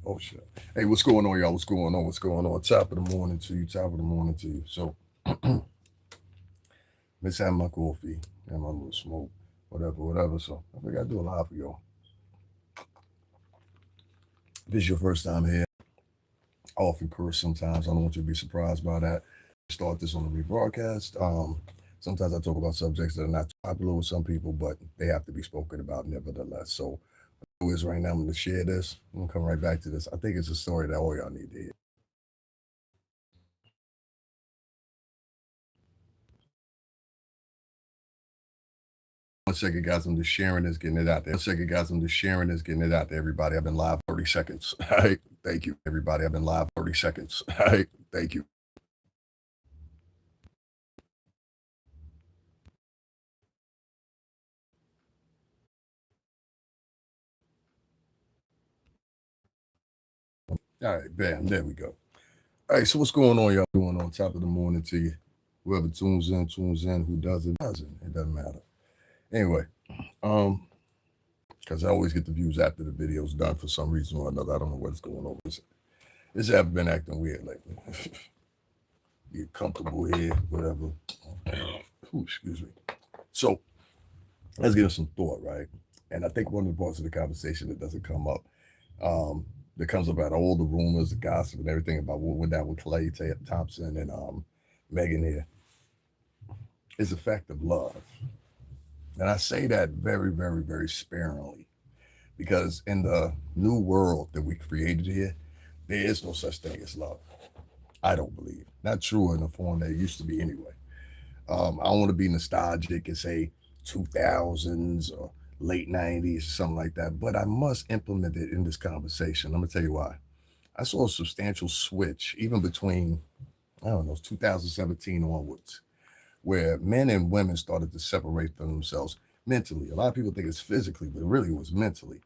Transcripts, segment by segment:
Oh shit. Hey, what's going on, y'all? What's going on? What's going on? Top of the morning to you. Top of the morning to you. So, miss having my coffee and my little smoke, whatever. So, I think I do a lot for y'all. If this is your first time here, I often curse sometimes. I don't want you to be surprised by that. Start this on the rebroadcast. Sometimes I talk about subjects that are not popular with some people, but they have to be spoken about nevertheless. So, what is right now, I'm going to share this. I'm going to come right back to this. I think it's a story that all y'all need to hear. One second, guys. I'm just sharing this, getting it out there. One second, guys. I'm just sharing this, getting it out there. Everybody, I've been live 30 seconds. All right. Thank you. Everybody, I've been live 30 seconds. All right. Thank you. All right. Bam. There we go. All right. So, what's going on, y'all? Going on top of the morning to you. Whoever tunes in, tunes in. Who doesn't, doesn't. It doesn't matter. Anyway, um, because I always get the views after the video's done for some reason or another. I don't know what's going on. This app been acting weird lately. Get comfortable here, whatever. Ooh, excuse me. So, let's give it some thought, right? And I think one of the parts of the conversation that doesn't come up, that comes about all the rumors, the gossip, and everything about what went down with Clay Thompson and Megan here, is the fact of love. And I say that very sparingly because in the new world that we created here, there is no such thing as love. I don't believe. Not true in the form that it used to be anyway. I don't want to be nostalgic and say 2000s or late 90s, something like that, but I must implement it in this conversation. I'm going to tell you why. I saw a substantial switch, even between, I don't know, 2017 onwards, where men and women started to separate from themselves mentally. A lot of people think it's physically, but really it was mentally.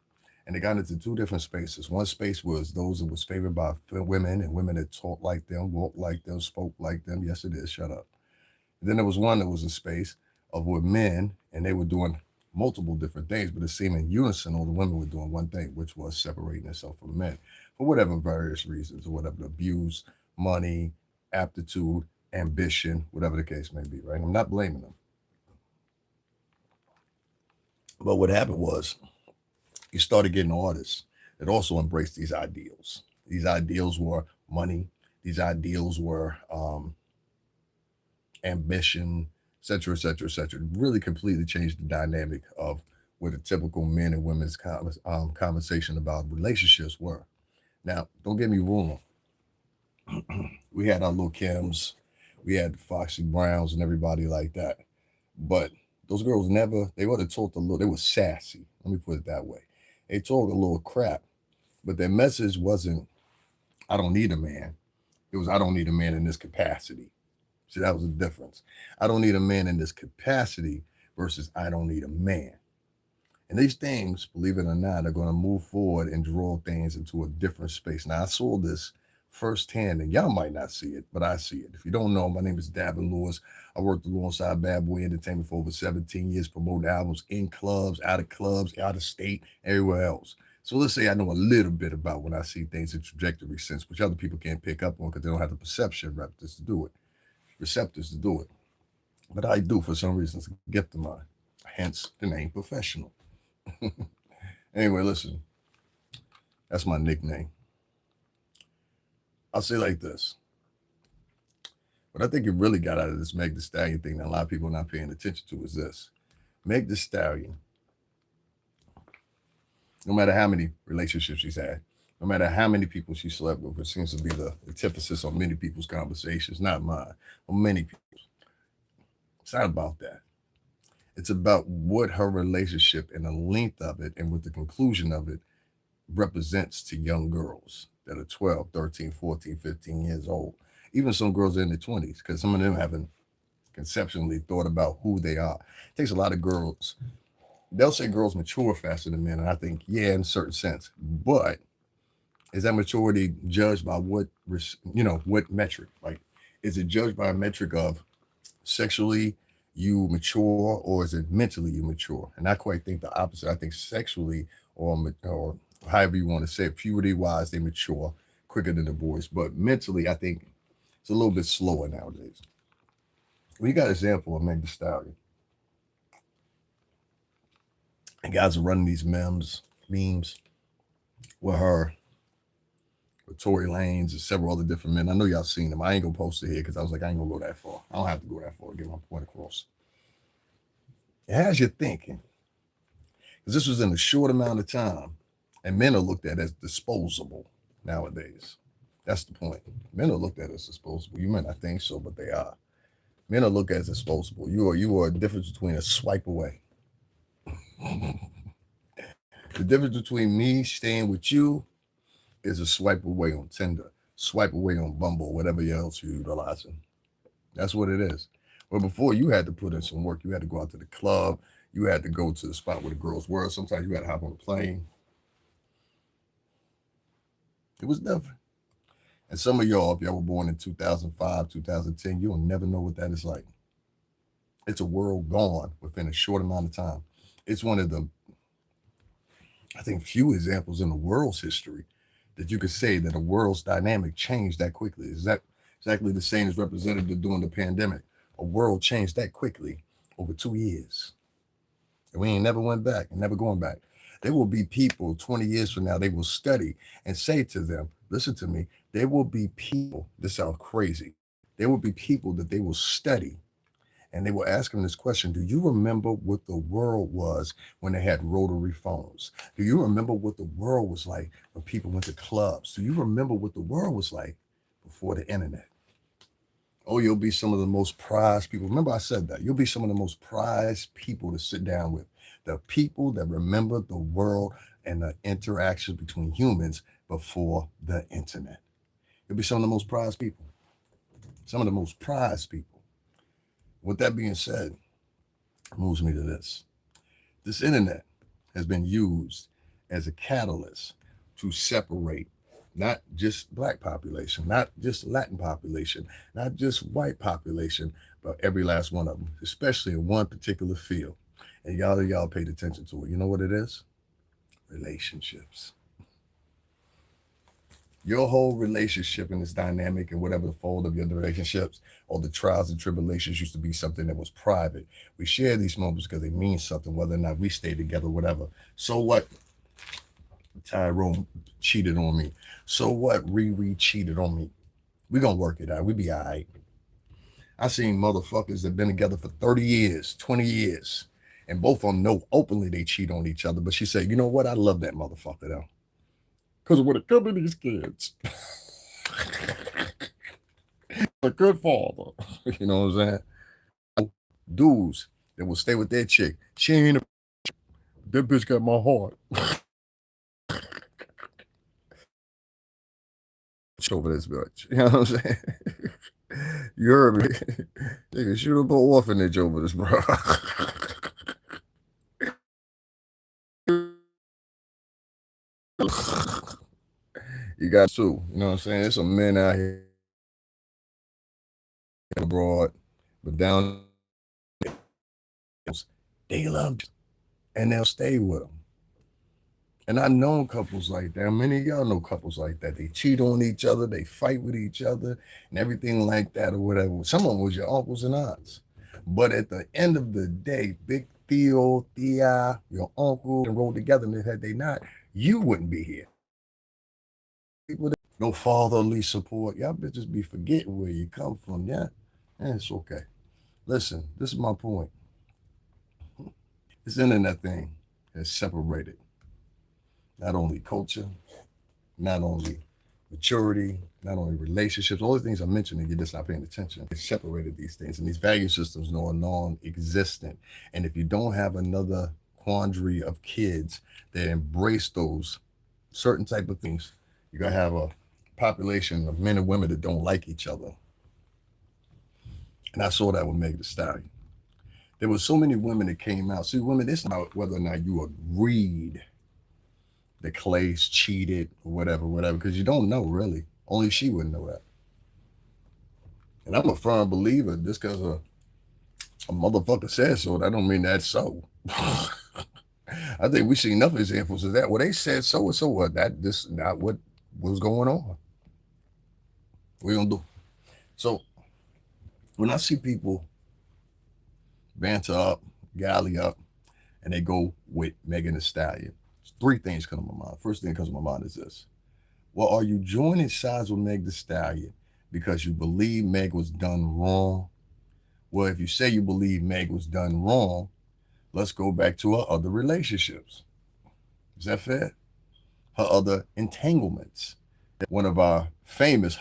And they got into two different spaces. One space was those that was favored by women and women that talked like them, walked like them, spoke like them. Yes, it is. Shut up. And then there was one that was a space of with men, and they were doing multiple different things, but it seemed in unison all the women were doing one thing, which was separating themselves from men for whatever various reasons or whatever abuse, money, aptitude, ambition, whatever the case may be, right? I'm not blaming them. But what happened was you started getting artists that also embraced these ideals. These ideals were money, these ideals were ambition, et cetera, really completely changed the dynamic of what a typical men and women's conversation about relationships were. Now, don't get me wrong. We had our little Kims, we had Foxy Browns and everybody like that. But those girls never, they would have talked a little, they were sassy. Let me put it that way. They talked a little crap, but their message wasn't, I don't need a man. It was, I don't need a man in this capacity. See, that was the difference. I don't need a man in this capacity versus I don't need a man. And these things, believe it or not, are going to move forward and draw things into a different space. Now, I saw this firsthand, and y'all might not see it, but I see it. If you don't know, my name is Davin Lewis. I worked alongside Bad Boy Entertainment for over 17 years, promoting albums in clubs, out of state, everywhere else. So let's say I know a little bit about when I see things in trajectory sense, which other people can't pick up on because they don't have the perception receptors to do it. Receptors to do it. But I do for some reason. It's a gift of mine. Hence the name professional. Anyway, listen, that's my nickname. I'll say like this. What I think you really got out of this Meg the Stallion thing that a lot of people are not paying attention to is this. Meg the Stallion, no matter how many relationships she's had, no matter how many people she slept with, which seems to be the antithesis on many people's conversations, not mine, but many people. It's not about that. It's about what her relationship and the length of it and what the conclusion of it represents to young girls that are 12, 13, 14, 15 years old. Even some girls in their 20s, because some of them haven't conceptually thought about who they are. It takes a lot of girls. They'll say girls mature faster than men, and I think, yeah, in a certain sense. But is that maturity judged by what metric? Like, is it judged by a metric of sexually you mature or is it mentally you mature? And I quite think the opposite. I think sexually or however you want to say it. Puberty wise, they mature quicker than the boys, but mentally, I think it's a little bit slower nowadays. We got an example of Meg Thee Stallion. And guys are running these memes with her, with Tory Lanez and several other different men. I know y'all seen them. I ain't gonna post it here because I was like, I ain't gonna go that far. I don't have to go that far to get my point across. It has you thinking. Because this was in a short amount of time. And men are looked at as disposable nowadays. That's the point. Men are looked at as disposable. You might not think so, but they are. Men are looked at as disposable. You are a difference between a swipe away. The difference between me staying with you is a swipe away on Tinder, swipe away on Bumble, whatever else you're utilizing. That's what it is. But before, you had to put in some work. You had to go out to the club. You had to go to the spot where the girls were. Sometimes you had to hop on a plane. It was different. And some of y'all, if y'all were born in 2005, 2010, you'll never know what that is like. It's a world gone within a short amount of time. It's one of the, I think, few examples in the world's history that you could say that a world's dynamic changed that quickly. Is that exactly the same as represented during the pandemic? A world changed that quickly over 2 years. And we ain't never went back and never going back. There will be people 20 years from now, they will study and say to them, listen to me, there will be people, this sounds crazy, there will be people that they will study and they will ask them this question: do you remember what the world was when they had rotary phones? Do you remember what the world was like when people went to clubs? Do you remember what the world was like before the internet? Oh, you'll be some of the most prized people. Remember I said that. You'll be some of the most prized people to sit down with. The people that remember the world and the interactions between humans before the internet. You'll be some of the most prized people. Some of the most prized people. With that being said, moves me to this. This internet has been used as a catalyst to separate not just black population, not just Latin population, not just white population, but every last one of them, especially in one particular field. And y'all paid attention to it. You know what it is? Relationships. Your whole relationship and its dynamic and whatever the fold of your relationships or the trials and tribulations used to be something that was private. We share these moments because they mean something, whether or not we stay together, whatever. So what? Tyrone cheated on me. So what? Riri cheated on me. We gonna work it out. We be all right. I seen motherfuckers that been together for 30 years, 20 years, and both of them know openly they cheat on each other. But she said, you know what? I love that motherfucker though. Because when it comes to these kids, a good father, you know what I'm saying? Dudes that will stay with their chick. She ain't a that bitch got my heart. Over this bitch. You know what I'm saying? You heard me. They can shoot up an orphanage over this, bro. You got two. You know what I'm saying? There's some men out here abroad, but down they love and they'll stay with them. And I know couples like that. Many of y'all know couples like that. They cheat on each other, they fight with each other, and everything like that or whatever. Some of them was your uncles and aunts. But at the end of the day, Big Theo, Thea, your uncle, and rolled together, and had they not, you wouldn't be here. People that no fatherly support. Y'all bitches be forgetting where you come from, yeah? And it's okay. Listen, this is my point. This internet thing has separated not only culture, not only maturity, not only relationships, all the things I'm mentioning, you're just not paying attention. It separated these things, and these value systems are non-existent. And if you don't have another quandary of kids that embrace those certain type of things, you're gonna have a population of men and women that don't like each other. And I saw that with Meg Thee Stallion. There were so many women that came out. See, women, it's not whether or not you agreed that Clay's cheated or whatever, because you don't know really. Only she wouldn't know that. And I'm a firm believer, just because a motherfucker says so, that don't mean that's so. I think we see enough examples of that. Well, they said so and so what that this not what was going on. We don't do. So when I see people banter up, galley up, and they go with Megan Thee Stallion, three things come to my mind. First thing that comes to my mind is this. Well, are you joining sides with Meg Thee Stallion because you believe Meg was done wrong? Well, if you say you believe Meg was done wrong, let's go back to her other relationships. Is that fair? Her other entanglements. One of our famous,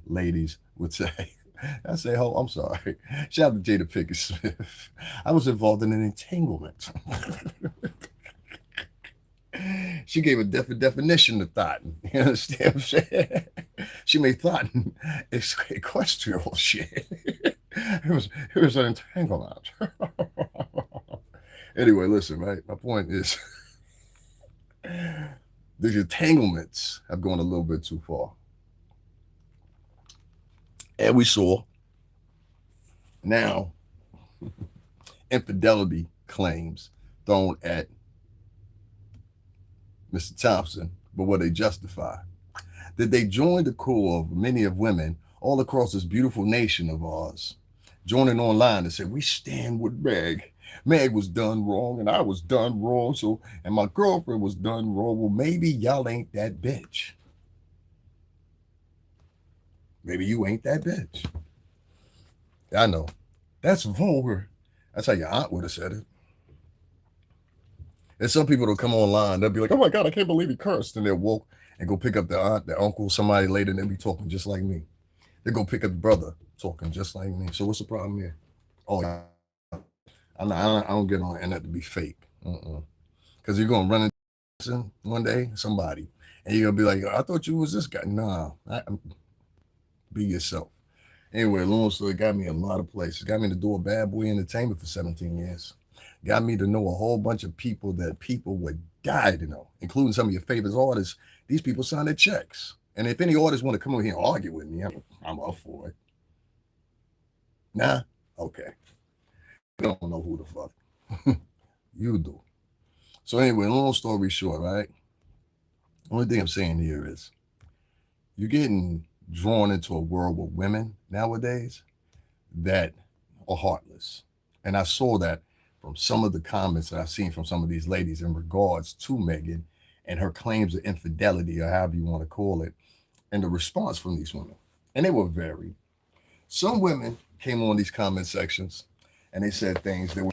ladies would say, I say, I'm sorry. Shout out to Jada Pinkett Smith. I was involved in an entanglement. She gave a definition to thought. You understand what I'm saying? She made thought equestrial shit. It was an entanglement. Anyway, listen, right? My point is these entanglements have gone a little bit too far. And we saw now infidelity claims thrown at Mr. Thompson, but were they justified? Did they join the core of many of women all across this beautiful nation of ours, joining online and say, we stand with Meg. Meg was done wrong and I was done wrong. So, and my girlfriend was done wrong. Well, maybe y'all ain't that bitch. Maybe you ain't that bitch. I know. That's vulgar. That's how your aunt would have said it. And some people will come online, they'll be like, oh my God, I can't believe he cursed. And they'll walk and go pick up their aunt, their uncle, somebody later, and they'll be talking just like me. They go pick up the brother talking just like me. So what's the problem here? Oh, I don't get on the internet to be fake. Because you're going to run into one day, somebody, and you're going to be like, I thought you was this guy. Nah, be yourself. Anyway, long story, got me a lot of places. Got me to do a Bad Boy Entertainment for 17 years. Got me to know a whole bunch of people that people would die to know, including some of your favorite artists. These people sign their checks. And if any artists want to come over here and argue with me, I'm up for it. Nah? Okay. You don't know who the fuck. You do. So anyway, long story short, right? Only thing I'm saying here is you're getting drawn into a world with women nowadays that are heartless. And I saw that from some of the comments that I've seen from some of these ladies in regards to Megan and her claims of infidelity, or however you want to call it, and the response from these women. And they were varied. Some women came on these comment sections and they said things that were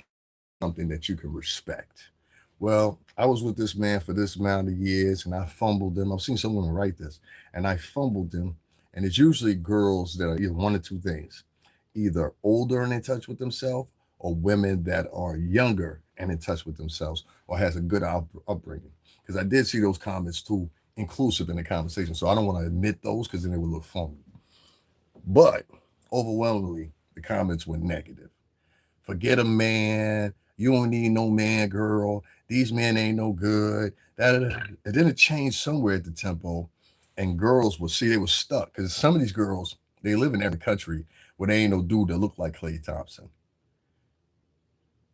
something that you can respect. Well, I was with this man for this amount of years and I fumbled them. I've seen some women write this, and I fumbled them. And it's usually girls that are either one or two things, either older and in touch with themselves, or women that are younger and in touch with themselves, or has a good upbringing. Because I did see those comments too, inclusive in the conversation. So I don't want to admit those because then they would look phony. But overwhelmingly, the comments were negative. Forget a man. You don't need no man, girl. These men ain't no good. And then it changed somewhere at the tempo, and girls will see they were stuck because some of these girls, they live in every country where there ain't no dude that look like Klay Thompson.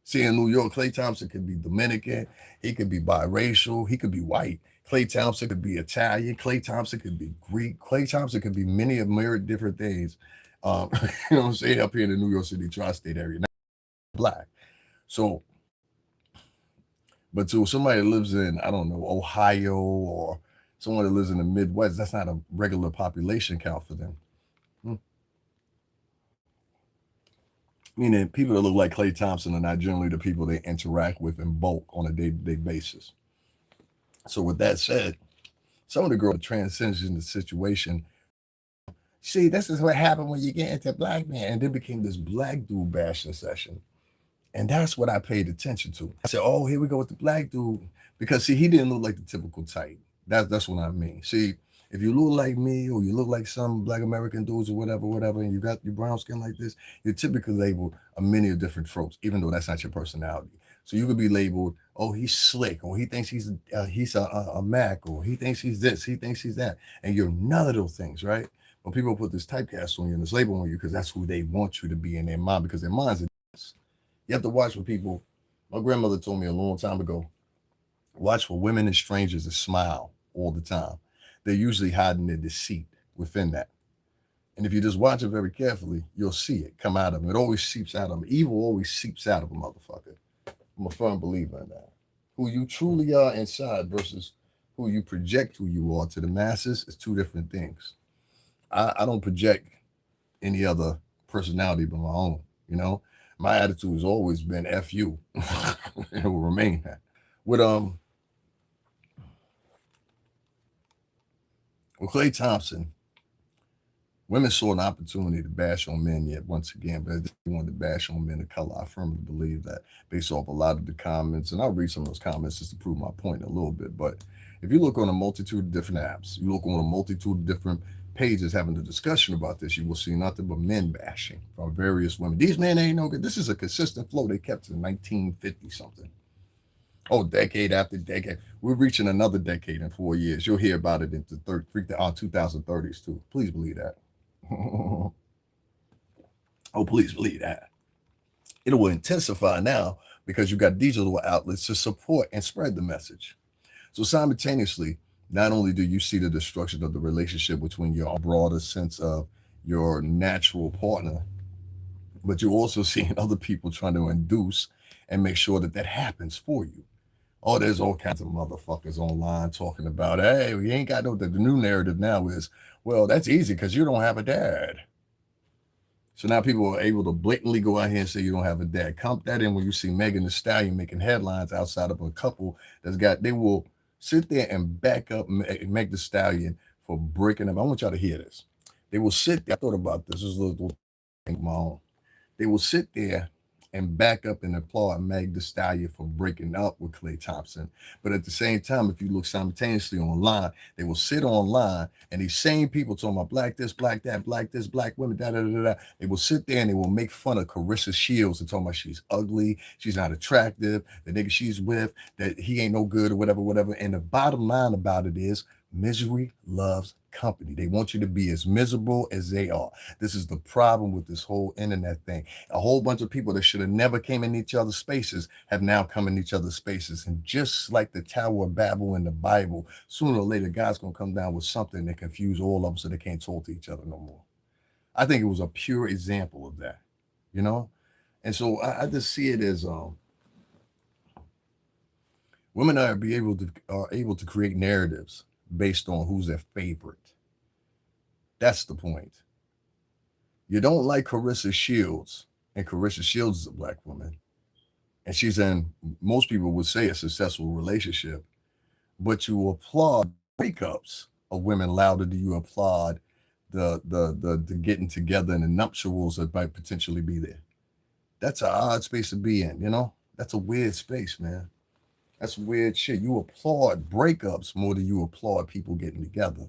See, in New York, Klay Thompson could be Dominican. He could be biracial. He could be white. Klay Thompson could be Italian. Klay Thompson could be Greek. Klay Thompson could be many of myriad different things. You know what I'm saying? Up here in the New York City tri-state area, not black. So, but to somebody that lives in, I don't know, Ohio, or someone that lives in the Midwest, that's not a regular population count for them. Meaning people that look like Klay Thompson are not generally the people they interact with in bulk on a day-to-day basis. So with that said, some of the girls transitioned the situation. See, this is what happened when you get into black man. And then became this black dude bashing session. And that's what I paid attention to. I said, oh, here we go with the black dude. Because see, he didn't look like the typical type. That's what I mean. See, if you look like me, or you look like some black American dudes or whatever, and you got your brown skin like this, you're typically labeled a many of different tropes, even though that's not your personality. So you could be labeled, oh, he's slick, or he thinks he's a Mac, or he thinks he's this, he thinks he's that. And you're none of those things, right? But people put this typecast on you and this label on you because that's who they want you to be in their mind, because their minds are this. You have to watch what people My grandmother told me a long time ago, watch for women and strangers that smile all the time. They're usually hiding their deceit within that. And if you just watch it very carefully, you'll see it come out of them. It always seeps out of them. Evil always seeps out of a motherfucker. I'm a firm believer in that. Who you truly are inside versus who you project who you are to the masses is two different things. I don't project any other personality but my own. You know, my attitude has always been "f you," and it will remain that. With with Clay Thompson, women saw an opportunity to bash on men yet once again, but they wanted to bash on men of color. I firmly believe that based off a lot of the comments, and I'll read some of those comments just to prove my point a little bit. But if you look on a multitude of different apps, you look on a multitude of different pages having a discussion about this, you will see nothing but men bashing from various women. These men ain't no good. This is a consistent flow they kept in 1950 something. Oh, decade after decade. We're reaching another decade in 4 years. You'll hear about it in the 2030s too. Please believe that. Oh, please believe that. It will intensify now because you got digital outlets to support and spread the message. So simultaneously, not only do you see the destruction of the relationship between your broader sense of your natural partner, but you're also seeing other people trying to induce and make sure that that happens for you. Oh, there's all kinds of motherfuckers online talking about, hey, we ain't got no. The new narrative now is, well, that's easy because you don't have a dad. So now people are able to blatantly go out here and say you don't have a dad. Count that in when you see Megan Thee Stallion making headlines outside of a couple that's got, they will sit there and back up Meg Thee Stallion for breaking up. I want y'all to hear this. They will sit there. I thought about this. This is a little thing of my own. They will sit there and back up and applaud Meg Thee Stallion for breaking up with Klay Thompson. But at the same time, if you look simultaneously online, they will sit online and these same people talking about black this, black that, black this, black women, da da da da. They will sit there and they will make fun of Carissa Shields and talking about she's ugly, she's not attractive, the nigga she's with, that he ain't no good or whatever, whatever. And the bottom line about it is misery loves company. They want you to be as miserable as they are. This is the problem with this whole internet thing. A whole bunch of people that should have never came in each other's spaces have now come in each other's spaces. And just like the Tower of Babel in the Bible, sooner or later, God's going to come down with something that confuse all of them so they can't talk to each other no more. I think it was a pure example of that, you know? And so I just see it as women are able to create narratives based on who's their favorite. That's the point. You don't like Carissa Shields, and Carissa Shields is a black woman, and she's in, most people would say, a successful relationship, but you applaud breakups of women louder than you applaud the getting together and the nuptials that might potentially be there. That's an odd space to be in, you know? That's a weird space, man. That's weird shit. You applaud breakups more than you applaud people getting together.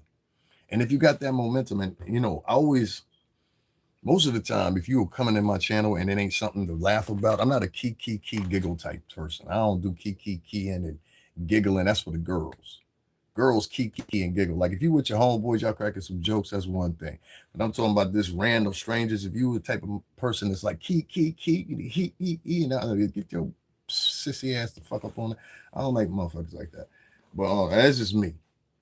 And if you got that momentum, and you know, I always, most of the time, if you were coming in my channel and it ain't something to laugh about, I'm not a key giggle type person. I don't do key and giggling. That's for the girls. Girls key and giggle. Like if you with your homeboys, y'all cracking some jokes, that's one thing. But I'm talking about this random strangers. If you the type of person that's like key, you know, get your sissy ass the fuck up on it. I don't like motherfuckers like that. But that's just me.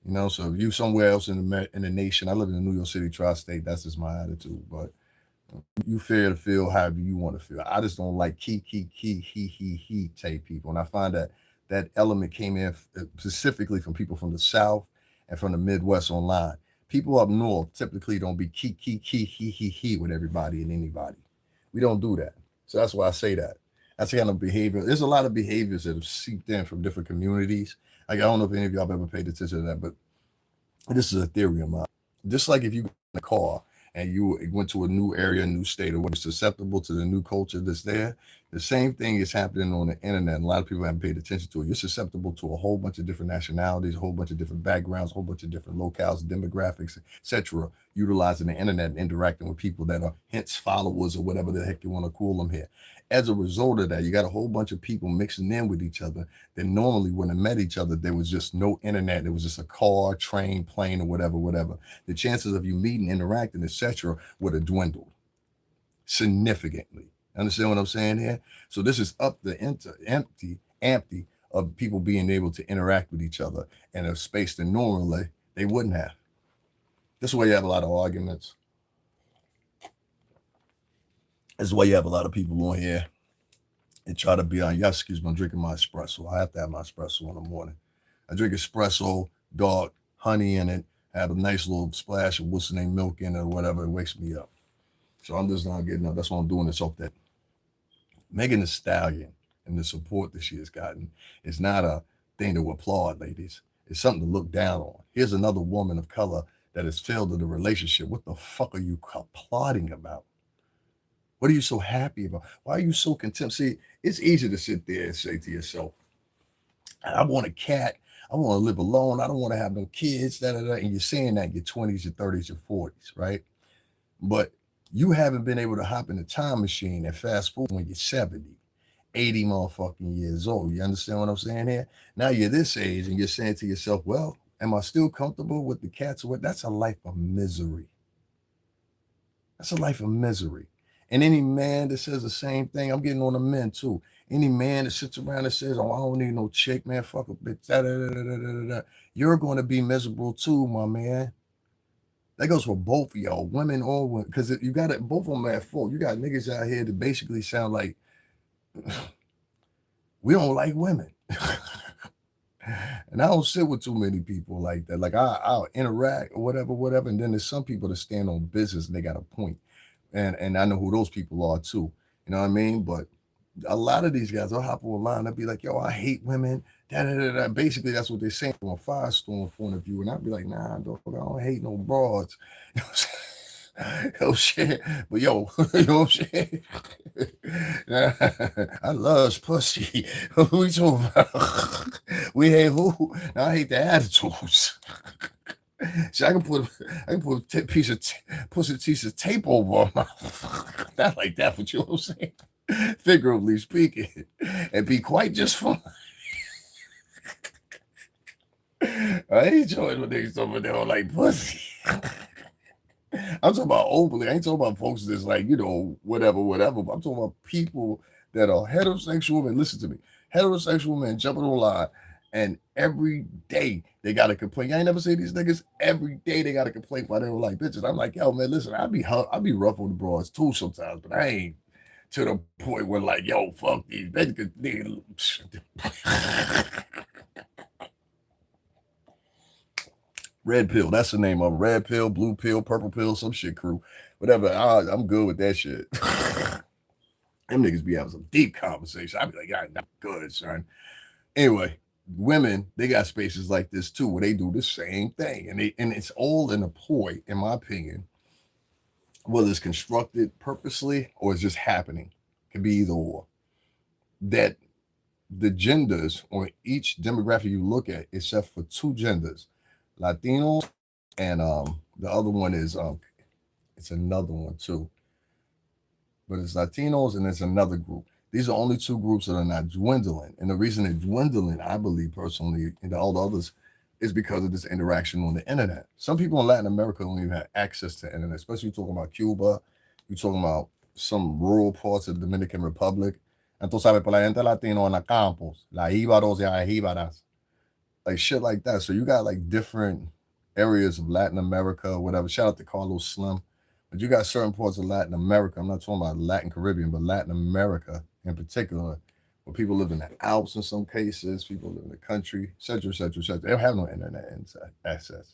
You know, so if you somewhere else in the nation, I live in the New York City tri-state. That's just my attitude. But you fair to feel however you want to feel. I just don't like he type people, and I find that that element came in specifically from people from the South and from the Midwest online. People up north typically don't be he with everybody and anybody. We don't do that, so that's why I say that. That's the kind of behavior. There's a lot of behaviors that have seeped in from different communities. Like I don't know if any of y'all have ever paid attention to that, but this is a theory of mine. Just like if you got in a car and you went to a new area, a new state, or was susceptible to the new culture that's there, the same thing is happening on the internet. And a lot of people haven't paid attention to it. You're susceptible to a whole bunch of different nationalities, a whole bunch of different backgrounds, a whole bunch of different locales, demographics, etc., utilizing the internet and interacting with people that are hence followers or whatever the heck you want to call them here. As a result of that, you got a whole bunch of people mixing in with each other that normally when they met each other, there was just no internet. It was just a car, train, plane, or whatever. The chances of you meeting, interacting, etc., would have dwindled significantly. Understand what I'm saying here? So this is up the empty of people being able to interact with each other in a space that normally they wouldn't have. This is why you have a lot of arguments. This is why you have a lot of people on here and try to be on. Yes, excuse me, I'm drinking my espresso. I have to have my espresso in the morning. I drink espresso, dark, honey in it, have a nice little splash of what's the name milk in it or whatever. It wakes me up. So I'm just not getting up. That's why I'm doing this off that. Megan Thee Stallion and the support that she has gotten is not a thing to applaud, ladies. It's something to look down on. Here's another woman of color that has failed in a relationship. What the fuck are you applauding about? What are you so happy about? Why are you so content? See, it's easy to sit there and say to yourself, I want a cat. I want to live alone. I don't want to have no kids. Da, da, da. And you're saying that in your 20s, your 30s, your 40s, right? But you haven't been able to hop in a time machine and fast forward when you're 70, 80 motherfucking years old. You understand what I'm saying here? Now you're this age and you're saying to yourself, well, am I still comfortable with the cats? That's a life of misery. That's a life of misery. And any man that says the same thing, I'm getting on the men too. Any man that sits around and says, oh, I don't need no chick, man, fuck a bitch, da, da, da, da, da, da, da. You're going to be miserable too, my man. That goes for both of y'all, women or women, because you got it, both of them at fault. You got niggas out here that basically sound like we don't like women. And I don't sit with too many people like that. Like I'll interact or whatever. And then there's some people that stand on business and they got a point. And I know who those people are too. You know what I mean? But a lot of these guys, they'll hop online, they'll be like, yo, I hate women. Da, da, da, da. Basically, that's what they're saying from a firestorm point of view. And I'd be like, nah, dog, I don't hate no broads. You know what I'm saying? Yo, shit. But yo, you know what I'm saying? I love pussy. Who we talking about? We hate who? Now, I hate the attitudes. See, I can put a piece of tape over my not like that, but you know what I'm saying? Figuratively speaking, and be quite just fine. I ain't showing what niggas over there like pussy. I'm talking about openly. I ain't talking about folks that's like, you know, whatever. But I'm talking about people that are heterosexual men. Listen to me. Heterosexual men jumping online and every day they got to complain. I ain't never say these niggas. Every day they got to complain why they were like bitches. I'm like, yo, man, listen, I be rough on the broads too sometimes, but I ain't to the point where like, yo, fuck these bitches. Red pill, that's the name of it. Red pill, blue pill, purple pill, some shit crew. Whatever. I'm good with that shit. Them niggas be having some deep conversation. I be like, I'm good, son. Anyway, women, they got spaces like this too, where they do the same thing. And it's all in a ploy, in my opinion, whether it's constructed purposely or it's just happening. It can be either or. That the genders on each demographic you look at, except for two genders, Latinos and the other one is it's another one too. But it's Latinos and it's another group. These are only two groups that are not dwindling. And the reason they're dwindling, I believe personally, and all the others, is because of this interaction on the internet. Some people in Latin America don't even have access to internet, especially talking about Cuba, you're talking about some rural parts of the Dominican Republic. And tú sabes, por la gente latino en la campos, la íbaros y las íbaras, like shit like that. So you got like different areas of Latin America, whatever. Shout out to Carlos Slim. But you got certain parts of Latin America. I'm not talking about Latin Caribbean, but Latin America in particular, where people live in the Alps in some cases, people live in the country, et cetera, et cetera, et cetera. They don't have no internet access.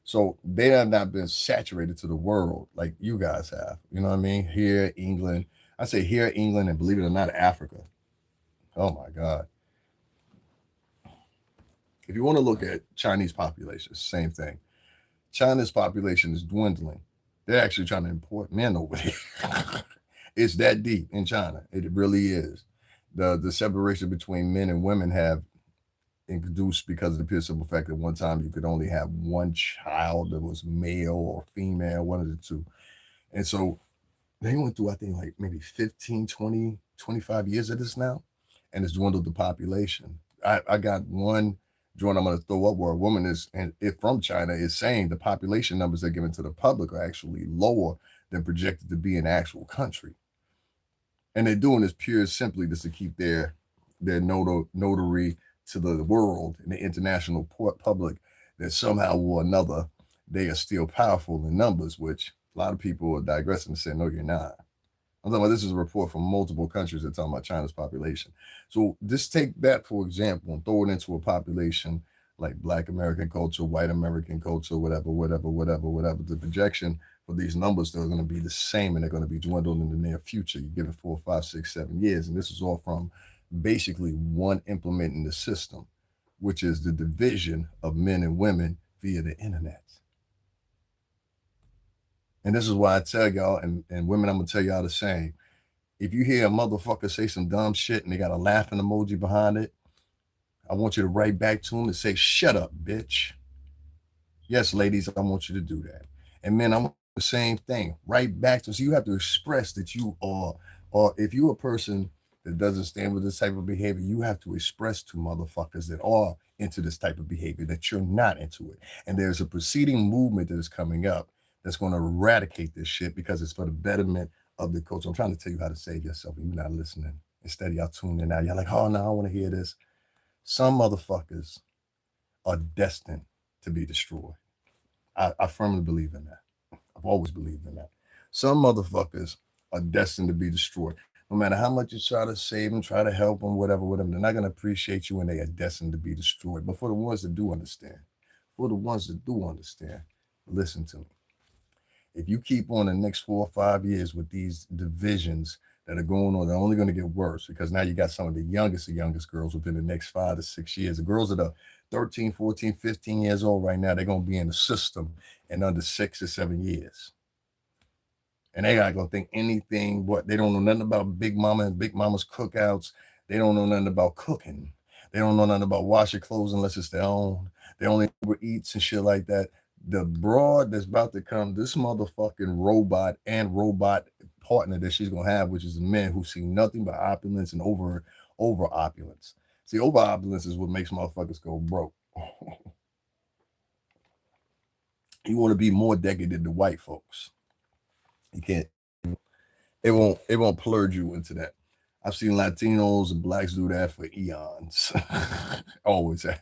So they have not been saturated to the world like you guys have. You know what I mean? Here, England. I say here, England, and believe it or not, Africa. Oh my God. If you want to look at Chinese population, same thing. China's population is dwindling. They're actually trying to import men over there. It's that deep in China. It really is. The separation between men and women have introduced because of the pure simple fact that one time you could only have one child that was male or female, one of the two. And so they went through, I think, like maybe 15, 20, 25 years of this now, and it's dwindled the population. I got one joint I'm going to throw up where a woman is, and if from China, is saying the population numbers they're given to the public are actually lower than projected to be in the actual country. And they're doing this pure simply just to keep their notary to the world and the international public that somehow or another they are still powerful in numbers, which a lot of people are digressing and saying, no, you're not. I'm talking about this is a report from multiple countries that talking about China's population. So just take that for example and throw it into a population like Black American culture, white American culture, whatever. The projection for these numbers they're going to be the same and they're going to be dwindled in the near future. You give it 4, 5, 6, 7 years, and this is all from basically one implement in the system, which is the division of men and women via the internet. And this is why I tell y'all, and women, I'm gonna tell y'all the same. If you hear a motherfucker say some dumb shit and they got a laughing emoji behind it, I want you to write back to him and say, "Shut up, bitch." Yes, ladies, I want you to do that. And men, I want the same thing. Write back to him. So you have to express that you are, or if you're a person that doesn't stand with this type of behavior, you have to express to motherfuckers that are into this type of behavior that you're not into it. And there's a preceding movement that is coming up that's going to eradicate this shit because it's for the betterment of the culture. I'm trying to tell you how to save yourself and you're not listening. Instead of y'all tuning out, you're like, oh no, I want to hear this. Some motherfuckers are destined to be destroyed. I firmly believe in that. I've always believed in that. Some motherfuckers are destined to be destroyed. No matter how much you try to save them, try to help them, whatever, they're not going to appreciate you and they are destined to be destroyed. But for the ones that do understand, listen to me. If you keep on the next 4 or 5 years with these divisions that are going on, they're only going to get worse because now you got some of the youngest girls within the next 5 to 6 years. The girls that are 13, 14, 15 years old right now, they're going to be in the system in under 6 or 7 years. And they not going to think anything, what they don't know nothing about Big Mama and Big Mama's cookouts. They don't know nothing about cooking. They don't know nothing about washing clothes unless it's their own. They only eats and shit like that. The broad that's about to come, this motherfucking robot partner that she's gonna have, which is a man who see nothing but opulence and over opulence. See, over opulence is what makes motherfuckers go broke. You want to be more decadent than the white folks. You can't. It won't plurge you into that. I've seen Latinos and blacks do that for eons. Always have.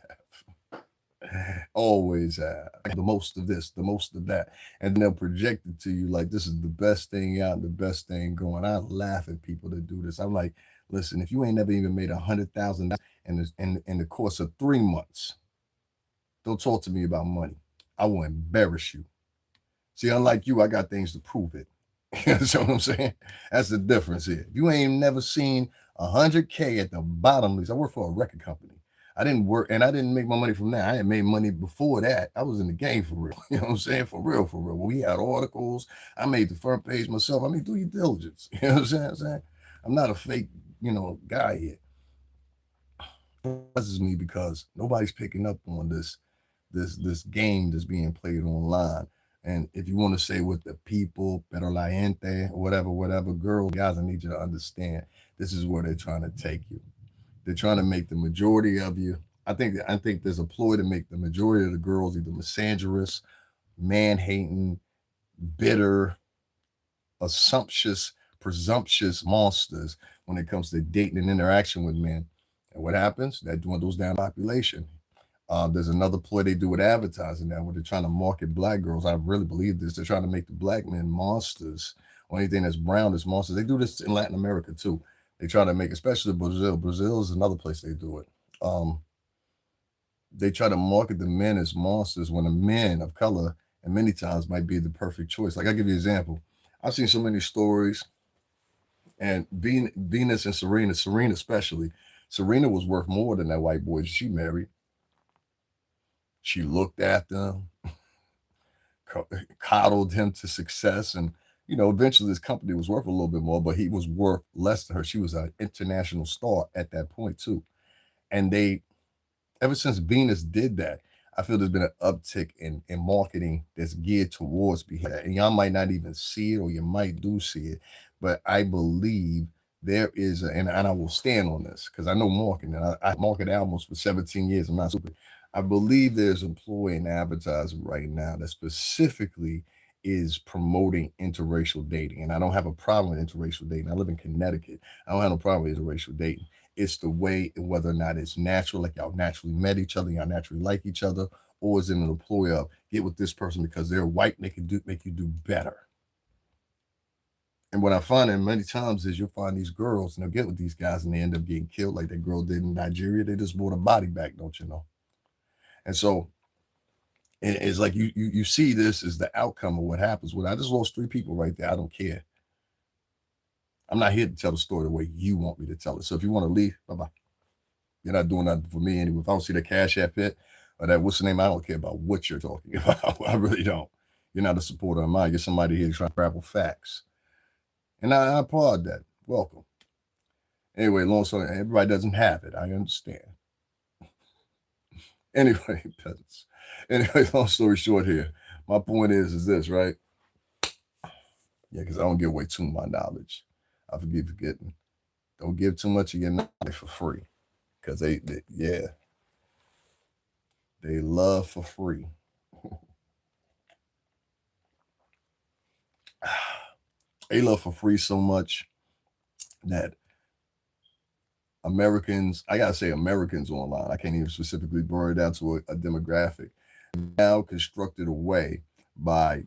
Always have. The most of this, the most of that. And then they'll project it to you like this is the best thing out, the best thing going. I laugh at people that do this. I'm like, listen, if you ain't never even made $100,000 in the course of 3 months, don't talk to me about money. I will embarrass you. See, unlike you, I got things to prove it. You understand what I'm saying? That's the difference here. If you ain't never seen 100K at the bottom, I work for a record company. I didn't work, and I didn't make my money from that. I had made money before that. I was in the game for real. You know what I'm saying? For real. When we had articles, I made the front page myself. I mean, do your diligence. You know what I'm saying? I'm not a fake, guy here. It bothers me because nobody's picking up on this game that's being played online. And if you want to say with the people, pero la gente, whatever, girls, guys, I need you to understand this is where they're trying to take you. They're trying to make the majority of you. I think there's a ploy to make the majority of the girls either misandrous, man hating, bitter, presumptuous monsters when it comes to dating and interaction with men. And what happens? That dwindles down population. There's another ploy they do with advertising now where they're trying to market black girls. I really believe this. They're trying to make the black men monsters or anything that's brown is monsters. They do this in Latin America too. They try to make, especially Brazil. Brazil is another place they do it. They try to market the men as monsters when the men of color, and many times, might be the perfect choice. Like, I'll give you an example. I've seen so many stories, and Venus and Serena especially. Serena was worth more than that white boy she married. She looked after him, coddled him to success, and eventually this company was worth a little bit more, but he was worth less to her. She was an international star at that point too, and ever since Venus did that, I feel there's been an uptick in marketing that's geared towards behavior. And y'all might not even see it, or you might do see it, but I believe there is, and I will stand on this because I know marketing. I market albums for 17 years. I'm not stupid. I believe there's employee and advertising right now that specifically is promoting interracial dating. And I don't have a problem with interracial dating. I live in Connecticut. I don't have no problem with interracial dating. It's the way and whether or not it's natural, like y'all naturally met each other, y'all naturally like each other, or is it an employ of get with this person because they're white and they can make you do better. And what I find in many times is you'll find these girls and they'll get with these guys and they end up getting killed like that girl did in Nigeria. They just brought a body back, don't you know? And so it's like you see this as the outcome of what happens. Well, I just lost 3 people right there. I don't care. I'm not here to tell the story the way you want me to tell it. So if you want to leave, bye-bye. You're not doing nothing for me anyway. If I don't see the Cash App hit or that what's the name, I don't care about what you're talking about. I really don't. You're not a supporter of mine. You're somebody here trying to grapple facts. And I applaud that. Welcome. Anyway, long story, everybody doesn't have it. I understand. Anyway, peasants. Anyway, long story short here. My point is this, right? Yeah, because I don't give away too much knowledge. I forgive forgetting. Don't give too much of your knowledge for free. Because they love for free. They love for free so much that Americans, I gotta say Americans online, I can't even specifically burn it down to a demographic, now constructed a way by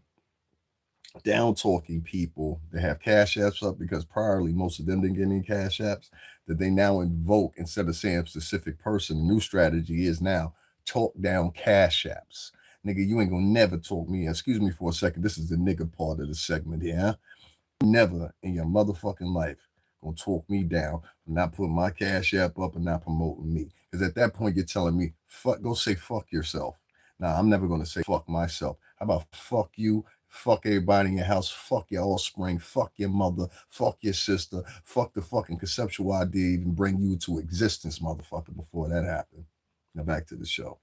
down talking people that have cash apps up because priorly most of them didn't get any cash apps, that they now invoke instead of saying a specific person. The new strategy is now talk down cash apps. Nigga, you ain't gonna never talk me. Excuse me for a second. This is the nigga part of the segment here. Huh? Never in your motherfucking life gonna talk me down for not putting my cash app up and not promoting me. Because at that point you're telling me, fuck, go say fuck yourself. Now I'm never gonna say fuck myself. How about fuck you? Fuck everybody in your house. Fuck your offspring. Fuck your mother. Fuck your sister. Fuck the fucking conceptual idea even bring you into existence, motherfucker, before that happened. Now back to the show.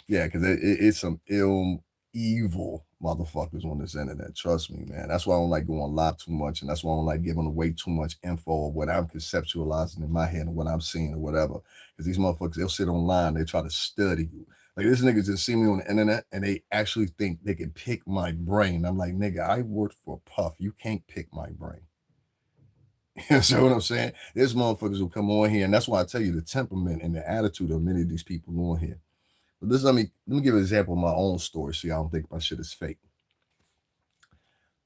Yeah, because it's some evil motherfuckers on this internet. Trust me, man. That's why I don't like going live too much, and that's why I don't like giving away too much info of what I'm conceptualizing in my head and what I'm seeing or whatever. Because these motherfuckers, they'll sit online, they try to study you. Like this nigga just see me on the internet and they actually think they can pick my brain. I'm like, nigga, I worked for Puff. You can't pick my brain. You know what I'm saying? There's motherfuckers who come on here, and that's why I tell you the temperament and the attitude of many of these people on here. But this let me give an example of my own story so y'all don't think my shit is fake.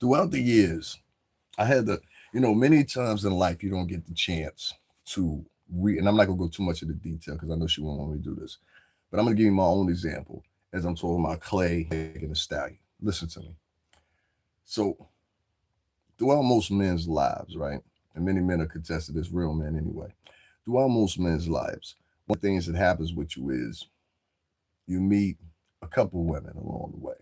Throughout the years, I had many times in life you don't get the chance to read, and I'm not gonna go too much into detail because I know she won't want me to do this. But I'm gonna give you my own example as I'm talking about Clay and the Stallion. Listen to me. So throughout most men's lives, right? And many men are contested as real men anyway. Throughout most men's lives, one of the things that happens with you is you meet a couple women along the way.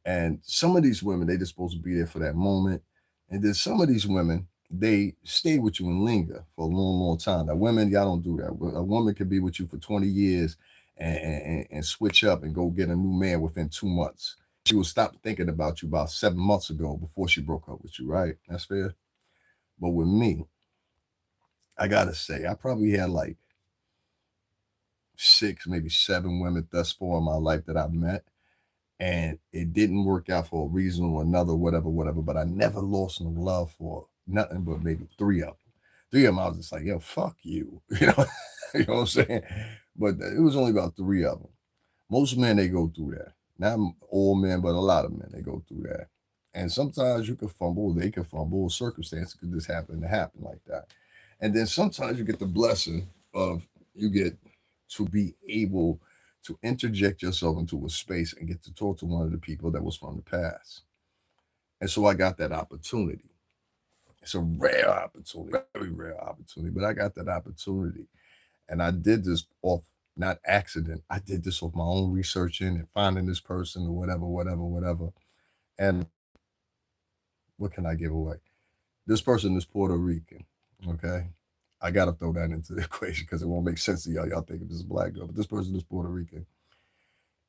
And some of these women, they just supposed to be there for that moment. And then some of these women, they stay with you and linger for a long, long time. Now, women, y'all don't do that. A woman could be with you for 20 years and switch up and go get a new man within 2 months. She will stop thinking about you about 7 months ago before she broke up with you, right? That's fair. But with me, I gotta say, I probably had like 6, maybe 7 women thus far in my life that I've met. And it didn't work out for a reason or another, whatever. But I never lost no love for nothing but maybe 3 of them. 3 of them, I was just like, yo, fuck you. You know what I'm saying? But it was only about 3 of them. Most men, they go through that. Not all men, but a lot of men, they go through that. And sometimes you can fumble, they can fumble, circumstances could just happen like that. And then sometimes you get the blessing of you get to be able to interject yourself into a space and get to talk to one of the people that was from the past. And so I got that opportunity. It's a rare opportunity, very rare opportunity, but I got that opportunity. And I did this off not accident. I did this off my own researching and finding this person or whatever. And what can I give away? This person is Puerto Rican. Okay. I gotta throw that into the equation because it won't make sense to y'all. Y'all think this is a black girl, but this person is Puerto Rican.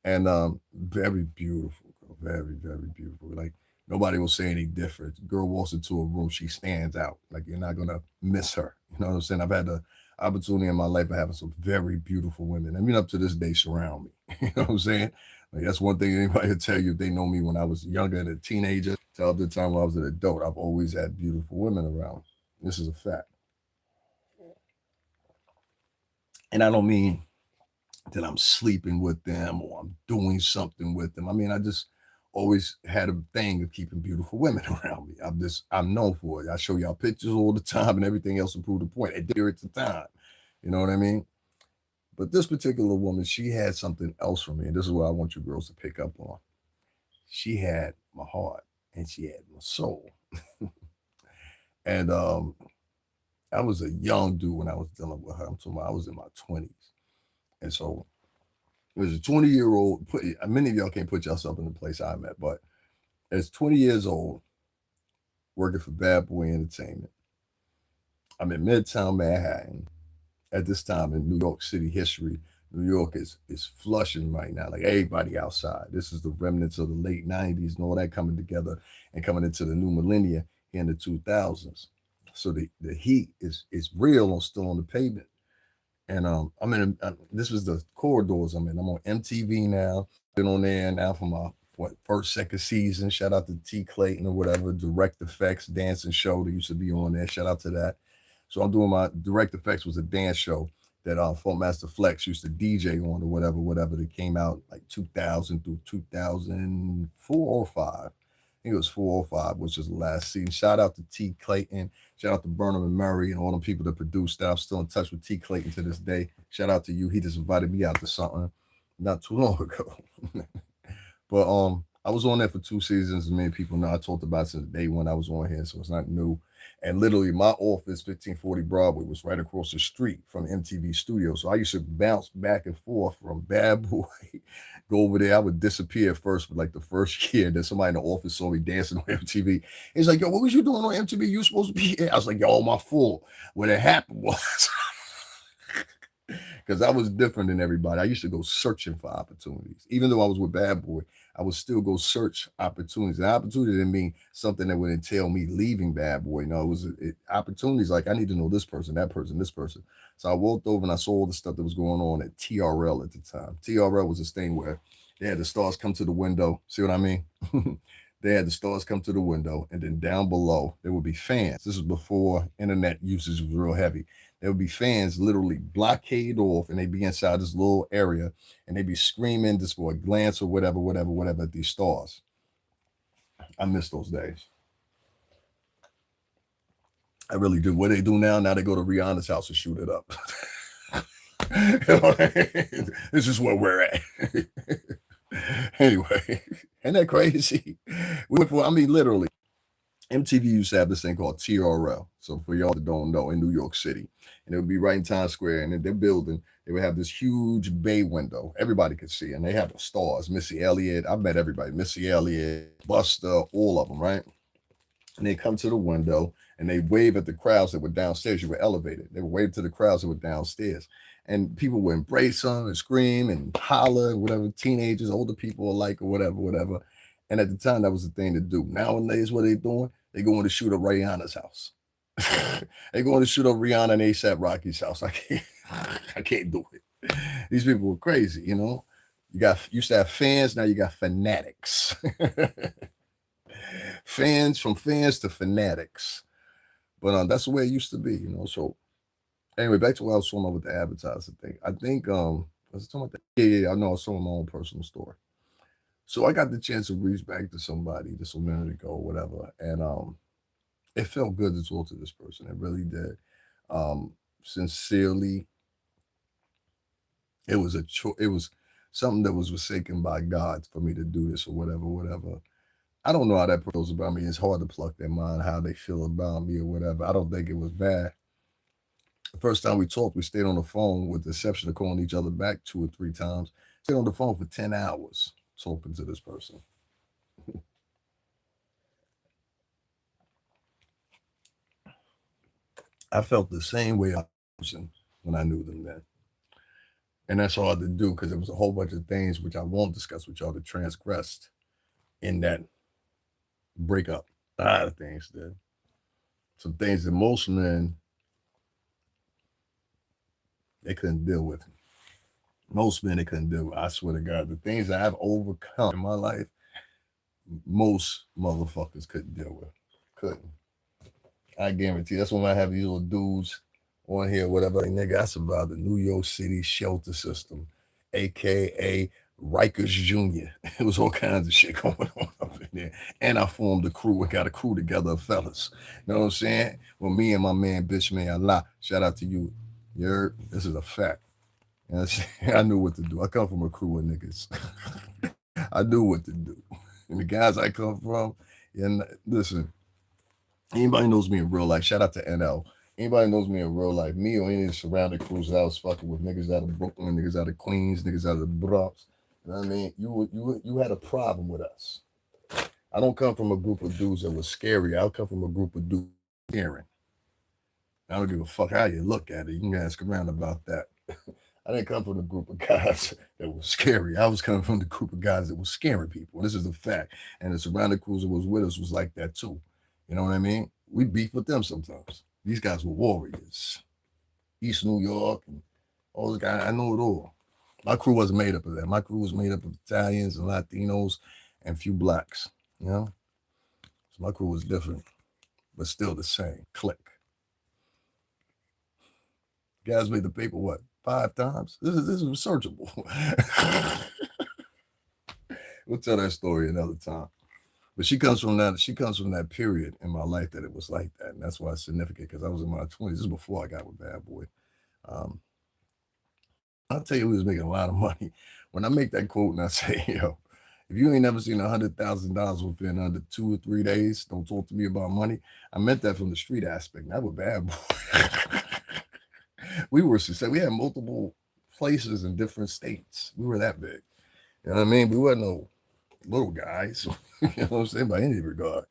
And very beautiful, girl. Very, very beautiful. Like nobody will say any different. Girl walks into a room, she stands out. Like you're not gonna miss her. You know what I'm saying? I've had the opportunity in my life of having some very beautiful women. I mean, up to this day, surround me. You know what I'm saying? Like, that's one thing anybody will tell you if they know me when I was younger and a teenager, till the time when I was an adult. I've always had beautiful women around. This is a fact. And I don't mean that I'm sleeping with them or I'm doing something with them. I mean, I just always had a thing of keeping beautiful women around me. I'm known for it. I show y'all pictures all the time and everything else to prove the point. At the time. You know what I mean? But this particular woman, she had something else for me. And this is what I want you girls to pick up on. She had my heart and she had my soul. And I was a young dude when I was dealing with her. I'm talking about I was in my 20s. And so it was a 20-year-old. Many of y'all can't put yourself in the place I'm at, but as 20 years old, working for Bad Boy Entertainment, I'm in Midtown Manhattan. At this time in New York City history, New York is flushing right now. Like, everybody outside. This is the remnants of the late 90s and all that coming together and coming into the new millennia in the 2000s. So the heat is real and still on the pavement. And this was the corridors I'm in. I'm on MTV now. Been on there now for my first, second season. Shout out to T Clayton or whatever, Direct Effects dancing show that used to be on there. Shout out to that. So I'm doing my Direct Effects was a dance show that Funk Master Flex used to DJ on or whatever that came out like 2000 through 2004 or 5. I think it was 4 or 5, which is the last season. Shout out to T Clayton. Shout out to Burnham and Murray and all the people that produced that. I'm still in touch with T Clayton to this day. Shout out to you. He just invited me out to something not too long ago. But I was on there for 2 seasons. Many people know I talked about it since day one I was on here, so it's not new. And literally, my office, 1540 Broadway, was right across the street from MTV Studios. So I used to bounce back and forth from Bad Boy, go over there. I would disappear at first for like the first year. Then somebody in the office saw me dancing on MTV. He's like, "Yo, what was you doing on MTV? You supposed to be here." I was like, "Yo, my fault." What had happened was, because I was different than everybody. I used to go searching for opportunities. Even though I was with Bad Boy, I would still go search opportunities. And opportunity didn't mean something that would entail me leaving Bad Boy. No, opportunities like I need to know this person, that person, this person. So I walked over and I saw all the stuff that was going on at TRL at the time. TRL was this thing where they had the stars come to the window. See what I mean? They had the stars come to the window, and then down below there would be fans. This was before internet usage was real heavy. There would be fans literally blockade off, and they'd be inside this little area, and they'd be screaming just for a glance or whatever at these stars. I miss those days. I really do. What they do now they go to Rihanna's house and shoot it up. This is where we're at. Anyway, ain't that crazy? We went for, I mean, literally, MTV used to have this thing called TRL. So for y'all that don't know, in New York City, and it would be right in Times Square, and in their building, they would have this huge bay window. Everybody could see, and they have the stars. Missy Elliott, I've met everybody. Missy Elliott, Buster, all of them, right? And they come to the window and they wave at the crowds that were downstairs. You were elevated. They would wave to the crowds that were downstairs. And people would embrace them and scream and holler and whatever, teenagers, older people alike or whatever. And at the time, that was the thing to do. Nowadays, what they doing? They going to shoot up Rihanna's house. They going to shoot up Rihanna and ASAP Rocky's house. I can't do it. These people were crazy, you know. You used to have fans, now you got fanatics. From fans to fanatics. But that's the way it used to be, you know. So anyway, back to what I was talking about with the advertising thing. I think was I talking about that? Yeah, I know I was telling my own personal story. So I got the chance to reach back to somebody just a minute ago, or whatever, and it felt good to talk to this person. It really did. Sincerely, it was it was something that was forsaken by God for me to do this or whatever. I don't know how that feels about me. It's hard to pluck their mind how they feel about me or whatever. I don't think it was bad. The first time we talked, we stayed on the phone with the exception of calling each other back 2 or 3 times. Stayed on the phone for 10 hours talking to this person. I felt the same way when I knew them then. And that's hard to do because there was a whole bunch of things which I won't discuss with y'all that transgressed in that breakup. A lot of things did. Some things that most men they couldn't deal with. Most men they couldn't do. I swear to God, the things that I've overcome in my life, most motherfuckers couldn't deal with. Couldn't. I guarantee. That's when I have these little dudes on here, whatever. Like, nigga, I survived the New York City shelter system, aka Rikers Jr. It was all kinds of shit going on up in there. And I formed a crew and got a crew together of fellas. You know what I'm saying? Well, me and my man, Bitch Man Allah, shout out to you. You heard? This is a fact. You know I knew what to do. I come from a crew of niggas. I knew what to do. And the guys I come from, and listen, anybody knows me in real life, shout out to NL. Anybody knows me in real life, me or any of the surrounding crews that I was fucking with, niggas out of Brooklyn, niggas out of Queens, niggas out of the Bronx. You know what I mean? You had a problem with us. I don't come from a group of dudes that was scary. I come from a group of dudes scaring. I don't give a fuck how you look at it. You can ask around about that. I didn't come from a group of guys that was scary. I was coming from the group of guys that was scaring people. This is a fact. And the surrounding crews that was with us was like that too. You know what I mean? We beef with them sometimes. These guys were warriors. East New York and all those guys. I know it all. My crew wasn't made up of that. My crew was made up of Italians and Latinos and a few blacks. You know? So my crew was different, but still the same. Click. Guys made the paper what? 5 times? This is researchable. We'll tell that story another time. But she comes from that period in my life that it was like that. And that's why it's significant because I was in my 20s. This is before I got with Bad Boy. I'll tell you who was making a lot of money. When I make that quote and I say, yo, if you ain't never seen $100,000 within under 2 or 3 days, don't talk to me about money. I meant that from the street aspect, not with Bad Boy. We were successful. We had multiple places in different states. We were that big. You know what I mean? We weren't no little guys. You know what I'm saying? By any regard.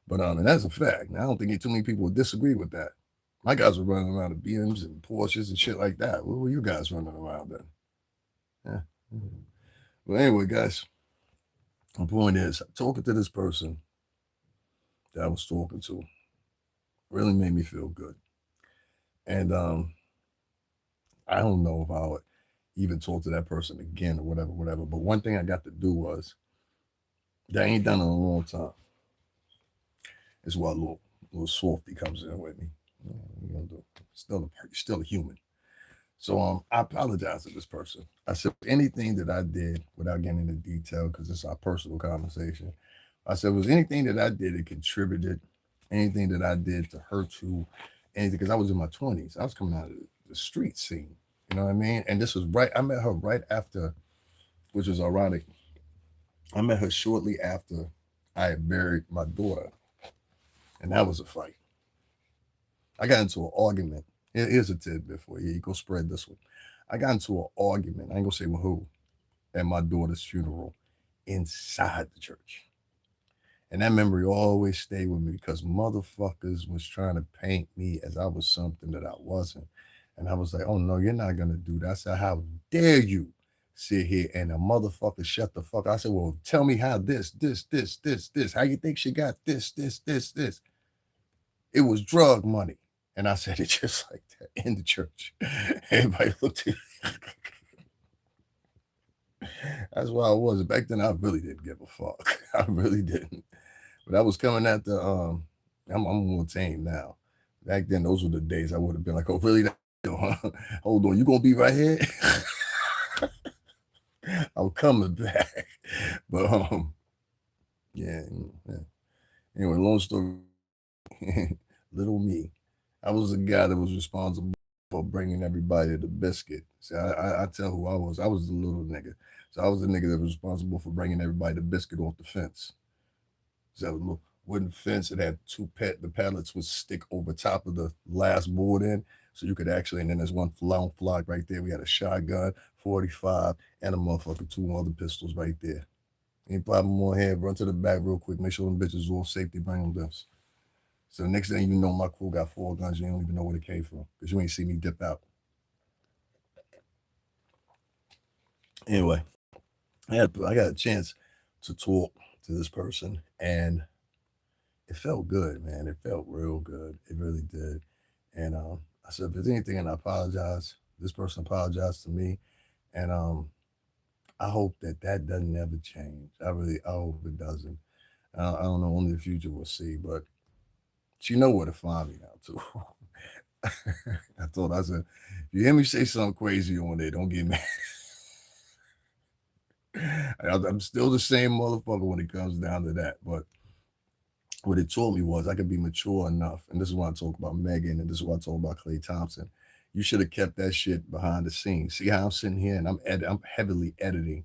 But and that's a fact. Now, I don't think too many people would disagree with that. My guys were running around in BMs and Porsches and shit like that. What were you guys running around then? Yeah. Well, anyway, guys, the point is, talking to this person that I was talking to really made me feel good. And I don't know if I'll even talk to that person again or whatever. But one thing I got to do was that I ain't done in a long time. Is why little softy comes in with me. You gonna do? Still a human. So I apologize to this person. I said anything that I did without getting into detail because it's our personal conversation. I said was anything that I did that contributed, anything that I did to hurt you, anything because I was in my 20s. I was coming out of the street scene. You know what I mean? And this was right. I met her right after, which was ironic. I met her shortly after I had buried my daughter, and that was a fight. I got into an argument. Here's a tidbit for you. You go spread this one. I got into an argument. I ain't gonna say with who. At my daughter's funeral, inside the church. And that memory always stayed with me because motherfuckers was trying to paint me as I was something that I wasn't. And I was like, oh no, you're not gonna do that. I said, how dare you sit here and a motherfucker shut the fuck up. I said, well, tell me how this. How you think she got this? It was drug money. And I said it just like that in the church. Everybody looked at me. That's why I was. Back then, I really didn't give a fuck. I really didn't. But I was coming at the, I'm more tame now. Back then, those were the days I would have been like, oh, really? Hold on, you gonna be right here? I'm coming back. But, yeah. Anyway, long story, little me. I was the guy that was responsible for bringing everybody the biscuit. See, I tell who I was. I was the little nigga. So I was the nigga that was responsible for bringing everybody the biscuit off the fence. So that was a little wooden fence. It had the pallets would stick over top of the last board in. So you could actually, and then there's one long flock right there. We had a shotgun, 45, and a motherfucker, 2 other pistols right there. Any problem on here, run to the back real quick. Make sure them bitches all safety, bring them this. So the next thing you know, my crew got 4 guns. You don't even know where they came from because you ain't see me dip out. Anyway, I got a chance to talk to this person, and it felt good, man. It felt real good. It really did. And I said, if there's anything, and I apologize. This person apologized to me, And I hope that that doesn't ever change. I hope it doesn't. I don't know. Only the future will see. But she know where to find me now too. I said, if you hear me say something crazy on there, don't get mad. I'm still the same motherfucker when it comes down to that. But what it taught me was I could be mature enough, and this is why I talk about Megan, and this is why I talk about Clay Thompson. You should have kept that shit behind the scenes. See how I'm sitting here and I'm heavily editing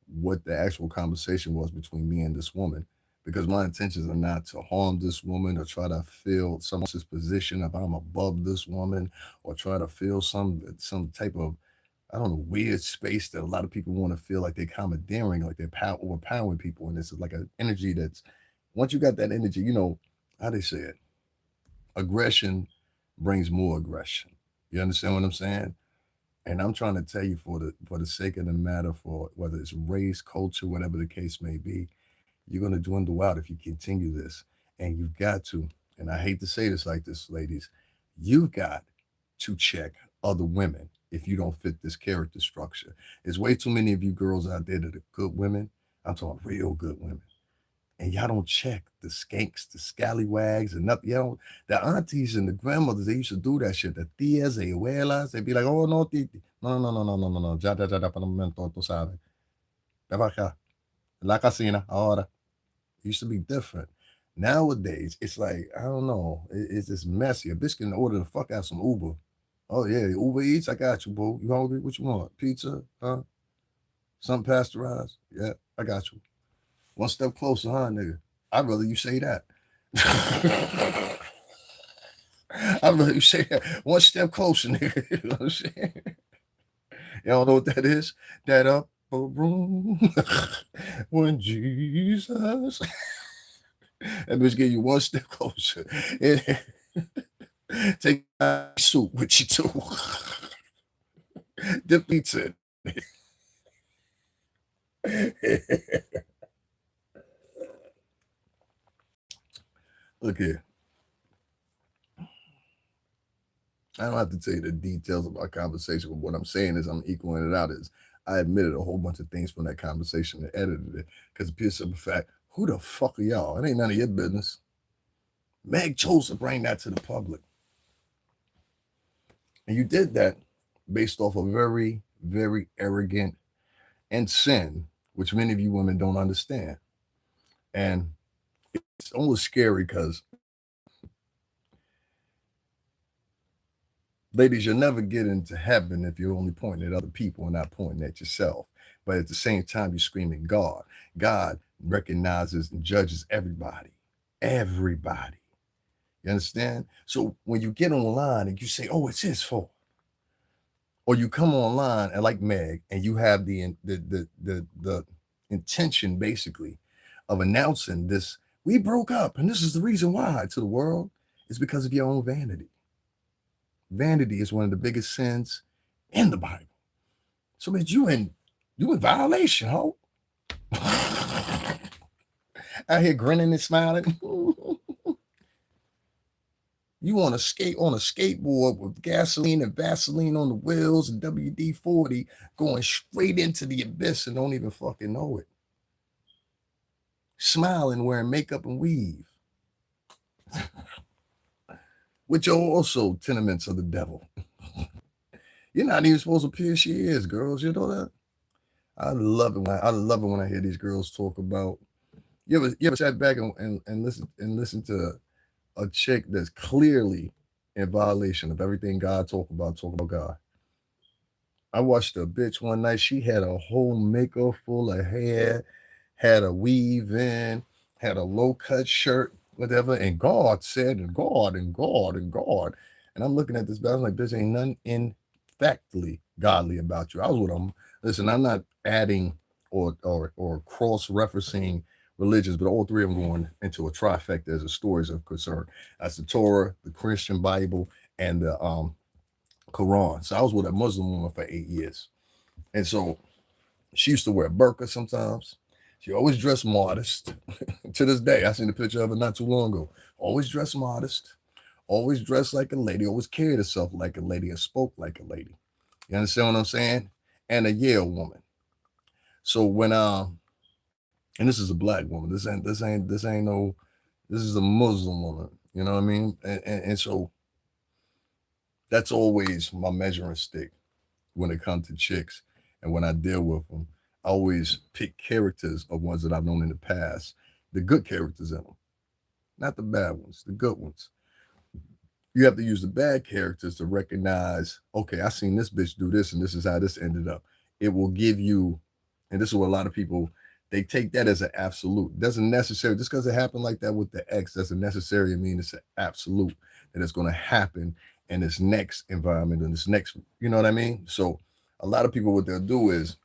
what the actual conversation was between me and this woman, because my intentions are not to harm this woman or try to fill someone else's position if I'm above this woman, or try to fill some type of, I don't know, weird space that a lot of people want to feel like they're commandeering, like they're overpowering people. And this is like an energy that's, once you got that energy, you know how they say it, aggression brings more aggression. You understand what I'm saying? And I'm trying to tell you, for the sake of the matter, for whether it's race, culture, whatever the case may be, you're gonna dwindle out if you continue this. And you've got to, and I hate to say this like this, ladies, you've got to check other women if you don't fit this character structure. There's way too many of you girls out there that are good women. I'm talking real good women. And y'all don't check the skanks, the scallywags, and nothing. You know, the aunties and the grandmothers, they used to do that shit. The tias, the abuelas, they'd be like, oh, no, titi. No, no, no, no, no, no, no. Ya, ya, ya, ya, para un momento, tú sabes. Ve para acá. La cocina, ahora. It used to be different. Nowadays, it's like, I don't know. It's just messy. A bitch can order the fuck out some Uber. Oh, yeah, Uber Eats, I got you, boo. You hungry? What you want? Pizza? Huh? Something pasteurized? Yeah, I got you. One step closer, huh, nigga? I'd rather you say that. I'd rather you say that. One step closer, nigga. You know what I'm saying? Y'all know what that is? That upper room when Jesus. That bitch get you one step closer. Take soup with you too. Dip pizza. Look here. I don't have to tell you the details of our conversation, but what I'm saying is I'm equaling it out is I admitted a whole bunch of things from that conversation and edited it because the pure simple fact, who the fuck are y'all? It ain't none of your business. Meg chose to bring that to the public. And you did that based off a very, very arrogant and sin, which many of you women don't understand. And it's almost scary because, ladies, you'll never get into heaven if you're only pointing at other people and not pointing at yourself. But at the same time, you're screaming God. God recognizes and judges everybody. Everybody. You understand? So when you get online and you say, oh, it's his fault, or you come online and like Meg and you have the intention basically of announcing this, we broke up and this is the reason why to the world, it's because of your own vanity. Vanity is one of the biggest sins in the Bible. So that you in violation, ho. Out here grinning and smiling. You on a skateboard with gasoline and Vaseline on the wheels and WD-40 going straight into the abyss and don't even fucking know it. Smiling, wearing makeup and weave. Which are also tenements of the devil. You're not even supposed to pierce your ears, girls. You know that? I love it when I hear these girls talk about. You ever sat back and listen to a chick that's clearly in violation of everything God talk about God. I watched a bitch one night. She had a whole makeup full of hair, had a weave in, had a low cut shirt, whatever. And God said, and God, and God, and God. And I'm looking at this, but I was like, this ain't none in factly godly about you. I was with them. Listen, I'm not adding or cross referencing religions, but all three of them going into a trifecta as the stories of concern. That's the Torah, the Christian Bible, and the Quran. So I was with a Muslim woman for 8 years. And so she used to wear a burqa sometimes. She always dressed modest. To this day, I seen a picture of her not too long ago. Always dressed modest, always dressed like a lady, always carried herself like a lady and spoke like a lady. You understand what I'm saying? and a Yale woman. So when and this is a black woman. This ain't no. This is a Muslim woman. You know what I mean? And so that's always my measuring stick when it comes to chicks, and when I deal with them, I always pick characters of ones that I've known in the past, the good characters in them, not the bad ones, the good ones. You have to use the bad characters to recognize, okay, I seen this bitch do this, and this is how this ended up. It will give you, and this is what a lot of people, they take that as an absolute. Doesn't necessarily, just because it happened like that with the ex, doesn't necessarily mean it's an absolute that it's going to happen in this next environment and this next, you know what I mean? So a lot of people, what they'll do is,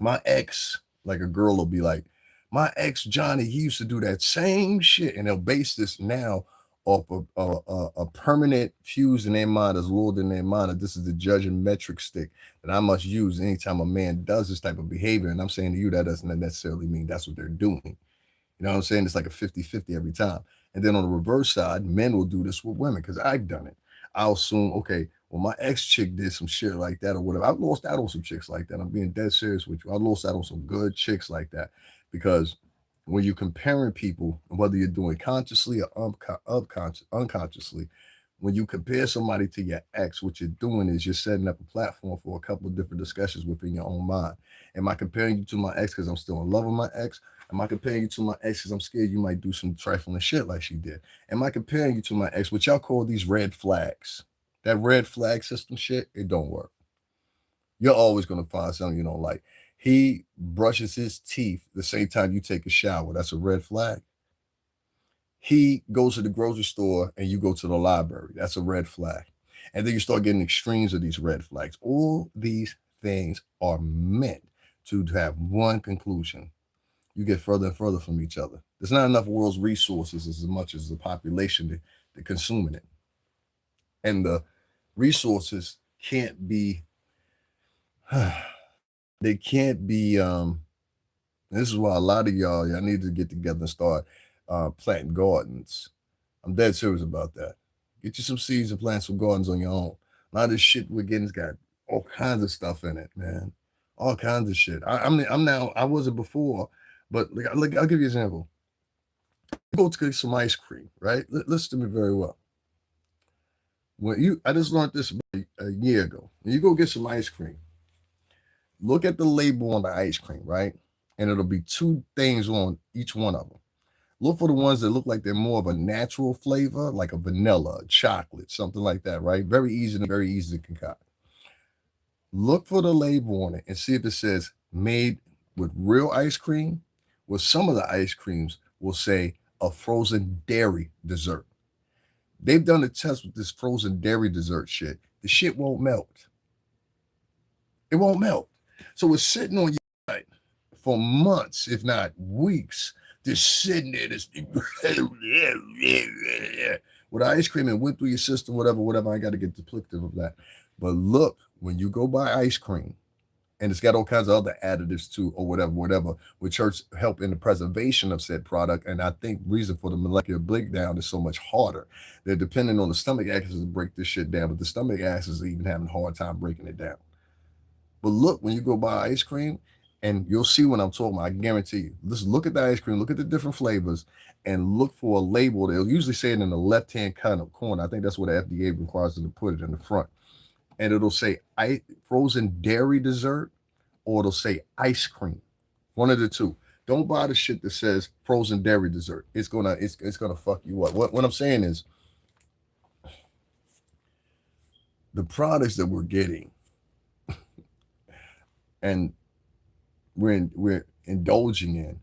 my ex, like a girl will be like, my ex Johnny, he used to do that same shit, and they'll base this now off of a permanent fuse in their mind, as lured in their mind, that this is the judging metric stick that I must use anytime a man does this type of behavior. And I'm saying to you, that doesn't necessarily mean that's what they're doing. You know what I'm saying? It's like a 50-50 every time. And then on the reverse side, men will do this with women, because I've done it. I'll assume, okay, well, my ex chick did some shit like that or whatever. I've lost out on some chicks like that. I'm being dead serious with you. I lost out on some good chicks like that, because when you're comparing people, whether you're doing consciously or unconsciously, when you compare somebody to your ex, what you're doing is you're setting up a platform for a couple of different discussions within your own mind. Am I comparing you to my ex because I'm still in love with my ex? Am I comparing you to my ex because I'm scared you might do some trifling shit like she did? Am I comparing you to my ex, what y'all call these red flags? That red flag system shit, it don't work. You're always going to find something you don't like. He brushes his teeth the same time you take a shower. That's a red flag. He goes to the grocery store and you go to the library. That's a red flag. And then you start getting extremes of these red flags. All these things are meant to have one conclusion. You get further and further from each other. There's not enough world's resources as much as the population to consuming it. And the resources can't be they can't be this is why a lot of y'all need to get together and start planting gardens. I'm dead serious about that. Get you some seeds and plant some gardens on your own. A lot of this shit we're getting's got all kinds of stuff in it, man. All kinds of shit. I'm now, I wasn't before, but like I'll give you an example. Go to get some ice cream, right? Listen to me very well. I just learned this about a year ago. When you go get some ice cream, look at the label on the ice cream, right? And it'll be two things on each one of them. Look for the ones that look like they're more of a natural flavor, like a vanilla, chocolate, something like that, right? Very easy to concoct. Look for the label on it and see if it says made with real ice cream. Well, some of the ice creams will say a frozen dairy dessert. They've done a test with this frozen dairy dessert shit. The shit won't melt. It won't melt. So it's sitting on your side for months, if not weeks, just sitting there, this with ice cream and went through your system, whatever. I got to get duplicative of that. But look, when you go buy ice cream, and it's got all kinds of other additives too, or whatever, which help in the preservation of said product. And I think reason for the molecular breakdown is so much harder. They're depending on the stomach acids to break this shit down, but the stomach acids are even having a hard time breaking it down. But look, when you go buy ice cream, and you'll see what I'm talking about, I guarantee you. Just look at the ice cream, look at the different flavors, and look for a label. They'll usually say it in the left-hand kind of corner. I think that's where the FDA requires them to put it in the front. And it'll say frozen dairy dessert, or it'll say ice cream. One of the two. Don't buy the shit that says frozen dairy dessert. It's gonna fuck you up. What I'm saying is, the products that we're getting and we're indulging in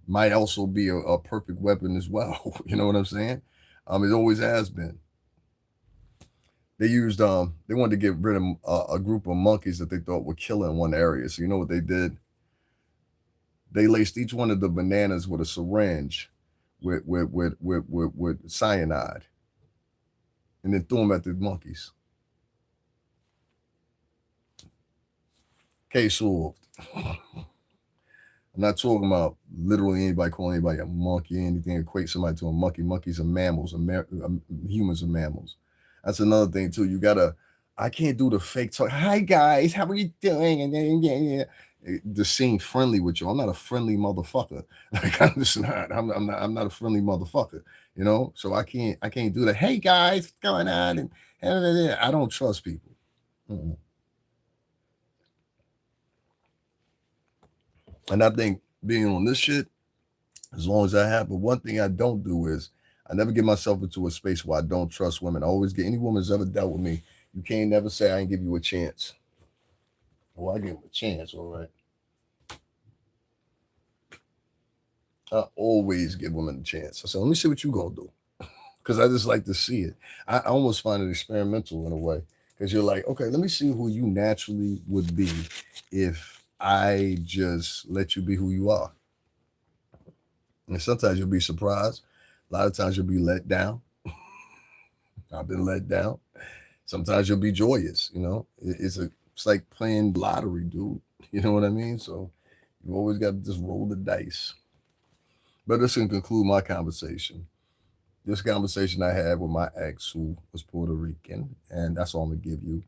might also be a perfect weapon as well. You know what I'm saying? It always has been. They used they wanted to get rid of a group of monkeys that they thought were killing one area. So you know what they did? They laced each one of the bananas with a syringe with cyanide, and then threw them at the monkeys. Case solved. I'm not talking about literally anybody calling anybody a monkey, anything equate somebody to a monkey. Monkeys are mammals. Humans are mammals. That's another thing too. You gotta I can't do the fake talk. Hi guys, how are you doing? And then the seem friendly with you. I'm not a friendly motherfucker. Like I'm just not. I'm not a friendly motherfucker. You know. So I can't do that. Hey guys, what's going on? And I don't trust people. Mm-mm. And I think being on this shit, as long as I have, but one thing I don't do is I never get myself into a space where I don't trust women. I always get any woman that's ever dealt with me. You can't never say I ain't give you a chance. Well, I give them a chance, all right. I always give women a chance. I said, let me see what you gonna do. Because I just like to see it. I almost find it experimental in a way. Because you're like, okay, let me see who you naturally would be if I just let you be who you are. And sometimes you'll be surprised. A lot of times you'll be let down. I've been let down. Sometimes you'll be joyous, you know. It's like playing lottery, dude. You know what I mean? So you always got to just roll the dice. But this can conclude my conversation. This conversation I had with my ex who was Puerto Rican, and that's all I'm gonna give you.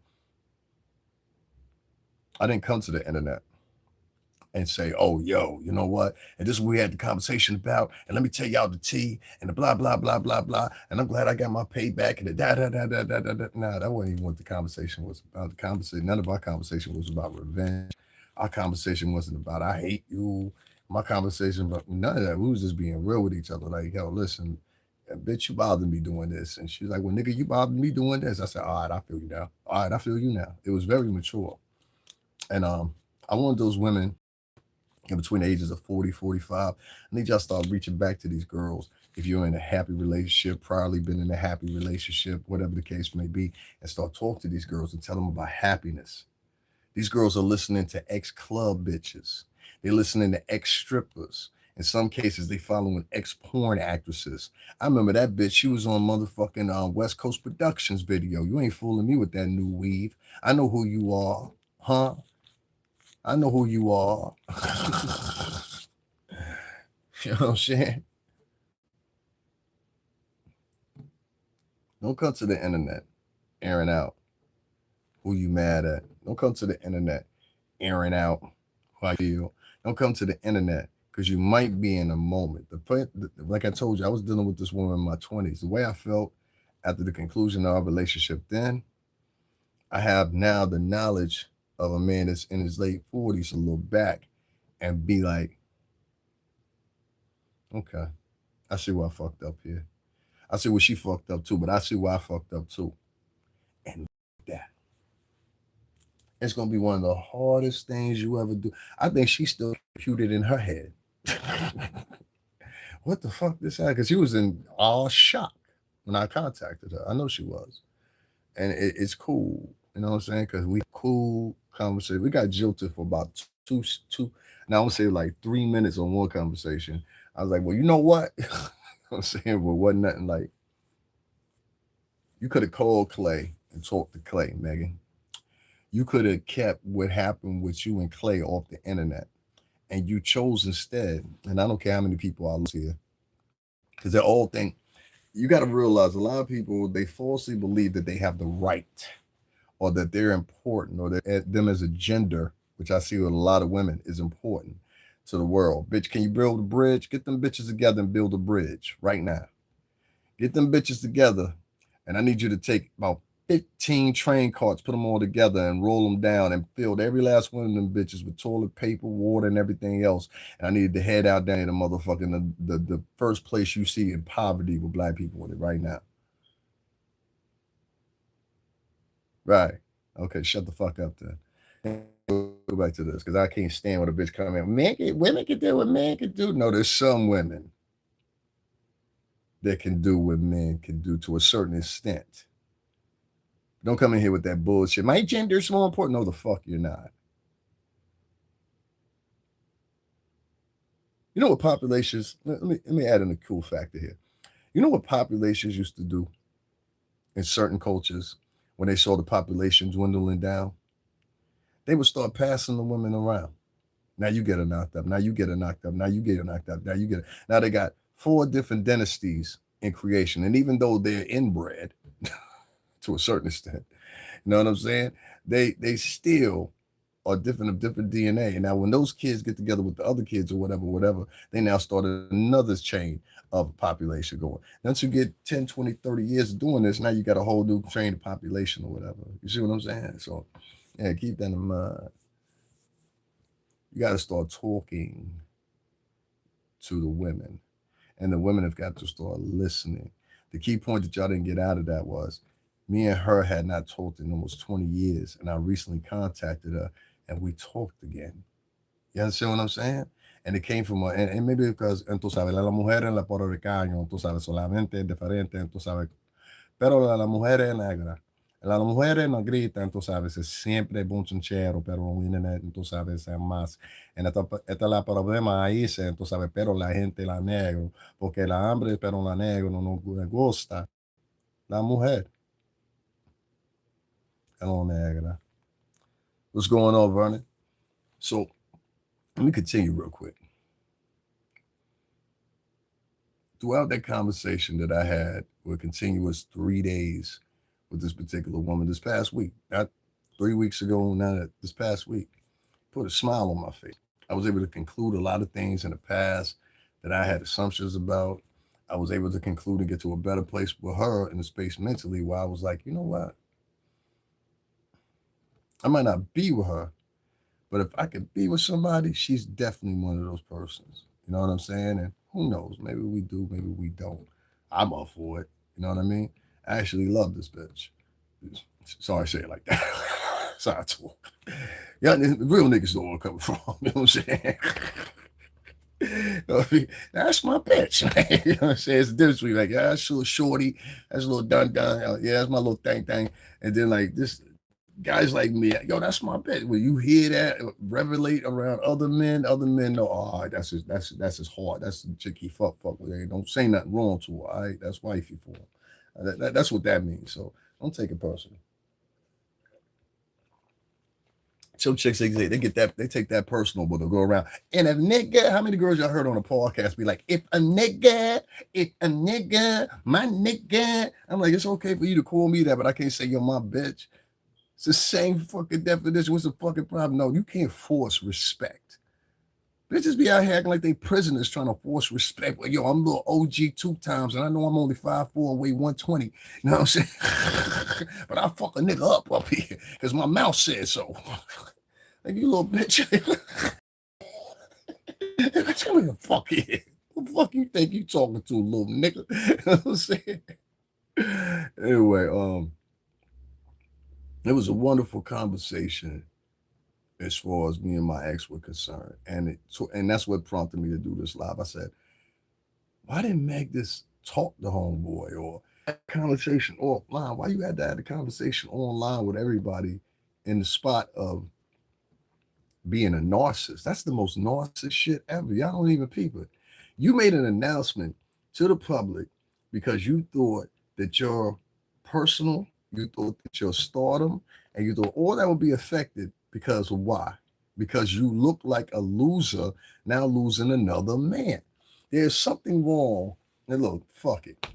I didn't come to the internet and say, oh, yo, you know what? And this is what we had the conversation about. And let me tell y'all the tea and the blah, blah, blah, blah, blah. And I'm glad I got my payback and the da, da, da, da, da, da, da. Nah, that wasn't even what the conversation was about. None of our conversation was about revenge. Our conversation wasn't about, I hate you. My conversation about none of that. We was just being real with each other. Like, yo, listen, bitch, you bothered me doing this. And she was like, well, nigga, you bothered me doing this. I said, all right, I feel you now. All right, I feel you now. It was very mature. And I'm one of those women in between the ages of 40, 45. I need y'all to start reaching back to these girls. If you're in a happy relationship, probably been in a happy relationship, whatever the case may be, and start talking to these girls and tell them about happiness. These girls are listening to ex-club bitches. They're listening to ex-strippers. In some cases, they following ex-porn actresses. I remember that bitch. She was on motherfucking West Coast Productions video. You ain't fooling me with that new weave. I know who you are, huh? I know who you are. You know what I'm saying? Don't come to the internet airing out who you mad at. Don't come to the internet airing out how you feel. Don't come to the internet because you might be in a moment. Like I told you, I was dealing with this woman in my 20s. The way I felt after the conclusion of our relationship then, I have now the knowledge of a man that's in his late 40s to look back and be like, okay, I see where I fucked up here. I see where she fucked up too, but I see where I fucked up too. And that. It's gonna be one of the hardest things you ever do. I think she still computed in her head. What the fuck this happened? Because she was in all shock when I contacted her. I know she was. And it's cool. You know what I'm saying? Because we cool conversation. We got jilted for about two. Now I'm gonna say like 3 minutes on one conversation. I was like, well, you know what? I'm saying, well, wasn't nothing like you could have called Clay and talked to Clay, Megan. You could have kept what happened with you and Clay off the internet. And you chose instead, and I don't care how many people I lose here, because they all think you got to realize a lot of people they falsely believe that they have the right or that they're important or that them as a gender, which I see with a lot of women, is important to the world. Bitch, can you build a bridge? Get them bitches together and build a bridge right now. Get them bitches together, and I need you to take about 15 train carts, put them all together and roll them down and fill every last one of them bitches with toilet paper, water, and everything else. And I needed to head out down to the motherfucking the first place you see in poverty with black people in it right now. Right. Okay, shut the fuck up then. Go back to this because I can't stand when a bitch come in. Women can do what men can do. No, there's some women that can do what men can do to a certain extent. Don't come in here with that bullshit. My gender's more important. No, the fuck you're not. You know what populations? Let me add in a cool factor here. You know what populations used to do in certain cultures when they saw the population dwindling down? They would start passing the women around. Now you get a knocked up. Now you get a knocked up. Now you get a knocked up. Now you get. Now they got 4 different dynasties in creation, and even though they're inbred, to a certain extent. You know what I'm saying? They still are different of different DNA. And now when those kids get together with the other kids or whatever, they now start another chain of population going. Once you get 10, 20, 30 years of doing this, now you got a whole new chain of population or whatever. You see what I'm saying? So yeah, keep that in mind. You got to start talking to the women, and the women have got to start listening. The key point that y'all didn't get out of that was me and her had not talked in almost 20 years, and I recently contacted her and we talked again. You understand what I'm saying? And it came from, and maybe because, tú sabes, la mujer en la puertorriqueño, tú sabes, solamente diferente, tú sabes, pero la mujer es negra. Las mujeres no gritan, tú sabes, es siempre bonchinchero, pero vienen, tú sabes, es más. En esta la problema ahí, tú sabes, pero la gente la negro, porque la hambre, pero la negro no le gusta. La mujer, hello negra. What's going on, Vernon? So let me continue real quick. Throughout that conversation that I had for a continuous 3 days with this particular woman this past week, not 3 weeks ago, not this past week, put a smile on my face. I was able to conclude a lot of things in the past that I had assumptions about. I was able to conclude and get to a better place with her in the space mentally where I was like, you know what? I might not be with her, but if I could be with somebody, she's definitely one of those persons. You know what I'm saying? And who knows? Maybe we do, maybe we don't. I'm up for it. You know what I mean? I actually love this bitch. Sorry I say it like that. Sorry, I talk. Yeah, real niggas know where I'm coming from. You know what I'm saying? That's my bitch. You know what I'm saying? It's the difference between like, yeah, that's a little shorty, that's a little dun dun, yeah, that's my little thing. And then like this guys like me, yo, that's my bitch. When you hear that revelate around other men know, oh, that's his heart. That's the chick he fuck with. Hey, don't say nothing wrong to her. All right, that's wifey for him. That's what that means. So don't take it personal. Some chicks they get that they take that personal, but they'll go around. And a nigga, how many girls y'all heard on a podcast be like, if a nigga, my nigga. I'm like, it's okay for you to call me that, but I can't say you're my bitch. It's the same fucking definition. What's the fucking problem? No, you can't force respect. Bitches be out here acting like they prisoners trying to force respect. Well, yo, I'm a little OG 2 times, and I know I'm only 5'4", weigh 120. You know what I'm saying? But I fuck a nigga up here because my mouth said so. Like, you little bitch. Tell me the fuck here. Who the fuck you think you talking to, little nigga? You know what I'm saying? Anyway, it was a wonderful conversation as far as me and my ex were concerned. And that's what prompted me to do this live. I said, why didn't Meg just talk to homeboy or have a conversation offline? Why you had to have a conversation online with everybody in the spot of being a narcissist? That's the most narcissist shit ever. Y'all don't even peep it. You made an announcement to the public because you thought that your personal, you thought that your stardom, and you thought all that would be affected because of why? Because you look like a loser now losing another man. There's something wrong. And look, fuck it.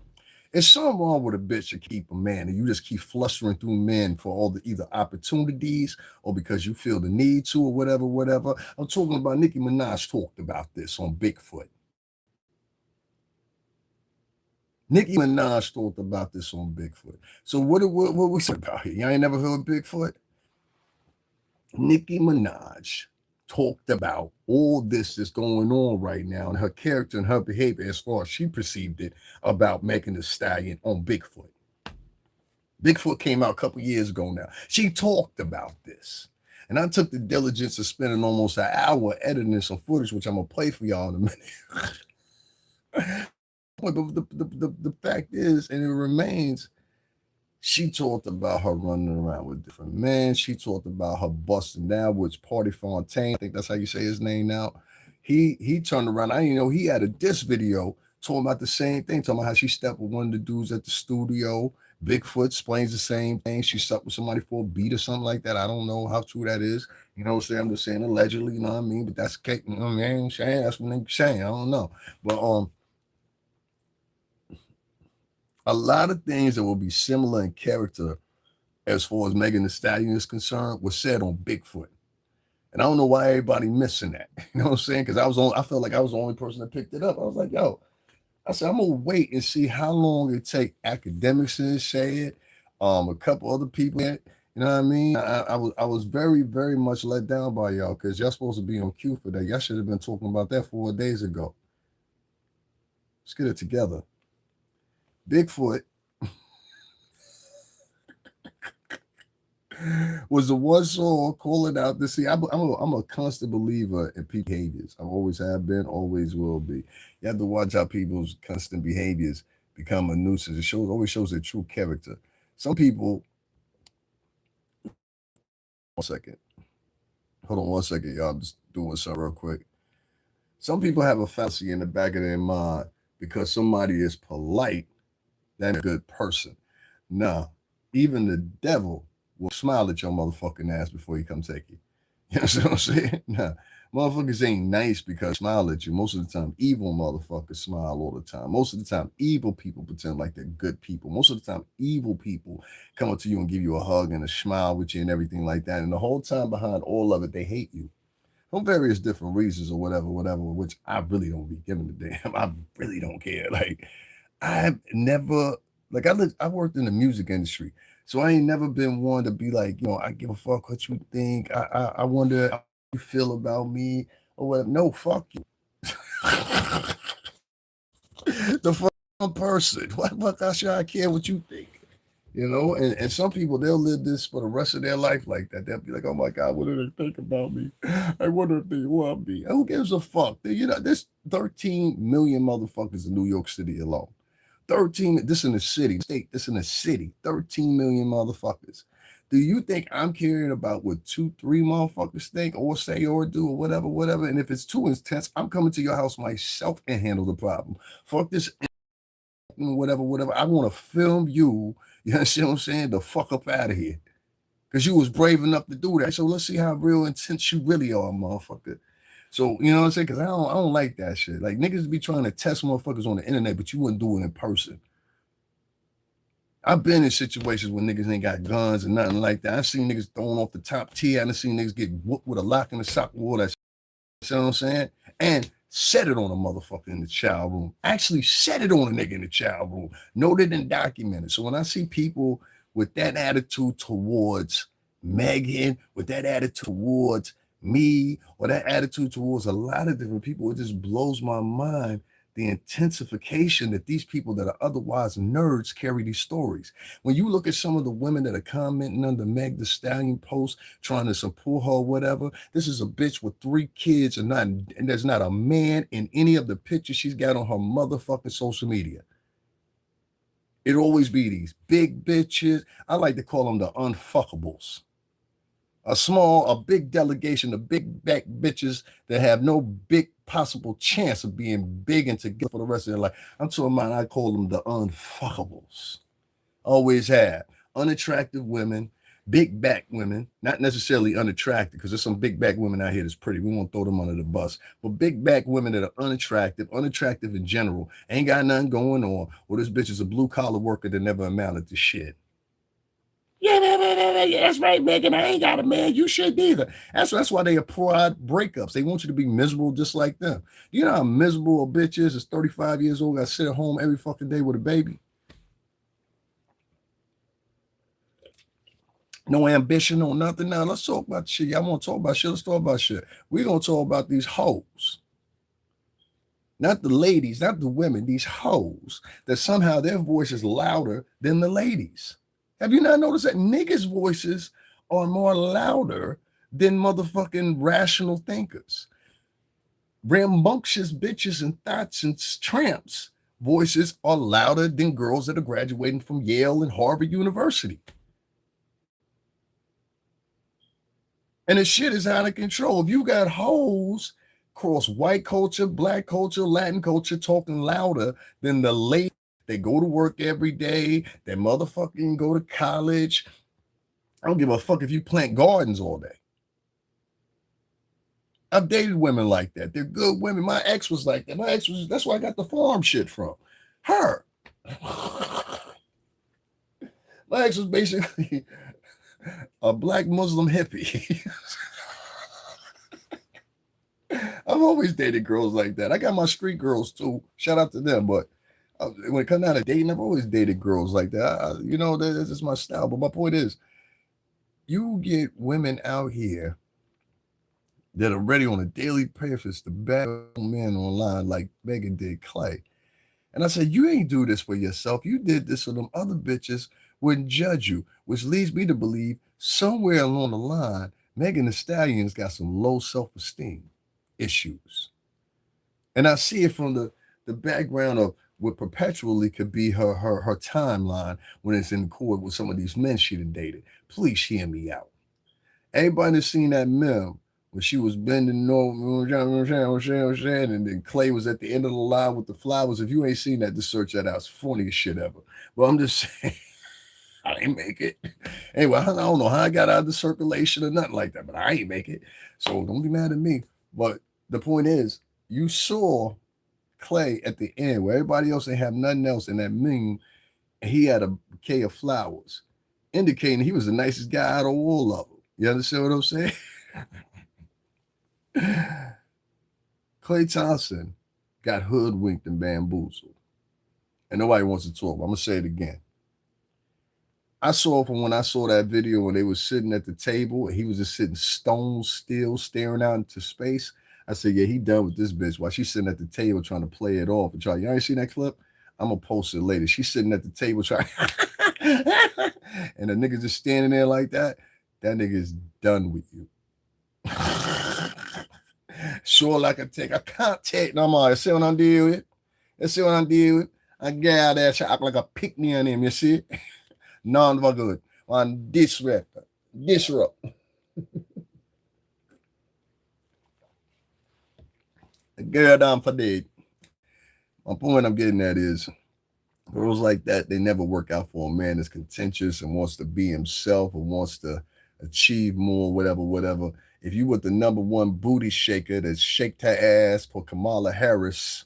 There's something wrong with a bitch to keep a man, and you just keep flustering through men for all the either opportunities or because you feel the need to or whatever. I'm talking about Nicki Minaj talked about this on Bigfoot. Nicki Minaj talked about this on Bigfoot. So what we talking about here? Y'all ain't never heard Bigfoot? Nicki Minaj talked about all this that's going on right now and her character and her behavior as far as she perceived it about Megan Thee Stallion on Bigfoot. Bigfoot came out a couple years ago now. She talked about this. And I took the diligence of spending almost an hour editing some footage, which I'm going to play for y'all in a minute. But the fact is, and it remains, she talked about her running around with different men. She talked about her busting down, which Party Fontaine, I think that's how you say his name now. He turned around. I didn't know he had a diss video talking about the same thing, talking about how she stepped with one of the dudes at the studio. Bigfoot explains the same thing. She slept with somebody for a beat or something like that. I don't know how true that is. You know what I'm saying? I'm just saying allegedly, you know what I mean? But that's you know what I mean? That's what they're saying. I don't know. But a lot of things that will be similar in character as far as Megan Thee Stallion is concerned, was said on Bigfoot. And I don't know why everybody missing that. You know what I'm saying? Because I felt like I was the only person that picked it up. I was like, yo, I said, I'm gonna wait and see how long it take academics to say it, a couple other people. You know what I mean? I was very, very much let down by y'all because y'all supposed to be on cue for that. Y'all should have been talking about that 4 days ago. Let's get it together. Bigfoot was the one song calling out to see. I'm a constant believer in people's behaviors. I always have been, always will be. You have to watch how people's constant behaviors become a nuisance. It always shows their true character. Some people, 1 second. Hold on 1 second, y'all. I'm just doing something real quick. Some people have a fallacy in the back of their mind because somebody is polite, that's a good person. Nah, even the devil will smile at your motherfucking ass before he come take you. You know what I'm saying? Nah, motherfuckers ain't nice because smile at you. Most of the time, evil motherfuckers smile all the time. Most of the time, evil people pretend like they're good people. Most of the time, evil people come up to you and give you a hug and a smile with you and everything like that. And the whole time behind all of it, they hate you. For various different reasons or whatever, which I really don't be giving a damn. I really don't care. Like, I've never, like, I worked in the music industry. So I ain't never been one to be like, I give a fuck what you think. I wonder how you feel about me or whatever. No, fuck you. The fuck person. What should I care what you think? And some people, they'll live this for the rest of their life like that. They'll be like, oh my God, what do they think about me? I wonder if they want me. Who gives a fuck? There's 13 million motherfuckers in New York City alone. 13, this in the city, state, this in the city, 13 million motherfuckers. Do you think I'm caring about what 2, 3 motherfuckers think or say or do or whatever? And if it's too intense, I'm coming to your house myself and handle the problem. Fuck this, whatever. I want to film you. You understand what I'm saying? The fuck up out of here. Because you was brave enough to do that. So let's see how real intense you really are, motherfucker. So, you know what I'm saying? Because I don't like that shit. Like, niggas be trying to test motherfuckers on the internet, but you wouldn't do it in person. I've been in situations where niggas ain't got guns and nothing like that. I've seen niggas thrown off the top tier. I've seen niggas get whooped with a lock in the sock wall. That shit. You know what I'm saying? And set it on a motherfucker in the child room. Actually set it on a nigga in the child room. Noted and documented. So when I see people with that attitude towards Megan, with that attitude towards me, or that attitude towards a lot of different people, it just blows my mind the intensification that these people that are otherwise nerds carry these stories. When you look at some of the women that are commenting under Meg Thee Stallion posts, trying to support her or whatever, this is a bitch with 3 kids and there's not a man in any of the pictures she's got on her motherfucking social media. It always be these big bitches. I like to call them the unfuckables. A big delegation of big back bitches that have no big possible chance of being big and together for the rest of their life. I'm talking about, I call them the unfuckables. Always have. Unattractive women, big back women, not necessarily unattractive, because there's some big back women out here that's pretty. We won't throw them under the bus. But big back women that are unattractive in general, ain't got nothing going on, or this bitch is a blue collar worker that never amounted to shit. Yeah, that's right, Megan. I ain't got a man. You should either. That's why they applaud breakups. They want you to be miserable just like them. You know how miserable a bitch is 35 years old, got to sit at home every fucking day with a baby? No ambition, no nothing. Now, let's talk about shit. Y'all want to talk about shit? Let's talk about shit. We're going to talk about these hoes. Not the ladies, not the women, these hoes, that somehow their voice is louder than the ladies. Have you not noticed that niggas' voices are more louder than motherfucking rational thinkers? Rambunctious bitches and thoughts and tramps' voices are louder than girls that are graduating from Yale and Harvard University. And the shit is out of control. If you got hoes across white culture, black culture, Latin culture talking louder than the ladies, they go to work every day, they motherfucking go to college. I don't give a fuck if you plant gardens all day. I've dated women like that. They're good women. My ex was like that. That's where I got the farm shit from. Her. My ex was basically A black Muslim hippie. I've always dated girls like that. I got my street girls too. Shout out to them. But when it comes down to dating, I've always dated girls like that. That's just my style. But my point is, you get women out here that are ready on a daily basis to battle men online like Megan did Clay. And I said, you ain't do this for yourself. You did this so them other bitches wouldn't judge you, which leads me to believe somewhere along the line, Megan Thee Stallion's got some low self-esteem issues. And I see it from the background of what perpetually could be her timeline when it's in court with some of these men she done dated. Please hear me out. Everybody that's seen that meme when she was bending over, and then Clay was at the end of the line with the flowers. If you ain't seen that, just search that out. It's the funniest shit ever. But I'm just saying, I ain't make it. Anyway, I don't know how I got out of the circulation or nothing like that, but I ain't make it. So don't be mad at me. But the point is, you saw Clay at the end where everybody else ain't have nothing else in that meme, and he had a bouquet of flowers, indicating he was the nicest guy out of all of them. You understand what I'm saying? Klay Thompson got hoodwinked and bamboozled. And nobody wants to talk. I'm going to say it again. I saw from when I saw that video when they were sitting at the table and he was just sitting stone still, staring out into space. I said, yeah, he done with this bitch while she's sitting at the table trying to play it off. And y'all ain't seen that clip? I'm going to post it later. She's sitting at the table trying, and the nigga just standing there like that. That nigga is done with you. Sure, like I can't take no more. You see what I'm dealing with? You see what I'm dealing with? I get out there, act like a pick-me on him, you see? None for good. One disrupt. Girl down for dead. My point I'm getting at is girls like that, they never work out for a man that's contentious and wants to be himself or wants to achieve more, whatever. If you were the number one booty shaker that shaked her ass for Kamala Harris,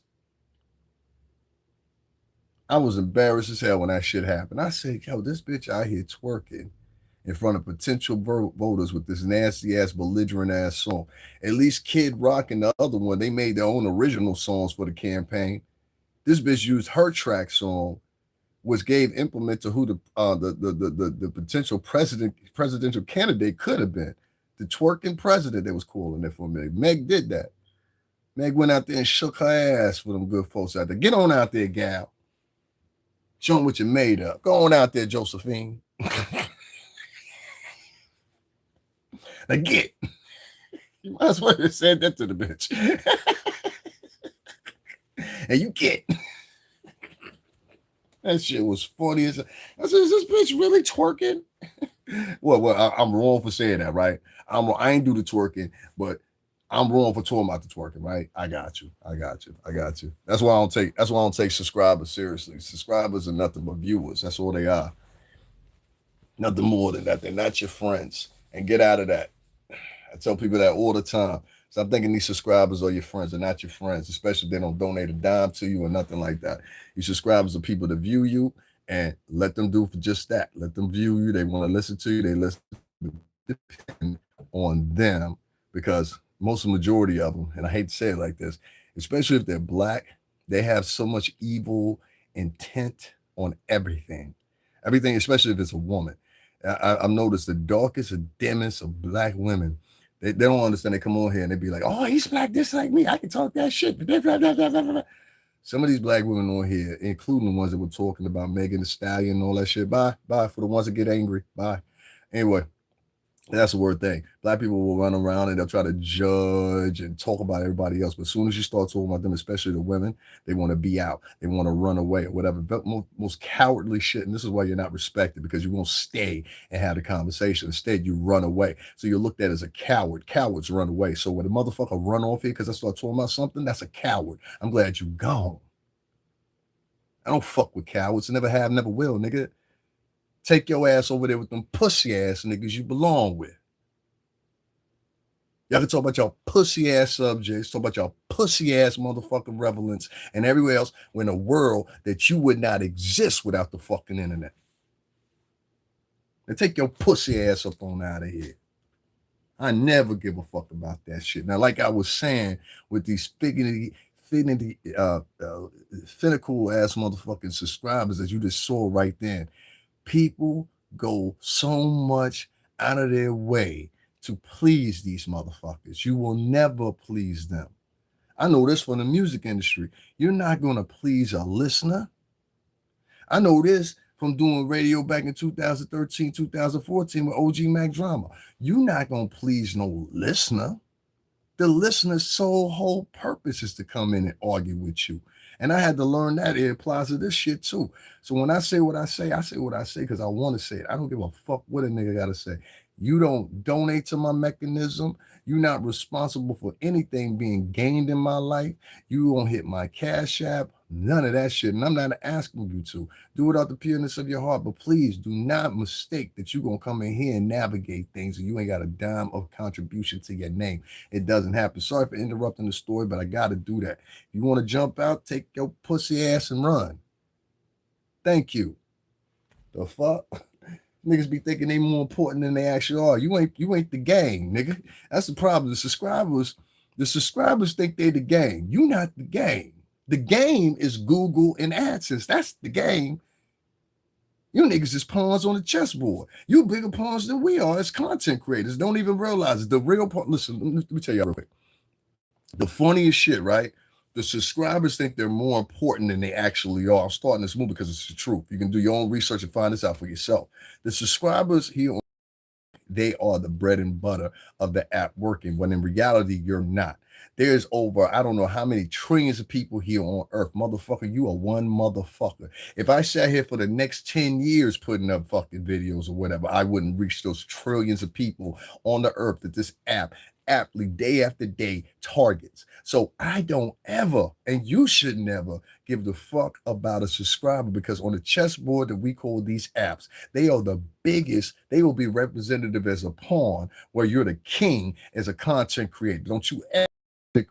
I was embarrassed as hell when that shit happened. I said, yo, this bitch out here twerking in front of potential voters with this nasty ass, belligerent ass song. At least Kid Rock and the other one, they made their own original songs for the campaign. This bitch used her track song, which gave implement to who the potential presidential candidate could have been. The twerking president they was calling it for me. Meg did that. Meg went out there and shook her ass for them good folks out there. Get on out there, gal. Show them what you made of. Go on out there, Josephine. Now get. You might as well have said that to the bitch. And you get. That shit was funny as I said, is this bitch really twerking? Well, I'm wrong for saying that, right? I ain't do the twerking, but I'm wrong for talking about the twerking, right? I got you. That's why I don't take subscribers seriously. Subscribers are nothing but viewers. That's all they are. Nothing more than that. They're not your friends. And get out of that. I tell people that all the time. Stop thinking these subscribers are your friends. They're not your friends, especially if they don't donate a dime to you or nothing like that. Your subscribers are people that view you, and let them do for just that. Let them view you. They want to listen to you. They listen on them because most of the majority of them, and I hate to say it like this, especially if they're black, they have so much evil intent on everything. Everything, especially if it's a woman. I've noticed the darkest and dimmest of black women, they don't understand. They come on here and they be like, oh, he's black, just like me. I can talk that shit. Some of these black women on here, including the ones that were talking about Megan Thee Stallion and all that shit. Bye. For the ones that get angry. Bye. Anyway, that's the word thing. Black people will run around and they'll try to judge and talk about everybody else. But as soon as you start talking about them, especially the women, they want to be out. They want to run away or whatever. Most cowardly shit. And this is why you're not respected, because you won't stay and have the conversation. Instead, you run away. So you're looked at as a coward. Cowards run away. So when a motherfucker run off here because I start talking about something, that's a coward. I'm glad you gone. I don't fuck with cowards. Never have, never will, nigga. Take your ass over there with them pussy ass niggas you belong with. Y'all can talk about your pussy ass subjects, talk about your pussy ass motherfucking relevance and everywhere else in a world that you would not exist without the fucking internet. And take your pussy ass up on out of here. I never give a fuck about that shit. Now, like I was saying, with these finical ass motherfucking subscribers that you just saw right then, people go so much out of their way to please these motherfuckers. You will never please them. I know this from the music industry. You're not going to please a listener. I know this from doing radio back in 2013, 2014 with OG Mac Drama. You're not going to please no listener. The listener's sole whole purpose is to come in and argue with you. And I had to learn that it applies to this shit too. So when I say what I say what I say because I want to say it. I don't give a fuck what a nigga got to say. You don't donate to my mechanism. You're not responsible for anything being gained in my life. You won't hit my Cash App. None of that shit. And I'm not asking you to. Do it out the pureness of your heart. But please do not mistake that you're going to come in here and navigate things and you ain't got a dime of contribution to your name. It doesn't happen. Sorry for interrupting the story, but I got to do that. If you want to jump out, take your pussy ass and run. Thank you. The fuck? Niggas be thinking they more important than they actually are. You ain't the gang, nigga. That's the problem. The subscribers think they the gang. You not the gang. The game is Google and AdSense. That's the game. You niggas is pawns on the chessboard. You bigger pawns than we are as content creators. Don't even realize it. The real part. Listen, let me tell y'all real quick. The funniest shit, right? The subscribers think they're more important than they actually are. I'm starting this movie because it's the truth. You can do your own research and find this out for yourself. The subscribers here, they are the bread and butter of the app working, when in reality, you're not. There's over, I don't know how many trillions of people here on earth. Motherfucker, you are one motherfucker. If I sat here for the next 10 years putting up fucking videos or whatever, I wouldn't reach those trillions of people on the earth that this app aptly day after day targets. So I don't ever, and you should never, give the fuck about a subscriber, because on the chessboard that we call these apps, they are the biggest. They will be representative as a pawn, where you're the king as a content creator. Don't you ever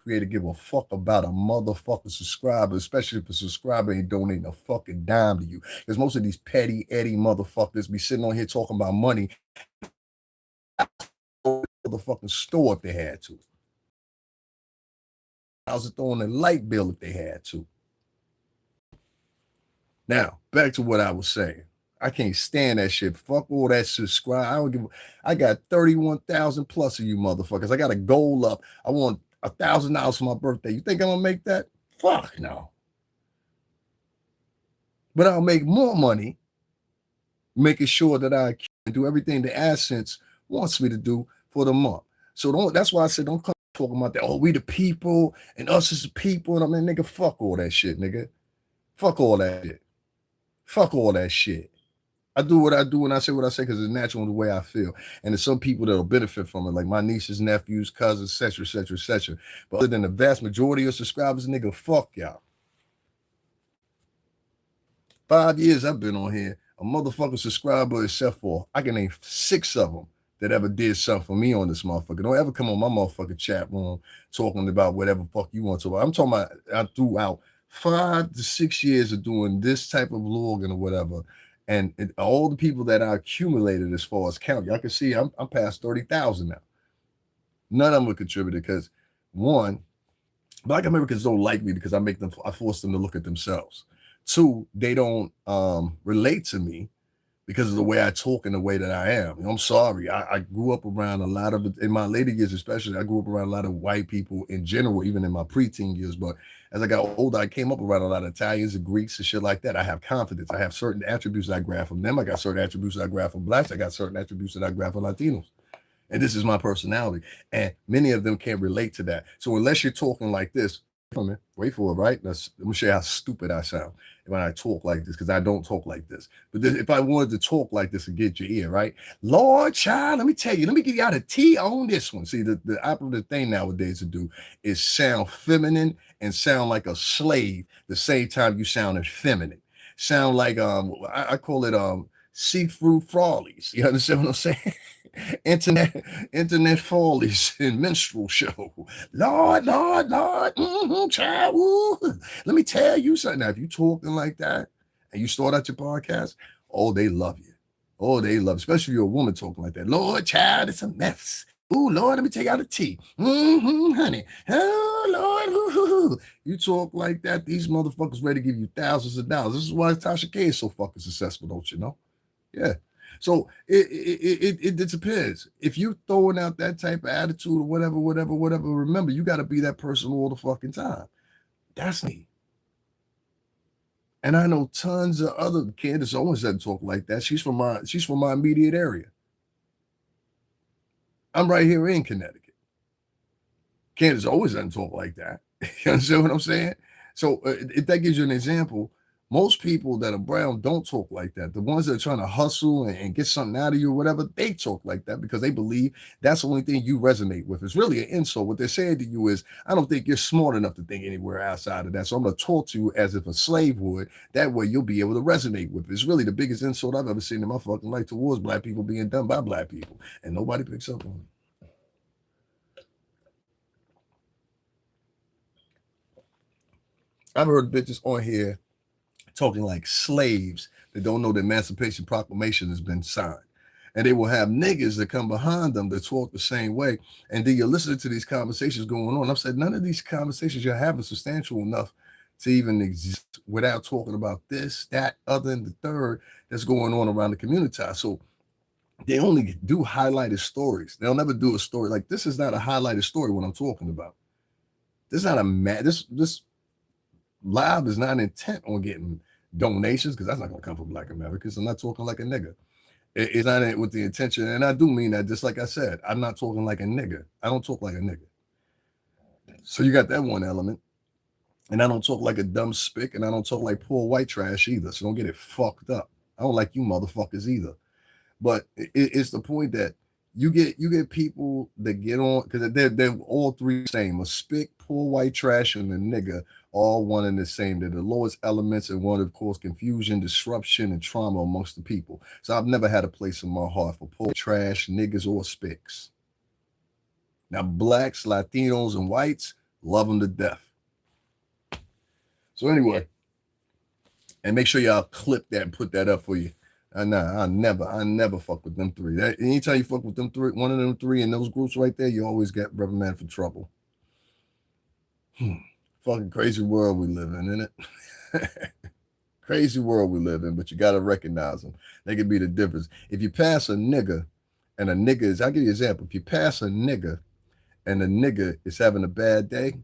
creator give a fuck about a motherfucking subscriber, especially if a subscriber ain't donating a fucking dime to you. Because most of these petty Eddie motherfuckers be sitting on here talking about money the fucking store if they had to. I was throwing a light bill if they had to. Now, back to what I was saying. I can't stand that shit. Fuck all that subscribe. I don't give. I got 31,000 plus of you motherfuckers. I got a goal up. I want $1,000 for my birthday. You think I'm gonna make that? Fuck no. But I'll make more money making sure that I can do everything the AdSense wants me to do for the month. So that's why I said don't come talking about that. Oh, we the people and us as the people. And I mean, nigga, fuck all that shit, nigga. Fuck all that shit. Fuck all that shit. I do what I do and I say what I say because it's natural in the way I feel. And there's some people that'll benefit from it, like my nieces, nephews, cousins, etc., etc., etc. But other than the vast majority of subscribers, nigga, fuck y'all. 5 years I've been on here. A motherfucking subscriber, except for I can name 6 of them that ever did something for me on this motherfucker. Don't ever come on my motherfucking chat room talking about whatever fuck you want to talk about. I'm talking about throughout 5 to 6 years of doing this type of vlogging or whatever. And all the people that I accumulated as far as count, y'all can see I'm past 30,000 now. None of them would contribute because, one, Black Americans don't like me because I force them to look at themselves. 2, they don't relate to me because of the way I talk and the way that I am. You know, I'm sorry. I grew up around a lot of, in my later years especially, I grew up around a lot of white people in general, even in my preteen years. But as I got older, I came up around a lot of Italians and Greeks and shit like that. I have confidence. I have certain attributes that I grab from them. I got certain attributes that I grab from Blacks. I got certain attributes that I grab from Latinos. And this is my personality. And many of them can't relate to that. So unless you're talking like this, wait for it, right? Let me show you how stupid I sound when I talk like this, because I don't talk like this. But if I wanted to talk like this and get your ear, right? Lord, child, let me tell you, let me give y'all the tea on this one. See, the operative thing nowadays to do is sound feminine and sound like a slave the same time you sound effeminate. Sound like, I call it see-through frolies. You understand what I'm saying? internet follies and minstrel show. Lord, child. Woo. Let me tell you something. Now, if you talking like that and you start out your podcast, oh, they love you. Oh, they love, especially if you're a woman talking like that. Lord, child, it's a mess. Ooh, Lord, let me take out a tea. Honey. Oh, Lord. Ooh. You talk like that, these motherfuckers ready to give you thousands of dollars. This is why Tasha K is so fucking successful, don't you know? Yeah. So it depends. If you throwing out that type of attitude or whatever, remember, you got to be that person all the fucking time. That's me. And I know tons of other Candace Owens doesn't talk like that. She's from my immediate area. I'm right here in Connecticut. Candace Owens doesn't talk like that. You understand what I'm saying? So if that gives you an example, most people that are brown don't talk like that. The ones that are trying to hustle and get something out of you or whatever, they talk like that because they believe that's the only thing you resonate with. It's really an insult. What they're saying to you is, I don't think you're smart enough to think anywhere outside of that. So I'm going to talk to you as if a slave would. That way you'll be able to resonate with it. It's really the biggest insult I've ever seen in my fucking life towards black people being done by black people. And nobody picks up on it. I've heard bitches on here talking like slaves that don't know the Emancipation Proclamation has been signed. And they will have niggas that come behind them that talk the same way. And then you're listening to these conversations going on. I've said none of these conversations you're having substantial enough to even exist without talking about this, that, other, and the third that's going on around the community. So they only do highlighted stories. They'll never do a story like this. Is not a highlighted story. What I'm talking about. This is not a this live is not intent on getting donations because that's not going to come from Black Americans. I'm not talking like a nigga. It's not with the intention, and I do mean that. Just like I said, I'm not talking like a nigga. I don't talk like a nigga. So you got that one element, and I don't talk like a dumb spick, and I don't talk like poor white trash either. So don't get it fucked up. I don't like you motherfuckers either. But it's the point that you get people that get on because they're all three the same: a spick, poor white trash, and a nigga, all one and the same. They're the lowest elements and one of cause confusion, disruption, and trauma amongst the people. So I've never had a place in my heart for poor trash, niggas, or spicks. Now blacks, Latinos, and whites love them to death. So anyway, and make sure y'all clip that and put that up for you. Nah, I never fuck with them three. Anytime you fuck with them three, one of them three in those groups right there, you always get reprimanded for trouble. Fucking crazy world we live in, isn't it? Crazy world we live in, but you gotta recognize them. They can be the difference. If you pass a nigga, and a nigga is, I'll give you an example. If you pass a nigga and the nigga is having a bad day,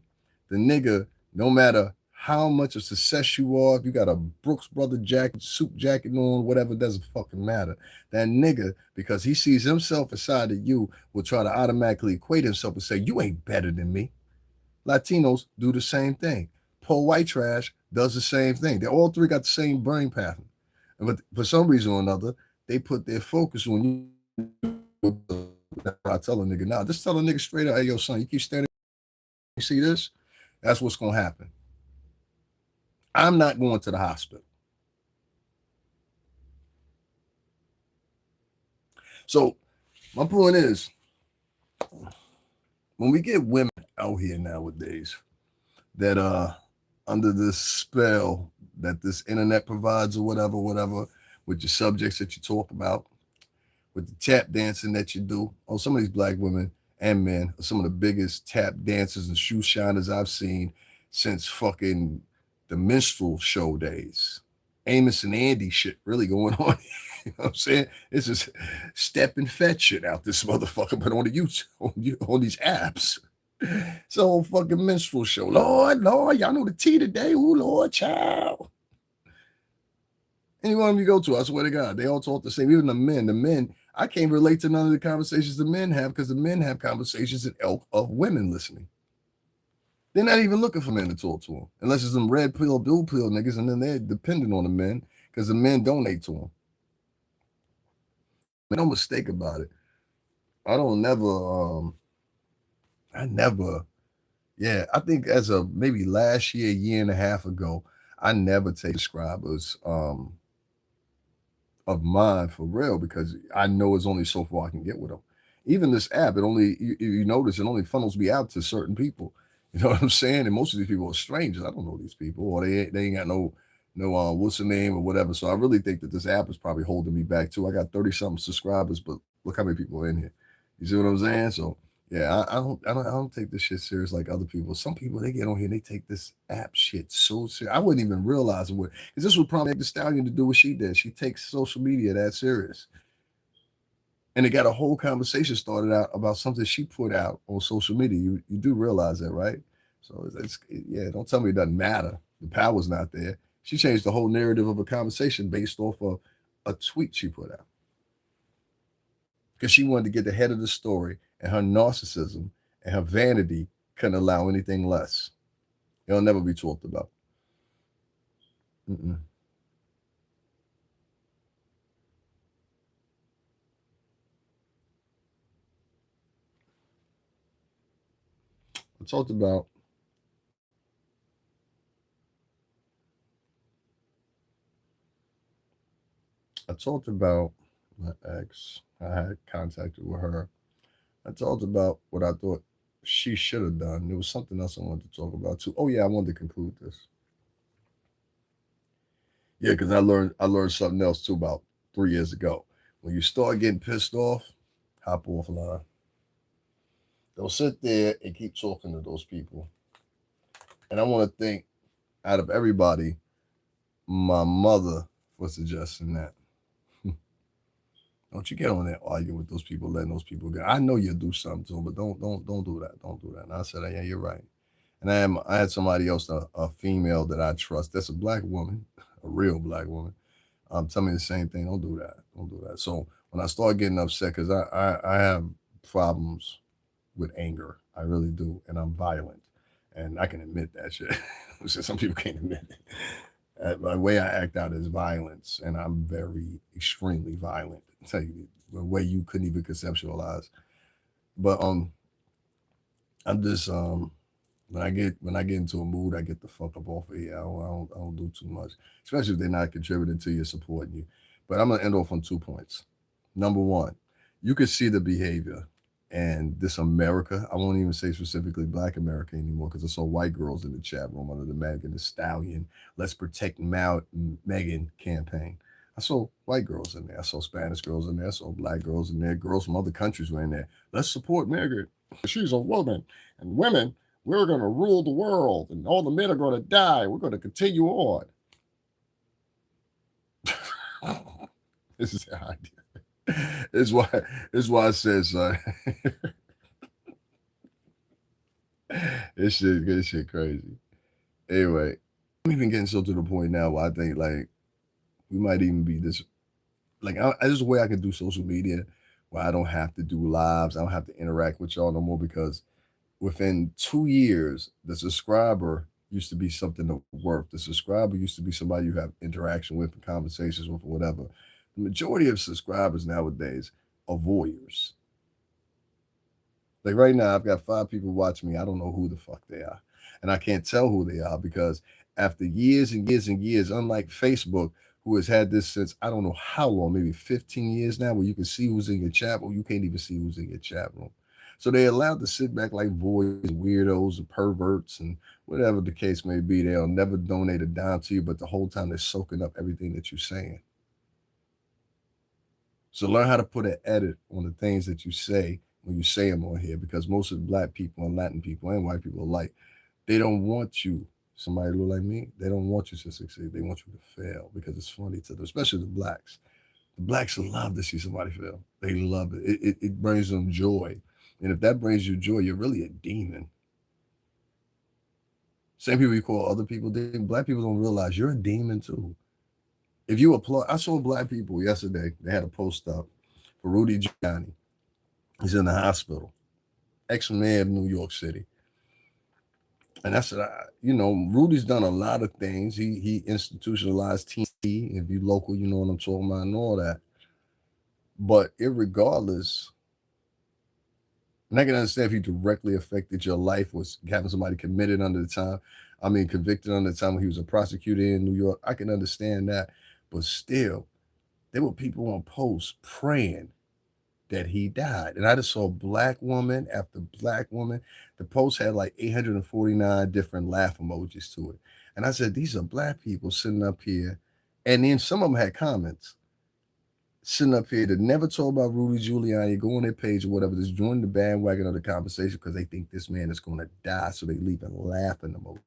the nigga, no matter how much of success you are, if you got a Brooks Brother jacket, suit jacket on, whatever, doesn't fucking matter. That nigga, because he sees himself inside of you, will try to automatically equate himself and say, you ain't better than me. Latinos do the same thing. Poor white trash does the same thing. They all three got the same brain pattern. But for some reason or another, they put their focus on you. I tell a nigga, nah, just tell a nigga straight up, hey, yo, son, you keep standing, you see this? That's what's going to happen. I'm not going to the hospital. So my point is, when we get women out here nowadays that are under this spell that this internet provides or whatever, with your subjects that you talk about, with the tap dancing that you do. Oh, some of these black women and men are some of the biggest tap dancers and shoe shiners I've seen since fucking the minstrel show days. Amos and Andy shit really going on. You know what I'm saying? It's just step and fetch shit out this motherfucker, but on the YouTube, on these apps. So fucking minstrel show. Lord, y'all know the tea today. Ooh, Lord, child. Any one of you go to, I swear to God, they all talk the same. Even the men, I can't relate to none of the conversations the men have because the men have conversations in elk of women listening. They're not even looking for men to talk to them, unless it's some red pill, blue pill niggas, and then they're dependent on the men because the men donate to them. Make no mistake about it. I think as of maybe last year and a half ago, I never take subscribers of mine for real because I know it's only so far I can get with them. Even this app, it only you notice it only funnels me out to certain people. You know what I'm saying? And most of these people are strangers. I don't know these people, or they ain't got no no, what's the name or whatever. So I really think that this app is probably holding me back too. I got 30 something subscribers, but look how many people are in here. You see what I'm saying? So yeah, I don't take this shit serious like other people. Some people they get on here and they take this app shit so serious. I wouldn't even realize it would, because this would probably make the Stallion to do what she did. She takes social media that serious. And it got a whole conversation started out about something she put out on social media. You do realize that, right? So yeah, don't tell me it doesn't matter. The power's not there. She changed the whole narrative of a conversation based off of a tweet she put out because she wanted to get the head of the story, and her narcissism and her vanity couldn't allow anything less. It'll never be talked about. Mm-mm. I talked about I talked about my ex. I had contacted with her. I talked about what I thought she should have done. There was something else I wanted to talk about too. Oh yeah, I wanted to conclude this. Yeah, because I learned something else too about 3 years ago. When you start getting pissed off, hop offline. Don't sit there and keep talking to those people. And I want to thank, out of everybody, my mother for suggesting that. Don't you get on there arguing with those people, letting those people go. I know you'll do something to them, but don't do that. Don't do that. And I said, yeah, you're right. And I had somebody else, a female that I trust. That's a black woman, a real black woman. Tell me the same thing. Don't do that. Don't do that. So when I start getting upset, because I have problems with anger, I really do, and I'm violent, and I can admit that shit. Some people can't admit it. The way I act out is violence, and I'm very extremely violent. I tell you the way you couldn't even conceptualize. But I'm just when I get into a mood, I get the fuck up off of here. I don't do too much, especially if they're not contributing to you, supporting you. But I'm gonna end off on 2 points. Number one, you could see the behavior and this America. I won't even say specifically Black America anymore because I saw white girls in the chat room under the Megan Thee Stallion "Let's Protect Megan" campaign. I saw white girls in there. I saw Spanish girls in there. I saw black girls in there. Girls from other countries were in there. Let's support Megan. She's a woman, and women, we're going to rule the world, and all the men are going to die. We're going to continue on. This is the idea. This is why it says this shit crazy. Anyway, I'm even getting so to the point now where I think like we might even be this like there's a way I can do social media where I don't have to do lives. I don't have to interact with y'all no more because within 2 years, the subscriber used to be something of worth. The subscriber used to be somebody you have interaction with, and conversations with, or whatever. The majority of subscribers nowadays are voyeurs. Like right now, I've got 5 people watching me. I don't know who the fuck they are. And I can't tell who they are because after years and years and years, unlike Facebook, who has had this since I don't know how long, maybe 15 years now, where you can see who's in your chat room, you can't even see who's in your chat room. So they're allowed to sit back like voyeurs, weirdos, and perverts, and whatever the case may be. They'll never donate a dime to you, but the whole time they're soaking up everything that you're saying. So learn how to put an edit on the things that you say when you say them on here, because most of the black people and Latin people and white people alike, they don't want you, somebody look like me, they don't want you to succeed. They want you to fail because it's funny to them, especially the blacks. The blacks love to see somebody fail. They love it. It brings them joy. And if that brings you joy, you're really a demon. Same people you call other people demons. Black people don't realize you're a demon too. If you applaud, I saw black people yesterday. They had a post up for Rudy Giuliani. He's in the hospital, ex-mayor of New York City. And I said, Rudy's done a lot of things. He institutionalized TV. If you local, you know what I'm talking about and all that. But irregardless, and I can understand if he directly affected your life, was having somebody convicted under the time when he was a prosecutor in New York. I can understand that. But still, there were people on posts praying that he died. And I just saw black woman after black woman. The post had like 849 different laugh emojis to it. And I said, these are black people sitting up here. And then some of them had comments sitting up here that never talk about Rudy Giuliani, go on their page or whatever, just join the bandwagon of the conversation because they think this man is going to die. So they leave and laughing emojis.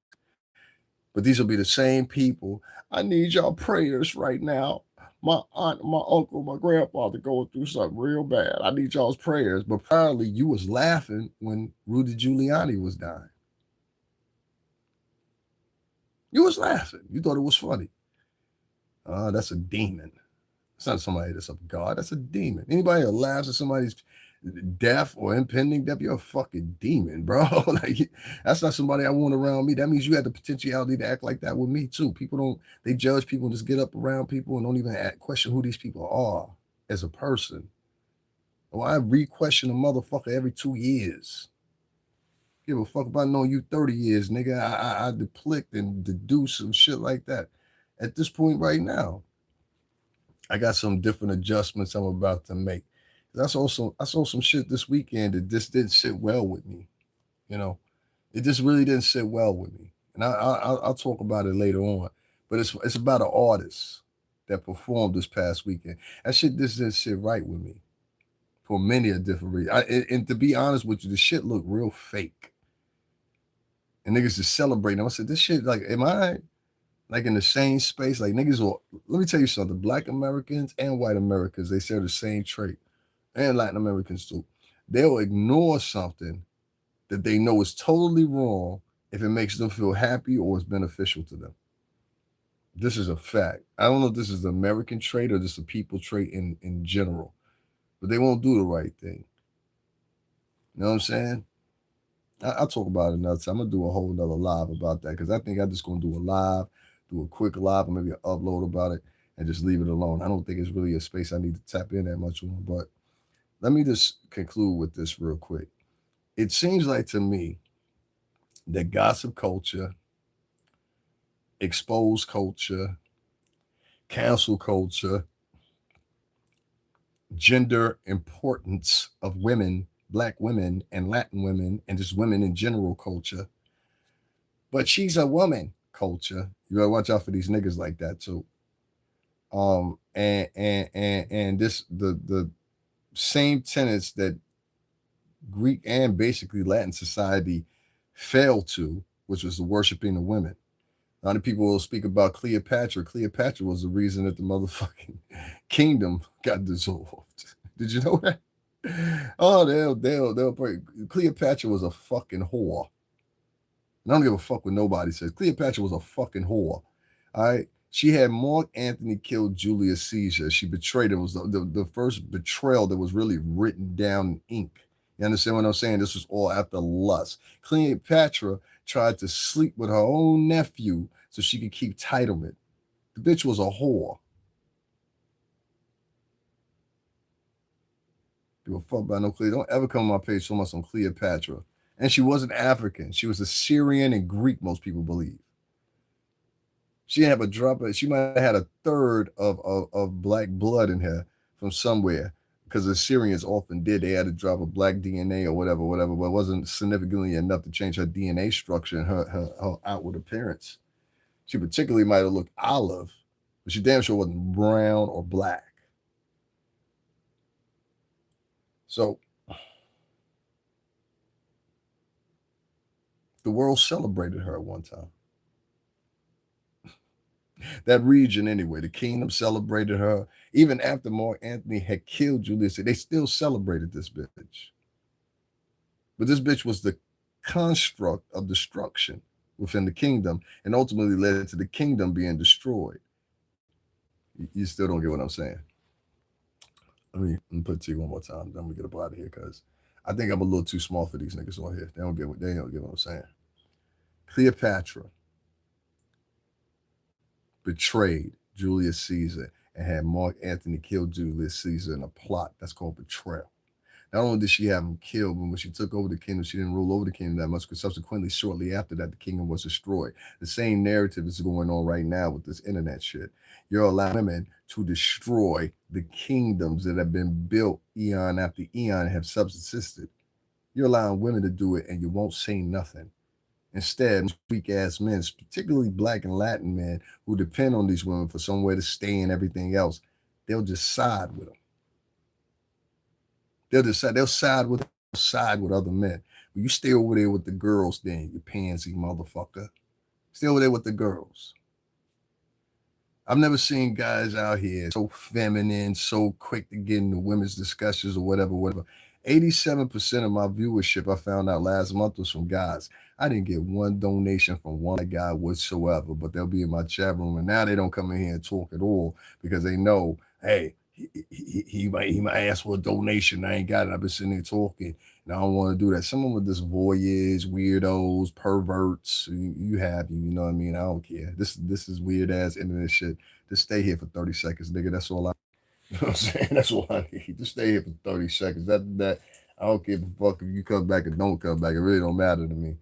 But these will be the same people. I need y'all prayers right now. My aunt, my uncle, my grandfather going through something real bad. I need y'all's prayers. But probably you was laughing when Rudy Giuliani was dying. You was laughing. You thought it was funny. That's a demon. It's not somebody that's of God. That's a demon. Anybody that laughs at somebody's death or impending death, you're a fucking demon, bro. Like, that's not somebody I want around me. That means you had the potentiality to act like that with me too. People don't, they judge people and just get up around people and don't even question who these people are as a person. Well, I re-question a motherfucker every 2 years. Give a fuck about knowing you 30 years, nigga. I deplete and deduce some shit like that. At this point right now, I got some different adjustments I'm about to make. I saw some shit this weekend that just didn't sit well with me. You know, it just really didn't sit well with me, and I'll talk about it later on. But it's about an artist that performed this past weekend. That shit just didn't sit right with me for many a different reason. And to be honest with you, the shit looked real fake, and niggas just celebrating. I said, this shit, like, am I like in the same space? Like, niggas will. Let me tell you something. Black Americans and white Americans, they share the same trait. And Latin Americans too. They'll ignore something that they know is totally wrong if it makes them feel happy or is beneficial to them. This is a fact. I don't know if this is the American trait or just a people trait in general, but they won't do the right thing. You know what I'm saying? I'll talk about it another time. I'm going to do a whole nother live about that because I think I'm just going to do a live, do a quick live, or maybe an upload about it and just leave it alone. I don't think it's really a space I need to tap in that much on, but let me just conclude with this real quick. It seems like to me that gossip culture, exposed culture, cancel culture, gender importance of women, black women and Latin women, and just women in general culture, but she's a woman culture. You gotta watch out for these niggas like that too. And this the same tenets that Greek and basically Latin society failed to, which was the worshiping of women. A lot of people will speak about Cleopatra. Cleopatra was the reason that the motherfucking kingdom got dissolved. Did you know that? Oh, they'll pray. Cleopatra was a fucking whore. And I don't give a fuck what nobody says. Cleopatra was a fucking whore. All right. She had Mark Antony killed Julius Caesar. She betrayed him. It was the first betrayal that was really written down in ink. You understand what I'm saying? This was all after lust. Cleopatra tried to sleep with her own nephew so she could keep titlement. The bitch was a whore. Give a fuck about no Cleopatra. Don't ever come on my page so much on Cleopatra. And she wasn't African. She was Assyrian and Greek, most people believe. She didn't have a drop of, she might have had a third of black blood in her from somewhere. Because the Syrians often did. They had to drop a black DNA or whatever, but it wasn't significantly enough to change her DNA structure and her outward appearance. She particularly might have looked olive, but she damn sure wasn't brown or black. So the world celebrated her at one time. That region anyway, the kingdom celebrated her. Even after Mark Antony had killed Julius, they still celebrated this bitch. But this bitch was the construct of destruction within the kingdom and ultimately led to the kingdom being destroyed. You still don't get what I'm saying. Let me put it to you one more time. Then we get up out of here because I think I'm a little too small for these niggas on here. They don't get what I'm saying. Cleopatra betrayed Julius Caesar and had Mark Antony kill Julius Caesar in a plot. That's called betrayal. Not only did she have him killed, but when she took over the kingdom, she didn't rule over the kingdom that much because subsequently, shortly after that, the kingdom was destroyed. The same narrative is going on right now with this internet shit. You're allowing women to destroy the kingdoms that have been built eon after eon and have subsisted. You're allowing women to do it and you won't say nothing. Instead, weak ass men, particularly black and Latin men who depend on these women for somewhere to stay and everything else, they'll just side with them. They'll side with other men. But you stay over there with the girls, then you pansy motherfucker. Stay over there with the girls. I've never seen guys out here so feminine, so quick to get into women's discussions or whatever. 87% of my viewership I found out last month was from guys. I didn't get one donation from one guy whatsoever, but they'll be in my chat room. And now they don't come in here and talk at all because they know, hey, he might ask for a donation. I ain't got it. I've been sitting there talking, and I don't want to do that. Someone with this voyeurs, weirdos, perverts, you know what I mean? I don't care. This is weird ass internet shit. Just stay here for 30 seconds, nigga. That's all I. You know what I'm saying? That's all I need. Just stay here for 30 seconds. That I don't give a fuck if you come back or don't come back. It really don't matter to me. You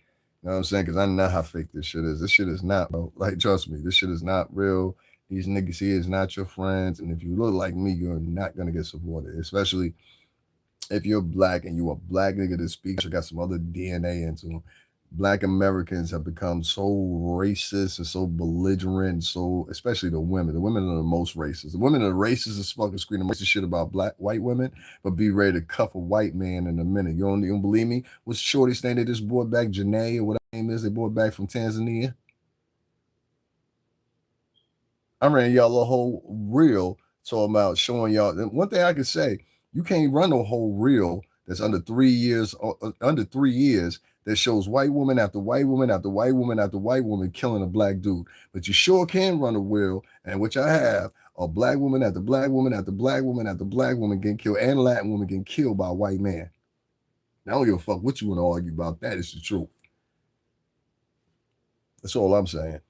know what I'm saying? Because I know how fake this shit is. This shit is not, bro. Like, trust me, this shit is not real. These niggas here is not your friends. And if you look like me, you're not going to get supported. Especially if you're black and you a black nigga that speaks, you got some other DNA into them. Black Americans have become so racist and so belligerent, so especially the women. The women are the most racist. The women are racist as fucking screaming racist shit about white women, but be ready to cuff a white man in a minute. You don't believe me? What's Shorty's name they just brought back? Janae or whatever her name is, they brought back from Tanzania. I ran y'all a whole reel talking about showing y'all. One thing I can say, you can't run a whole reel that's under 3 years, that shows white woman after white woman after white woman after white woman killing a black dude. But you sure can run a reel, and which I have, a black woman after black woman after black woman after black woman getting killed, and Latin woman getting killed by a white man. Now, I don't give a fuck what you want to argue about. That is the truth. That's all I'm saying.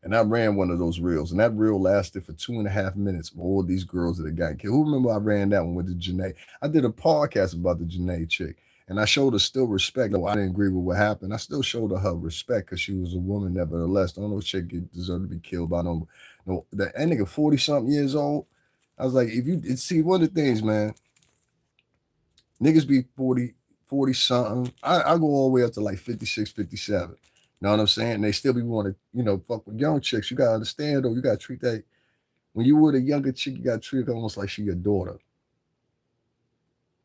And I ran one of those reels, and that reel lasted for 2.5 minutes of all these girls that had gotten killed. Who remember I ran that one with the Janae? I did a podcast about the Janae chick, and I showed her still respect. Though I didn't agree with what happened, I still showed her respect because she was a woman. Nevertheless, don't know chick deserved to be killed by no. That nigga 40-something years old. I was like, if you see one of the things, man, niggas be 40-something. I go all the way up to like 56, 57. You know what I'm saying? And they still be wanting to, fuck with young chicks. You gotta understand though, you gotta treat that when you with a younger chick, you gotta treat her almost like she your daughter.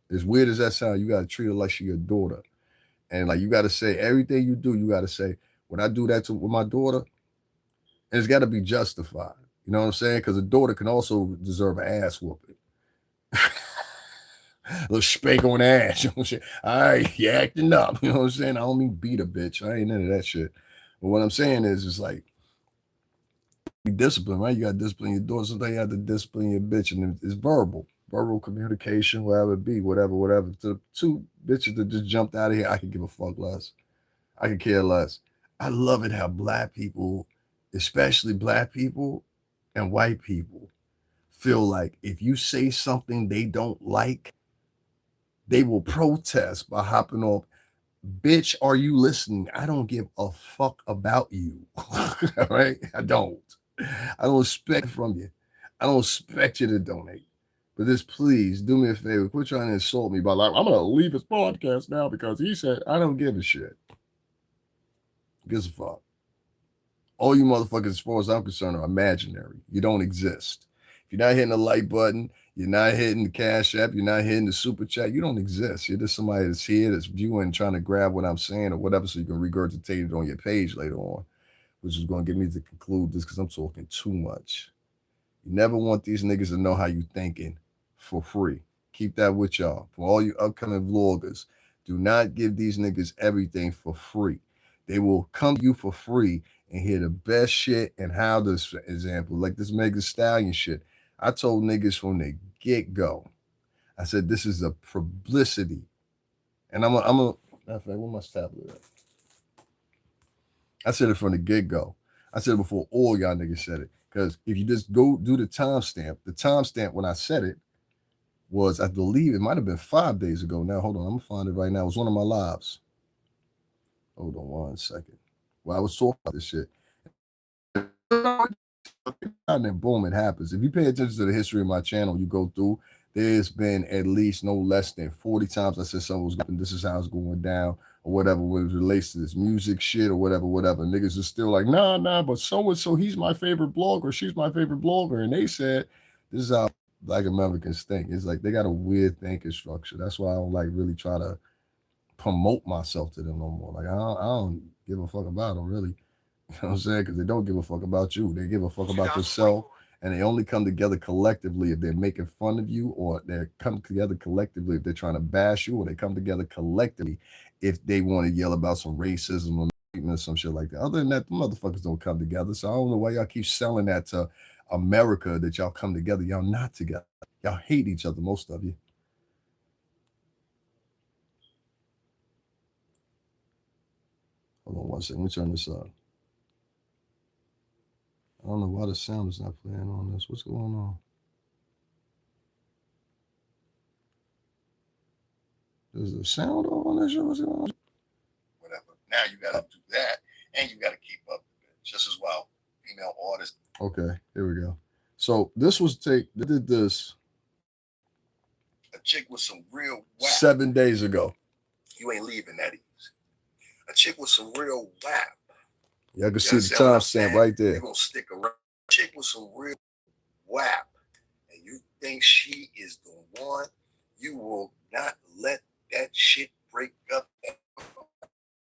As weird as that sounds, you gotta treat her like she your daughter. And like you gotta say everything you do, you gotta say, when I do that with my daughter, and it's gotta be justified. You know what I'm saying? Because a daughter can also deserve an ass whooping. A little spank on the ass. You know what I'm saying? All right, you acting up. You know what I'm saying? I don't mean beat a bitch. I ain't into that shit. But what I'm saying is, it's like, be disciplined, right? You got to discipline your daughter. Sometimes you have to discipline your bitch, and it's verbal communication, whatever it be, whatever. To two bitches that just jumped out of here, I could give a fuck less. I could care less. I love it how black people, especially black people and white people, feel like if you say something they don't like, they will protest by hopping off. Bitch, are you listening? I don't give a fuck about you. All right? I don't expect from you. I don't expect you to donate. But just please do me a favor. Quit trying to insult me by like, I'm gonna leave his podcast now because he said I don't give a shit. Gives a fuck. All you motherfuckers, as far as I'm concerned, are imaginary. You don't exist. If you're not hitting the like button, you're not hitting the Cash App, you're not hitting the Super Chat, you don't exist. You're just somebody that's here, that's viewing, trying to grab what I'm saying or whatever so you can regurgitate it on your page later on, which is going to get me to conclude this because I'm talking too much. You never want these niggas to know how you thinking for free. Keep that with y'all. For all you upcoming vloggers, do not give these niggas everything for free. They will come to you for free and hear the best shit and how this, for example, like this Megan Stallion shit. I told niggas from the get-go, I said, this is a publicity. And I'm a matter of fact, where my tablet at? I said it from the get-go. I said it before all y'all niggas said it. Because if you just go do the timestamp when I said it was, I believe it might have been 5 days ago. Now, hold on, I'm gonna find it right now. It was one of my lives. Hold on 1 second. Well, I was talking about this shit. and then boom, it happens. If you pay attention to the history of my channel, you go through, there's been at least no less than 40 times I said something was going, this is how it's going down, or whatever, when it relates to this music shit or whatever. Niggas is still like, nah, but so-and-so, he's my favorite blogger, she's my favorite blogger. And they said, this is how Black Americans think. It's like they got a weird thinking structure. That's why I don't like really try to promote myself to them no more. Like, I don't give a fuck about them, really. You know what I'm saying? Because they don't give a fuck about you. They give a fuck about themselves, and they only come together collectively if they're making fun of you, or they come together collectively if they're trying to bash you, or they come together collectively if they want to yell about some racism or some shit like that. Other than that, the motherfuckers don't come together. So I don't know why y'all keep selling that to America, that y'all come together. Y'all not together. Y'all hate each other, most of you. Hold on one second. Let me turn this up. I don't know why the sound is not playing on this. What's going on? Is the sound on this? What's going on? Whatever. Now you got to do that, and you got to keep up with it just as well. Female artists. Okay, here we go. So this was they did this. A chick with some real whack 7 days ago. You ain't leaving that easy. A chick with some real whack. Y'all can see the timestamp right there. You're going to stick around. A chick with some real whap, and you think she is the one, you will not let that shit break up.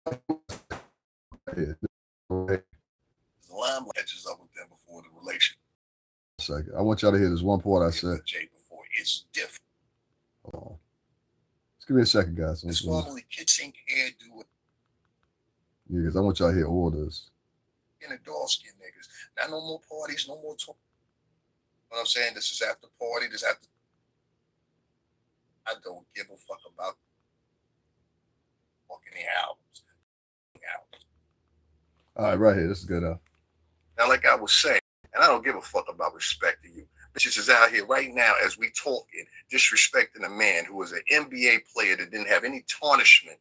The limelight catches up with them before the relation. Second, I want y'all to hear this one part I said. Before it's different. Hold on. Just give me a second, guys. It's formally kissing hairdo. Yeah, because I want y'all to hear all this. In the dark skin niggas. Now no more parties, no more talk. You know what I'm saying? This is after party, this after. I don't give a fuck about fucking the albums. All right, right here. This is good. Now, like I was saying, and I don't give a fuck about respecting you. Bitches is out here right now as we talking, disrespecting a man who was an NBA player that didn't have any tarnishment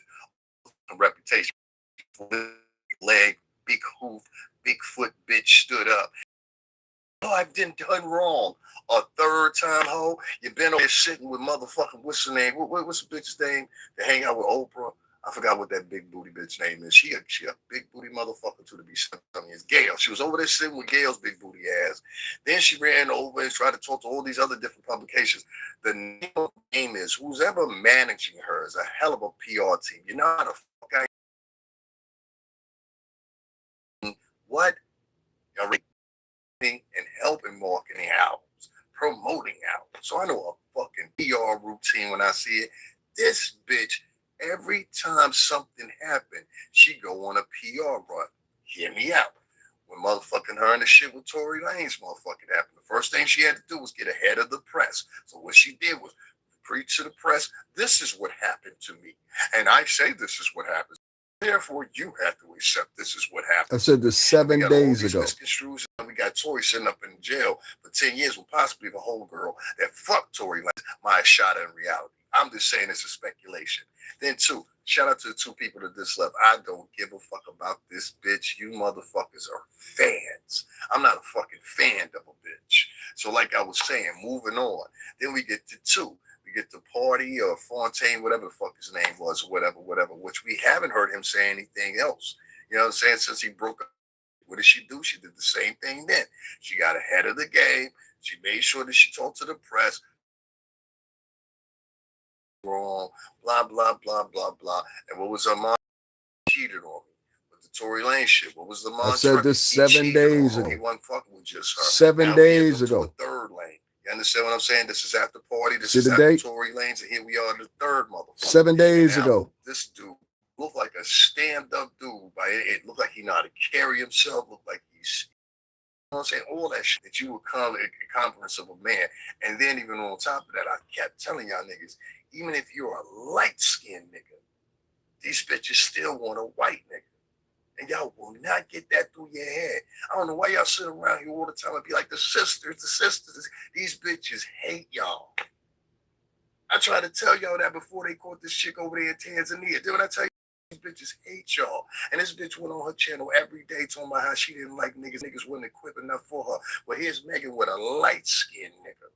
of reputation. Leg, big hoof, big foot bitch stood up. Oh, I've done wrong. A third time, ho. You been over here sitting with motherfucking, what's her name? What's the bitch's name to hang out with Oprah? I forgot what that big booty bitch name is. She a big booty motherfucker too, to be something. It's Gail. She was over there sitting with Gail's big booty ass. Then she ran over and tried to talk to all these other different publications. The name is, who's ever managing her is a hell of a PR team. You know how the fuck what? You're and helping marketing albums, promoting albums. So I know a fucking PR routine when I see it. This bitch, every time something happened, she go on a PR run. Hear me out. When motherfucking her and the shit with Tory Lanez motherfucking happened, the first thing she had to do was get ahead of the press. So what she did was preach to the press, this is what happened to me. And I say this is what happened. Therefore, you have to accept this is what happened. I said this 7 days ago. We got Tory sitting up in jail for 10 years with possibly the whole girl that fucked Tory Lanez. My shot in reality. I'm just saying it's a speculation. Then two, shout out to the two people that this left. I don't give a fuck about this bitch. You motherfuckers are fans. I'm not a fucking fan of a bitch. So like I was saying, moving on. Then we get to two. We get to Party or Fontaine, whatever the fuck his name was, or whatever, which we haven't heard him say anything else. You know what I'm saying? Since he broke up. What did she do? She did the same thing then. She got ahead of the game. She made sure that she talked to the press. Wrong, blah, blah, blah, blah, blah. And what was her mom? Cheated on me with the Tory Lanez shit. What was the mom? I said this 7 days ago. He wasn't fucking with just her. 7 days ago. A third lane. You understand what I'm saying? This is after Party. This is after Tory Lanez, and here we are in the third motherfucker. 7 days ago. This dude looked like a stand-up dude. It looked like he know how to carry himself. Looked like he's, you know what I'm saying? All that shit that you would call a confidence of a man. And then even on top of that, I kept telling y'all niggas, even if you're a light-skinned nigga, these bitches still want a white nigga. And y'all will not get that through your head. I don't know why y'all sit around here all the time and be like, the sisters. These bitches hate y'all. I tried to tell y'all that before they caught this chick over there in Tanzania. Didn't I tell you bitches hate y'all. And this bitch went on her channel every day talking about how she didn't like niggas. Niggas wasn't equipped enough for her. Well, here's Megan with a light-skinned nigga.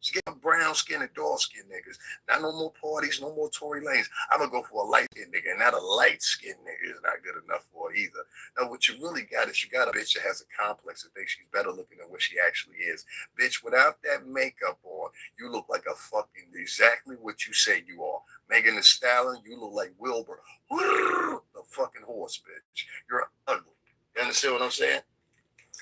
She get brown skin and dark skin niggas. Not no more parties, no more Tory Lanes. I'm gonna go for a light skinned nigga, and not a light skinned nigga is not good enough for her either. Now, what you really got is you got a bitch that has a complex that thinks she's better looking than what she actually is. Bitch, without that makeup on, you look like a fucking exactly what you say you are. Megan Thee Stallion, you look like Wilbur, the fucking horse, bitch. You're ugly. You understand what I'm saying?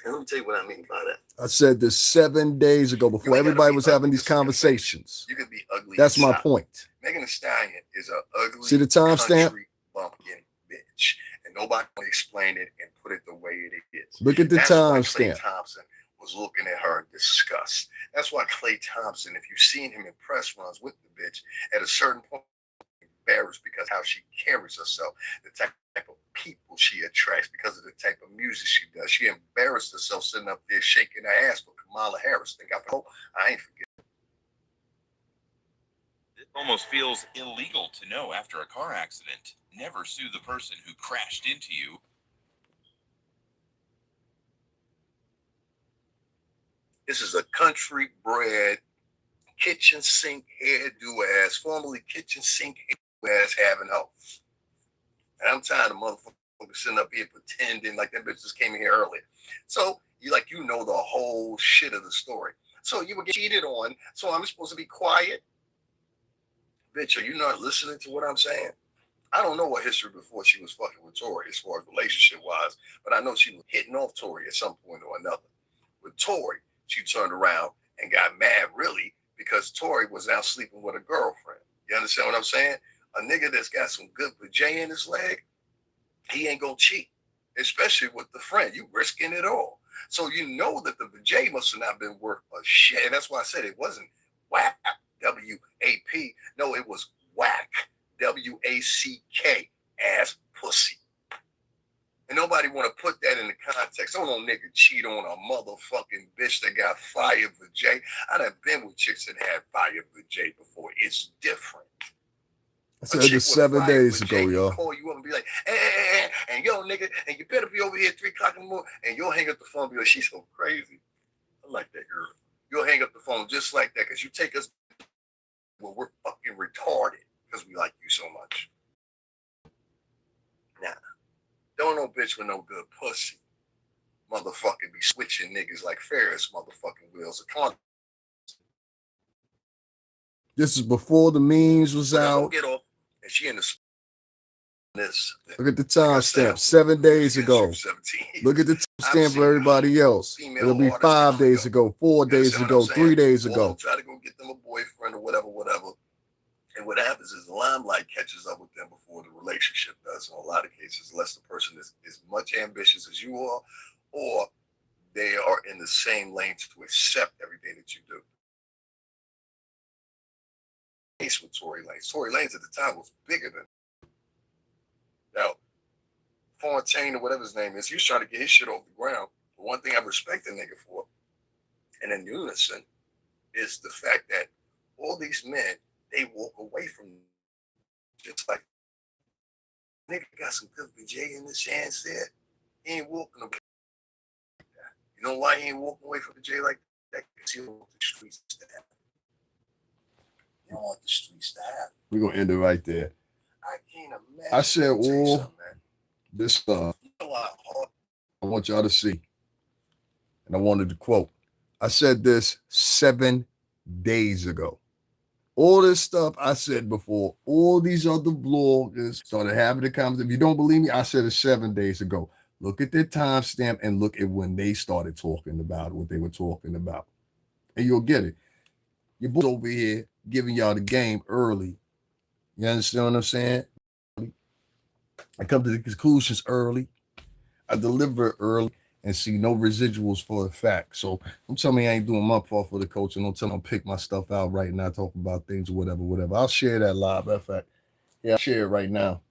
And let me tell you what I mean by that. I said this 7 days ago before everybody was having these conversations. You could be ugly. That's my point. Megan Thee Stallion is an ugly, see the timestamp, bumpkin bitch, and nobody can explain it and put it the way it is. Look at the timestamp. Klay Thompson was looking at her in disgust. That's why Klay Thompson, if you've seen him in press runs with the bitch, at a certain point, embarrassed because how she carries herself, the type of people she attracts because of the type of music she does. She embarrassed herself sitting up there shaking her ass for Kamala Harris. Think I ain't forget. It almost feels illegal to know after a car accident. Never sue the person who crashed into you. This is a country bred kitchen sink hairdo ass, formerly kitchen sink hairdo ass having hope. And I'm tired of motherfuckers sitting up here pretending like that bitch just came in here earlier. So you know the whole shit of the story. So you were cheated on. So I'm supposed to be quiet? Bitch, are you not listening to what I'm saying? I don't know her history before she was fucking with Tory as far as relationship wise, but I know she was hitting off Tory at some point or another. With Tory, she turned around and got mad really because Tory was now sleeping with a girlfriend. You understand what I'm saying? A nigga that's got some good vajay in his leg, he ain't gonna cheat, especially with the friend. You risking it all. So you know that the vajay must have not been worth a shit. And that's why I said it wasn't whack, W-A-P. No, it was whack, W-A-C-K, ass pussy. And nobody want to put that in the context. Oh, no nigga cheat on a motherfucking bitch that got fire vajay. I done been with chicks that had fire vajay before. It's different. I said this 7 days ago, y'all. Call you up and be like, hey, and yo, nigga, and you better be over here at 3 o'clock in the morning, and you'll hang up the phone and be like, she's so crazy. I like that girl. You'll hang up the phone just like that because you take us well, we're fucking retarded because we like you so much. Nah, don't no bitch with no good pussy. Motherfucking be switching niggas like Ferris motherfucking wheels of condoms. This is before the memes was out. Get off. And she in the this. Look at the timestamp. 7 days ago. Look at the timestamp for everybody else. It'll be 5 days ago, 4 days ago, 3 days ago. Try to go get them a boyfriend or whatever. And what happens is the limelight catches up with them before the relationship does. In a lot of cases, unless the person is as much ambitious as you are, or they are in the same lane to accept everything that you do. With Tory Lanez. Tory Lanez at the time was bigger than now. Fontaine or whatever his name is, he was trying to get his shit off the ground. But one thing I respect the nigga for, and in unison, is the fact that all these men, they walk away from just like nigga got some good VJ in his hands there. He ain't walking away like that. You know why he ain't walking away from VJ like that? Because he don't want the streets to happen. You don't want the streets to happen. We're gonna end it right there. I can't imagine. I said all this stuff. You know I want y'all to see. And I wanted to quote. I said this 7 days ago. All this stuff I said before, all these other vloggers started having the comments. If you don't believe me, I said it 7 days ago. Look at their timestamp and look at when they started talking about what they were talking about. And you'll get it. Your boy over here giving y'all the game early. You understand what I'm saying? I come to the conclusions early. I deliver early and see no residuals for the fact. So don't tell me I ain't doing my part for the coach, and don't tell me I'm pick my stuff out right now, talk about things or whatever. I'll share that live. Matter of fact, yeah, I'll share it right now.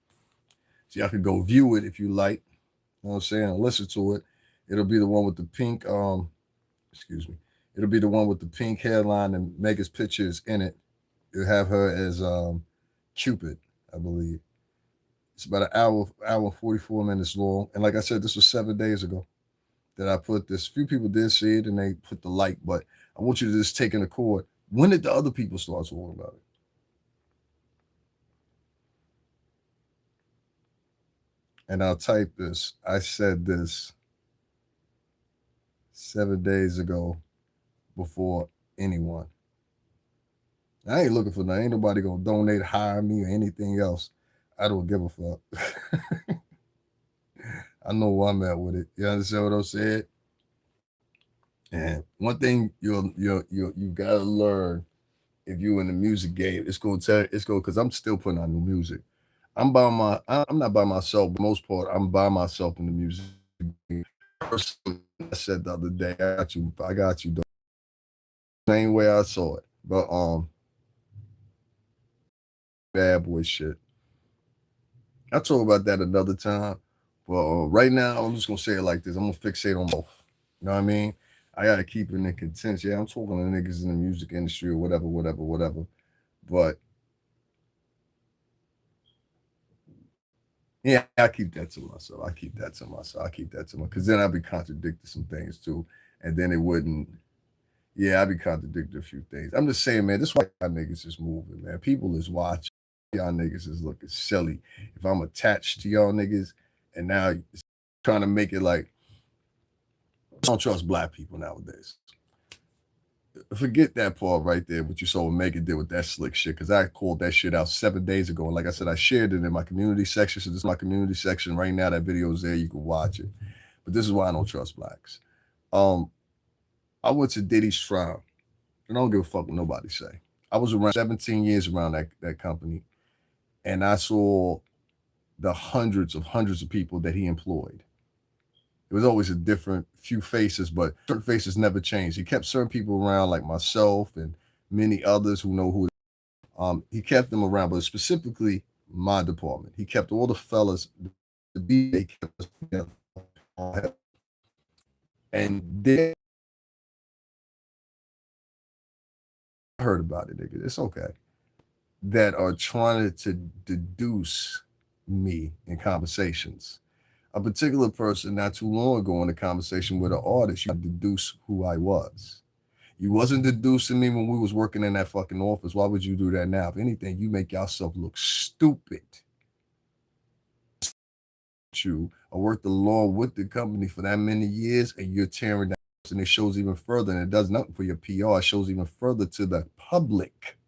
So y'all can go view it if you like. You know what I'm saying? Listen to it. It'll be the one with the pink, It'll be the one with the pink hairline and Mega's picture is in it. It'll have her as Cupid, I believe. It's about an hour and 44 minutes long. And like I said, this was 7 days ago that I put this. Few people did see it and they put the like, but I want you to just take in the chord. When did the other people start talking about it? And I'll type this. I said this 7 days ago before anyone. I ain't looking for nothing. Ain't nobody gonna donate, hire me, or anything else. I don't give a fuck. I know where I'm at with it. You understand what I'm saying? And one thing you gotta learn if you in the music game, it's gonna because I'm still putting out new music. I'm not by myself, but most part I'm by myself in the music game. Personally, I said the other day, I got you, dog. Same way I saw it. But bad boy shit. I'll talk about that another time. But right now, I'm just gonna say it like this. I'm gonna fixate on both. You know what I mean? I gotta keep it in contention. Yeah, I'm talking to niggas in the music industry or whatever, whatever, whatever. But yeah, I keep that to myself. I keep that to myself. I keep that to myself. Because then I'd be contradicting some things too. And then it wouldn't, yeah, I'd be contradicting a few things. I'm just saying, man, this is why y'all niggas is moving, man. People is watching. Y'all niggas is looking silly. If I'm attached to y'all niggas and now trying to make it like, I don't trust black people nowadays. Forget that part right there, what you saw Megan did with that slick shit, because I called that shit out 7 days ago. And like I said, I shared it in my community section. So this is my community section right now. That video is there. You can watch it. But this is why I don't trust blacks. Um, I went to Diddy's trial, and I don't give a fuck what nobody say. I was around 17 years around that company, and I saw the hundreds of people that he employed. It was always a different few faces, but certain faces never changed. He kept certain people around, like myself and many others who know who. He kept them around, but specifically my department. He kept all the fellas. The BA kept us together, and they heard about it, nigga. It's okay. That are trying to deduce me in conversations. A particular person not too long ago in a conversation with an artist, you deduce who I was. You wasn't deducing me when we was working in that fucking office. Why would you do that now? If anything, you make yourself look stupid. You I worked along with the company for that many years, and you're tearing down. And it shows even further, and it does nothing for your PR. It shows even further to the public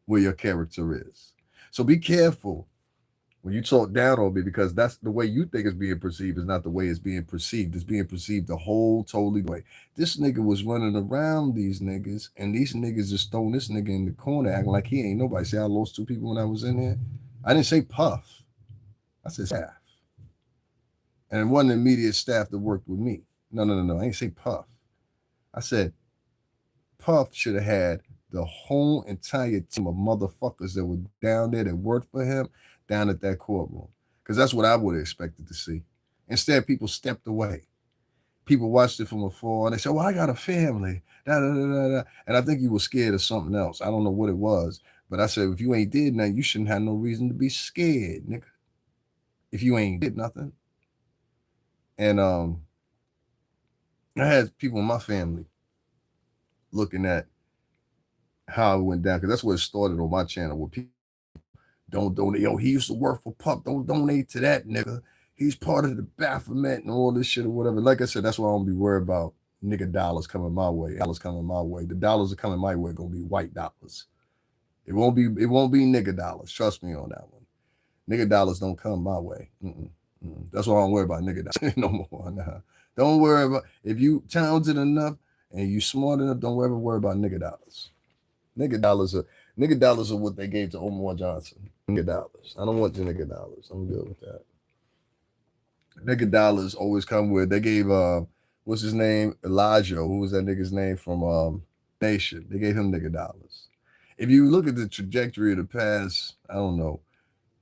where your character is. So be careful when you talk down on me, because that's the way you think it's being perceived is not the way it's being perceived. It's being perceived the whole totally way. This nigga was running around these niggas, and these niggas just throwing this nigga in the corner acting like he ain't nobody. See, I lost two people when I was in there. I didn't say Puff. I said staff. And it wasn't immediate staff that worked with me. No. I ain't say Puff. I said Puff should have had the whole entire team of motherfuckers that were down there that worked for him down at that courtroom. Because that's what I would have expected to see. Instead, people stepped away. People watched it from afar and they said, well, I got a family. Da, da, da, da, da. And I think you were scared of something else. I don't know what it was. But I said, if you ain't did nothing, you shouldn't have no reason to be scared, nigga. If you ain't did nothing. And I had people in my family looking at how it went down, because that's where it started on my channel, where people don't donate. Yo, he used to work for Pup. Don't donate to that nigga. He's part of the Baphomet and all this shit or whatever. Like I said, that's why I don't be worried about nigga dollars coming my way. Dollars coming my way. The dollars are coming my way gonna be white dollars. It won't be nigga dollars. Trust me on that one. Nigga dollars don't come my way. That's why I don't worry about nigga dollars no more. Nah. Don't worry about, if you talented enough and you smart enough, don't ever worry about nigga dollars. Nigga dollars are what they gave to Omar Johnson. Nigga dollars. I don't want the nigga dollars. I'm good with that. Nigga dollars always come with, they gave what's his name? Elijah. Who was that nigga's name from Nation? They gave him nigga dollars. If you look at the trajectory of the past, I don't know,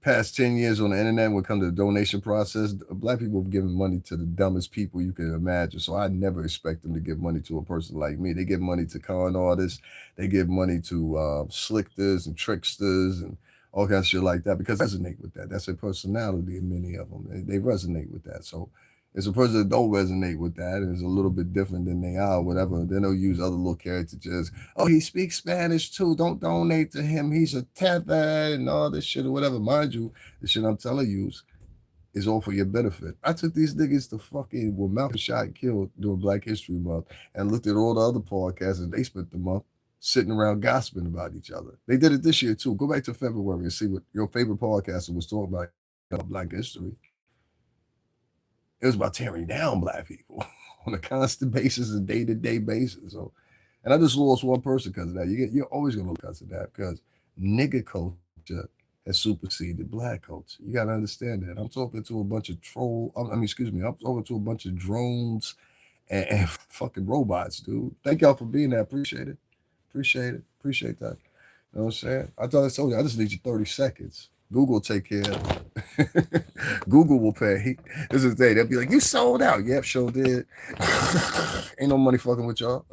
past 10 years on the internet when it comes to the donation process, black people have given money to the dumbest people you can imagine. So I never expect them to give money to a person like me. They give money to con artists. They give money to slicksters and tricksters and all kinds of shit like that, because they resonate with that. That's their personality, and many of them they resonate with that. So it's a person that don't resonate with that and is a little bit different than they are, whatever. Then they'll use other little characters. Just, oh, he speaks Spanish too. Don't donate to him. He's a tether and all this shit or whatever. Mind you, the shit I'm telling you is all for your benefit. I took these niggas to fucking when Malcolm shot and killed during Black History Month and looked at all the other podcasts and they spent the month sitting around gossiping about each other. They did it this year too. Go back to February and see what your favorite podcaster was talking about Black history. It was about tearing down Black people on a constant basis and day-to-day basis. So, and I just lost one person because of that. You're always gonna lose because of that, because nigga culture has superseded Black culture. You gotta understand that. I'm talking to a bunch of excuse me, I'm talking to a bunch of drones and fucking robots, dude. Thank y'all for being there. Appreciate it. Appreciate it. Appreciate that. You know what I'm saying? I thought I told you, I just need you 30 seconds. Google will take care of it. Google will pay. This is the day. They'll be like, you sold out. Yep, sure did. Ain't no money fucking with y'all.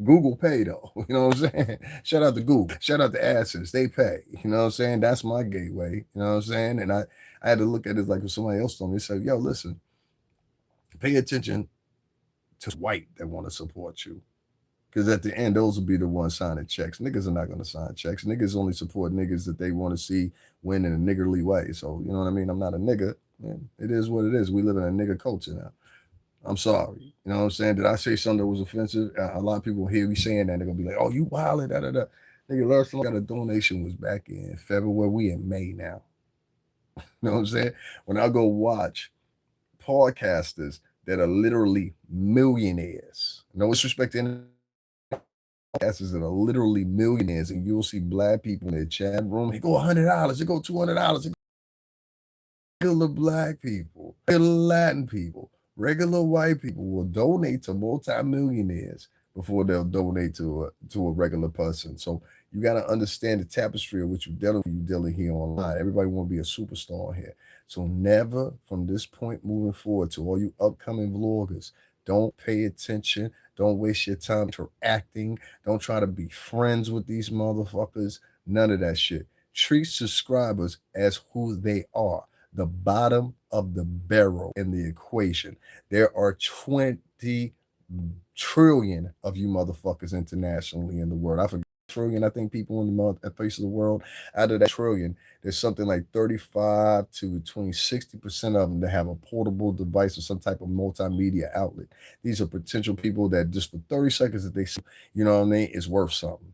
Google pay though. You know what I'm saying? Shout out to Google. Shout out to AdSense. They pay. You know what I'm saying? That's my gateway. You know what I'm saying? And I had to look at it like if somebody else told me, say, yo, listen, pay attention to white that want to support you. Because at the end, those will be the ones signing checks. Niggas are not going to sign checks. Niggas only support niggas that they want to see win in a niggerly way. So, you know what I mean? I'm not a nigga. Man, it is what it is. We live in a nigger culture now. I'm sorry. You know what I'm saying? Did I say something that was offensive? A lot of people hear me saying that. They're going to be like, oh, you wildin', da, da, da. Nigga, last time I got a donation was back in February. We in May now. You know what I'm saying? When I go watch podcasters that are literally millionaires, no disrespect to any podcasters that are literally millionaires, and you'll see Black people in their chat room. They go $100, they go $200, regular Black people, regular Latin people, regular white people will donate to multimillionaires before they'll donate to a regular person. So you got to understand the tapestry of what you're dealing here online. Everybody want to be a superstar here. So never from this point moving forward, to all you upcoming vloggers, don't pay attention. Don't waste your time interacting. Don't try to be friends with these motherfuckers. None of that shit. Treat subscribers as who they are, the bottom of the barrel in the equation. There are 20 trillion of you motherfuckers internationally in the world. I forget trillion, I think, people in the face of the world. Out of that trillion, there's something like 35 to 60% of them that have a portable device or some type of multimedia outlet. These are potential people that just for 30 seconds that they see, you know what I mean, is worth something.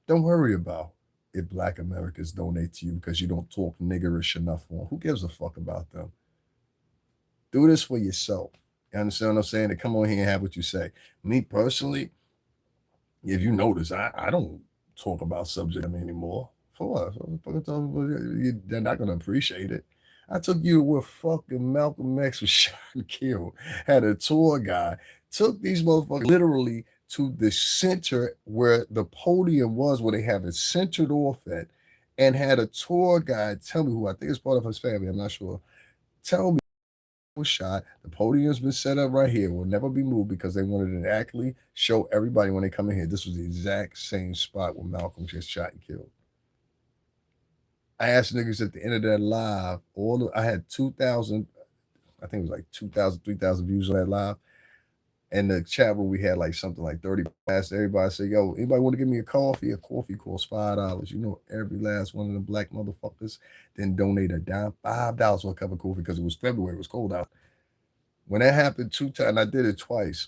Don't worry about if Black Americans donate to you because you don't talk niggerish enough for them. Who gives a fuck about them? Do this for yourself. You understand what I'm saying? To come on here and have what you say. Me personally, if you notice, I don't talk about subject anymore. For what? They're not gonna appreciate it. I took you to where fucking Malcolm X was shot and killed. Had a tour guide. Took these motherfuckers literally to the center where the podium was, where they have it centered off at, and had a tour guide tell me, who I think is part of his family, I'm not sure, tell me was shot. The podium's been set up right here. Will never be moved because they wanted to actually show everybody when they come in here. This was the exact same spot where Malcolm just shot and killed. I asked niggas at the end of that live, I had 2,000, I think it was like 2,000, 3,000 views on that live. And the chat room, we had like something like 30. Asked everybody, said, yo, anybody want to give me a coffee? A coffee costs $5. You know, every last one of them Black motherfuckers didn't donate a dime, $5 for a cup of coffee because it was February, it was cold out. When that happened 2 times, I did it twice.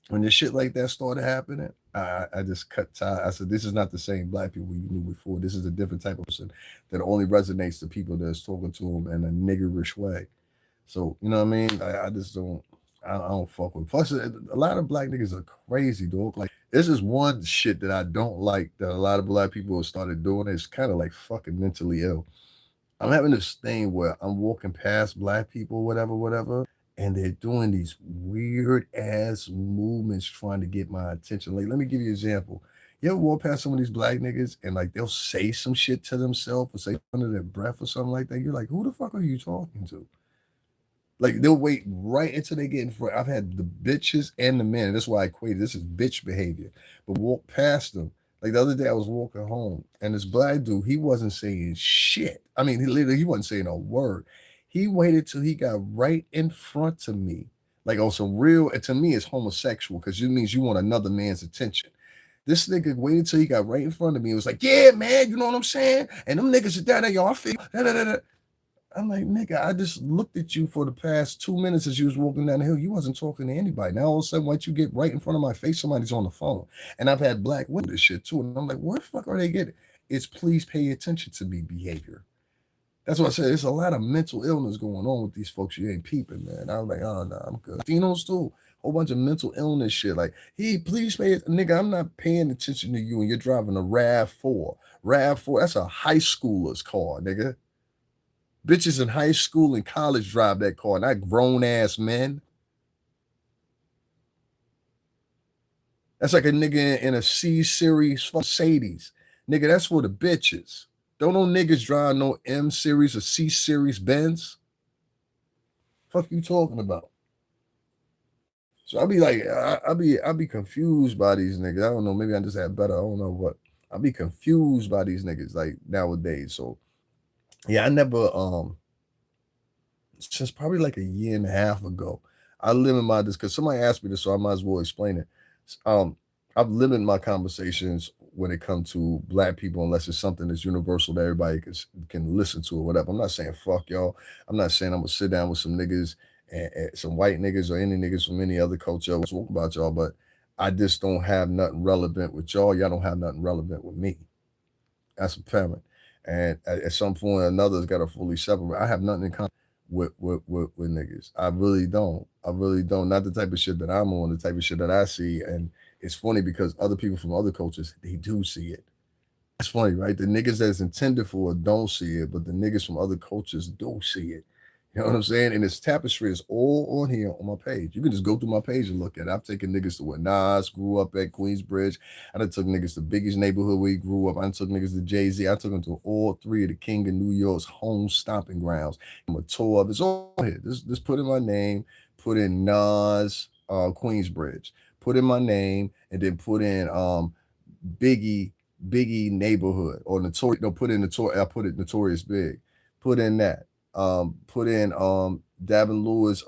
When the shit like that started happening, I just cut ties. I said, this is not the same Black people you knew before. This is a different type of person that only resonates to people that's talking to them in a niggerish way. So, you know what I mean? I just don't. I don't fuck with. Plus, a lot of Black niggas are crazy, dog. Like, this is one shit that I don't like that a lot of Black people have started doing. It's kind of like fucking mentally ill. I'm having this thing where I'm walking past Black people, whatever, and they're doing these weird ass movements trying to get my attention. Like, let me give you an example. You ever walk past some of these Black niggas and like they'll say some shit to themselves or say under their breath or something like that? You're like, who the fuck are you talking to? Like, they'll wait right until they get in front. I've had the bitches and the men. And that's why I equated this is bitch behavior. But walk past them Like the other day, I was walking home, and this black dude, he wasn't saying shit. I mean, he wasn't saying a word. He waited till he got right in front of me, like on some real. And to me, it's homosexual because it means you want another man's attention. This nigga waited till he got right in front of me. It was like, yeah, man, you know what I'm saying? And them niggas are down there, yo, I feel. Da, da, da, da. I'm like, nigga, I just looked at you for the past 2 minutes as you was walking down the hill. You wasn't talking to anybody. Now all of a sudden, once you get right in front of my face, somebody's on the phone. And I've had black women this shit too. And I'm like, where the fuck are they getting? It's please pay attention to me behavior. That's what I said. There's a lot of mental illness going on with these folks. You ain't peeping, man. I was like, oh no, I'm good. Latinos too. Whole bunch of mental illness shit. Like, hey, please pay it. Nigga, I'm not paying attention to you and you're driving a RAV4. RAV4, that's a high schooler's car, nigga. Bitches in high school and college drive that car, not grown ass men. That's like a nigga in a C series Mercedes. Nigga, that's for the bitches. Don't no niggas drive no M series or C series Benz. Fuck you talking about? So I be like, I be confused by these niggas. I don't know. Maybe I just had better. I don't know what. I be confused by these niggas like nowadays. So yeah, I never since probably like a year and a half ago, I limit my this because somebody asked me this, so I might as well explain it. Um, I've limited my conversations when it comes to black people unless it's something that's universal that everybody can listen to or whatever. I'm not saying fuck y'all. I'm not saying I'm gonna sit down with some niggas and some white niggas or any niggas from any other culture or talk about y'all, but I just don't have nothing relevant with y'all. Y'all don't have nothing relevant with me. That's apparent. And at some point or another, it's got to fully separate. I have nothing in common with niggas. I really don't. I really don't. Not the type of shit that I'm on, the type of shit that I see. And it's funny because other people from other cultures, they do see it. It's funny, right? The niggas that's intended for it don't see it, but the niggas from other cultures do see it. You know what I'm saying? And this tapestry is all on here on my page. You can just go through my page and look at it. I've taken niggas to where Nas grew up at Queensbridge. I done took niggas to Biggie's neighborhood where he grew up. I done took niggas to Jay-Z. I took them to all three of the King of New York's home stomping grounds. I'm a tour of it's all here. Just put in my name, put in Nas, Queensbridge, put in my name, and then put in Biggie, Biggie neighborhood or notorious. No, put in notorious. I put it notorious big. Put in that. Put in Davin Lewis.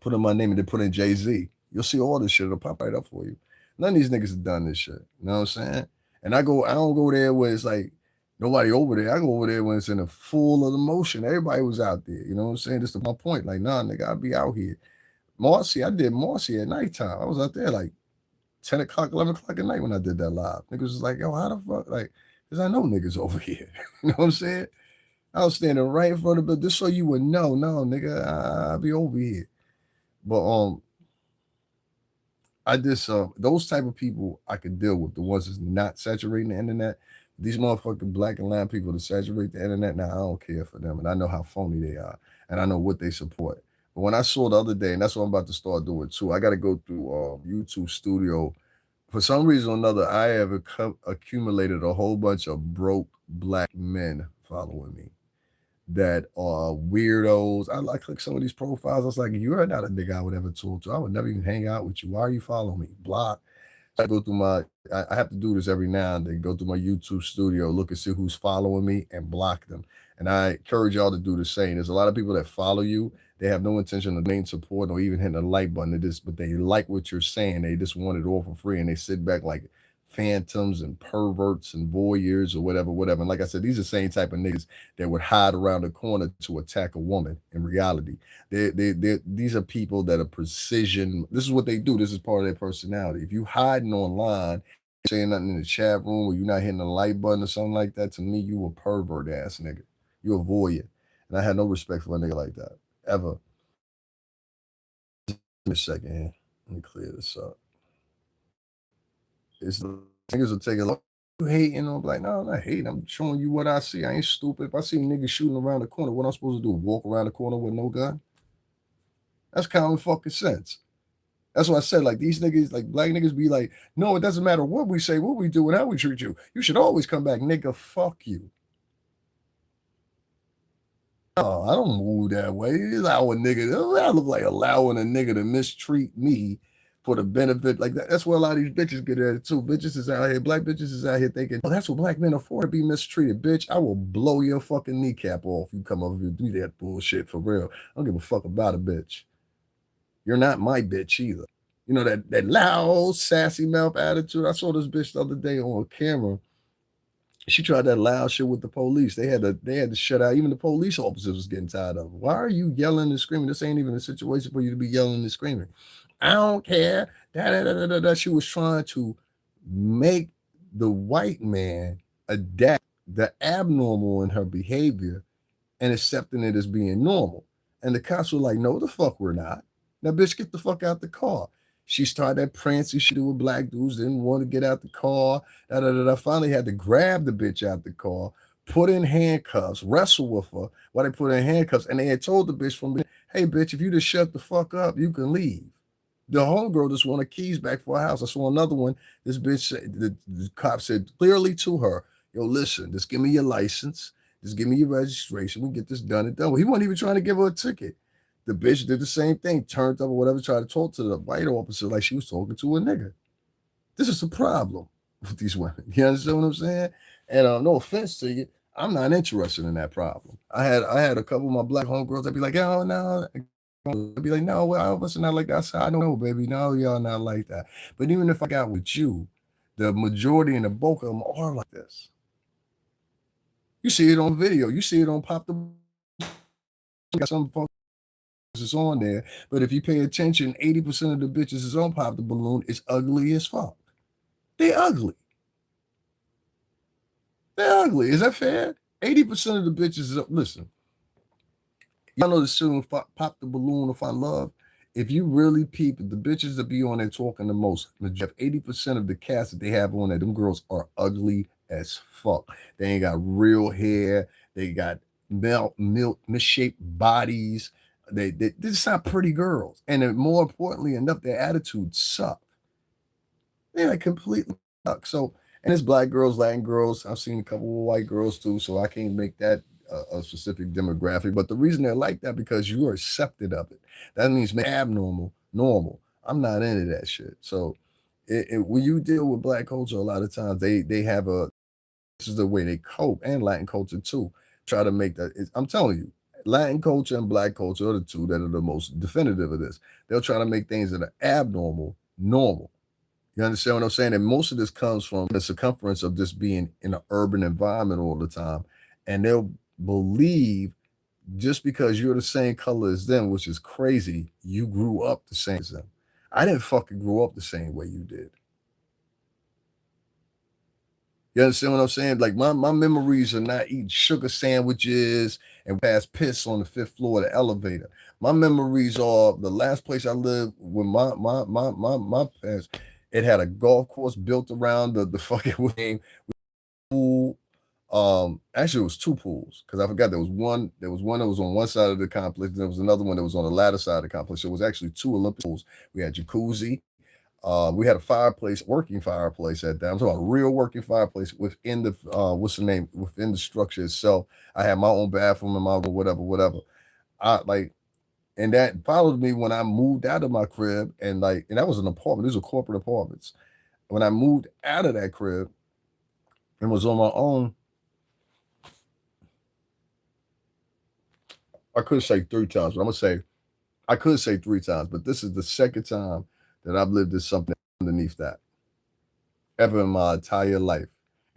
Put in my name and then put in Jay-Z. You'll see all this shit. It'll pop right up for you. None of these niggas have done this shit. You know what I'm saying? And I don't go there where it's like nobody over there. I go over there when it's in the full of the motion. Everybody was out there. You know what I'm saying? That's my point. Like, nah, nigga, I'll be out here. Marcy, I did Marcy at nighttime. I was out there like 10 o'clock, 11 o'clock at night when I did that live. Niggas was like, yo, how the fuck? Like, because I know niggas over here. You know what I'm saying? I was standing right in front of it just so you would know. No, nigga, I'll be over here. But I just those type of people I could deal with. The ones that's not saturating the internet. These motherfucking black and line people that saturate the internet, now I don't care for them. And I know how phony they are. And I know what they support. But when I saw the other day, and that's what I'm about to start doing too, I gotta go through YouTube Studio. For some reason or another, I have accumulated a whole bunch of broke black men following me that are weirdos. I click some of these profiles. I was like, you're not a nigga I would ever talk to. I would never even hang out with you. Why are you following me? Block. I go through I have to do this every now and then. Go through my YouTube studio, look and see who's following me and block them. And I encourage y'all to do the same. There's a lot of people that follow you. They have no intention of main support or even hitting the like button. But they like what you're saying. They just want it all for free. And they sit back like phantoms and perverts and voyeurs or whatever. And like I said, these are the same type of niggas that would hide around the corner to attack a woman in reality. These are people that are precision. This is what they do. This is part of their personality. If you hiding online, saying nothing in the chat room or you're not hitting the like button or something like that, to me, you a pervert ass nigga. You a voyeur. And I had no respect for a nigga like that. Ever. Give me a second here. Let me clear this up. It's niggas will take it like, you hating? I'm like, no, I'm not hating. I'm showing you what I see. I ain't stupid. If I see niggas shooting around the corner, what I'm supposed to do? Walk around the corner with no gun? That's common fucking sense. That's what I said. Like these niggas, like black niggas be like, no, it doesn't matter what we say, what we do, and how we treat you. You should always come back, nigga. Fuck you. No, I don't move that way. Allow a nigga. I look like allowing a nigga to mistreat me for the benefit. Like that's where a lot of these bitches get at it too. Bitches is out here, black bitches is out here thinking, oh, that's what black men are for, to be mistreated. Bitch, I will blow your fucking kneecap off. You come over here and do that bullshit for real. I don't give a fuck about a bitch. You're not my bitch either. You know, that loud, sassy mouth attitude. I saw this bitch the other day on camera. She tried that loud shit with the police. They had to shut out. Even the police officers was getting tired of it. Why are you yelling and screaming? This ain't even a situation for you to be yelling and screaming. I don't care. Da, da, da, da, da. She was trying to make the white man adapt the abnormal in her behavior and accepting it as being normal. And the cops were like, no, the fuck we're not. Now, bitch, get the fuck out the car. She started that prancy shit with black dudes, didn't want to get out the car. Da, da, da, da. Finally had to grab the bitch out the car, put in handcuffs, wrestle with her while they put her in handcuffs. And they had told the bitch from, hey, bitch, if you just shut the fuck up, you can leave. The homegirl just wanted keys back for her house. I saw another one. This bitch, the cop said clearly to her, yo, listen, just give me your license. Just give me your registration. We get this done and done. Well, he wasn't even trying to give her a ticket. The bitch did the same thing, turned up or whatever, tried to talk to the white officer like she was talking to a nigga. This is a problem with these women. You understand what I'm saying? And no offense to you, I'm not interested in that problem. I had a couple of my black homegirls that be like, oh no. I'd be like, no, well, all of us are not like that. I said, I don't know, baby. No, y'all not like that. But even if I got with you, the majority and the bulk of them are like this. You see it on video. You see it on Pop the got some folks is on there. But if you pay attention, 80% of the bitches is on Pop the Balloon is ugly as fuck. They ugly. They're ugly. Is that fair? 80% of the bitches is listen. Y'all know the song Pop the Balloon or Find Love. If you really peep the bitches that be on there talking the most, 80% of the cast that they have on there, them girls are ugly as fuck. They ain't got real hair. They got misshaped bodies. They're just not pretty girls. And then more importantly enough, their attitudes suck. They like completely suck. So, and it's black girls, Latin girls. I've seen a couple of white girls too, so I can't make that a specific demographic. But the reason they're like that because you are accepted of it. That means make abnormal normal. I'm not into that shit. So, when you deal with black culture, a lot of times they have this is the way they cope, and Latin culture too. Try to make that. I'm telling you, Latin culture and black culture are the two that are the most definitive of this. They'll try to make things that are abnormal normal. You understand what I'm saying? And most of this comes from the circumference of just being in an urban environment all the time. And they'll believe just because you're the same color as them, which is crazy, you grew up the same as them. I didn't fucking grow up the same way you did. You understand what I'm saying? Like my memories are not eating sugar sandwiches and pass piss on the fifth floor of the elevator. My memories are the last place I lived with my parents. It had a golf course built around the fucking game pool. Actually it was two pools because I forgot there was one that was on one side of the complex, there was another one that was on the latter side of the complex. So it was actually two Olympic pools. We had jacuzzi. We had a fireplace, working fireplace at that. I'm talking about a real working fireplace within the what's the name within the structure itself. I had my own bathroom and my room, whatever. I like, and that followed me when I moved out of my crib, and that was an apartment. These were corporate apartments. When I moved out of that crib and was on my own, I could say three times, but I'm gonna say I could say three times, but this is the second time that I've lived in something underneath that ever in my entire life.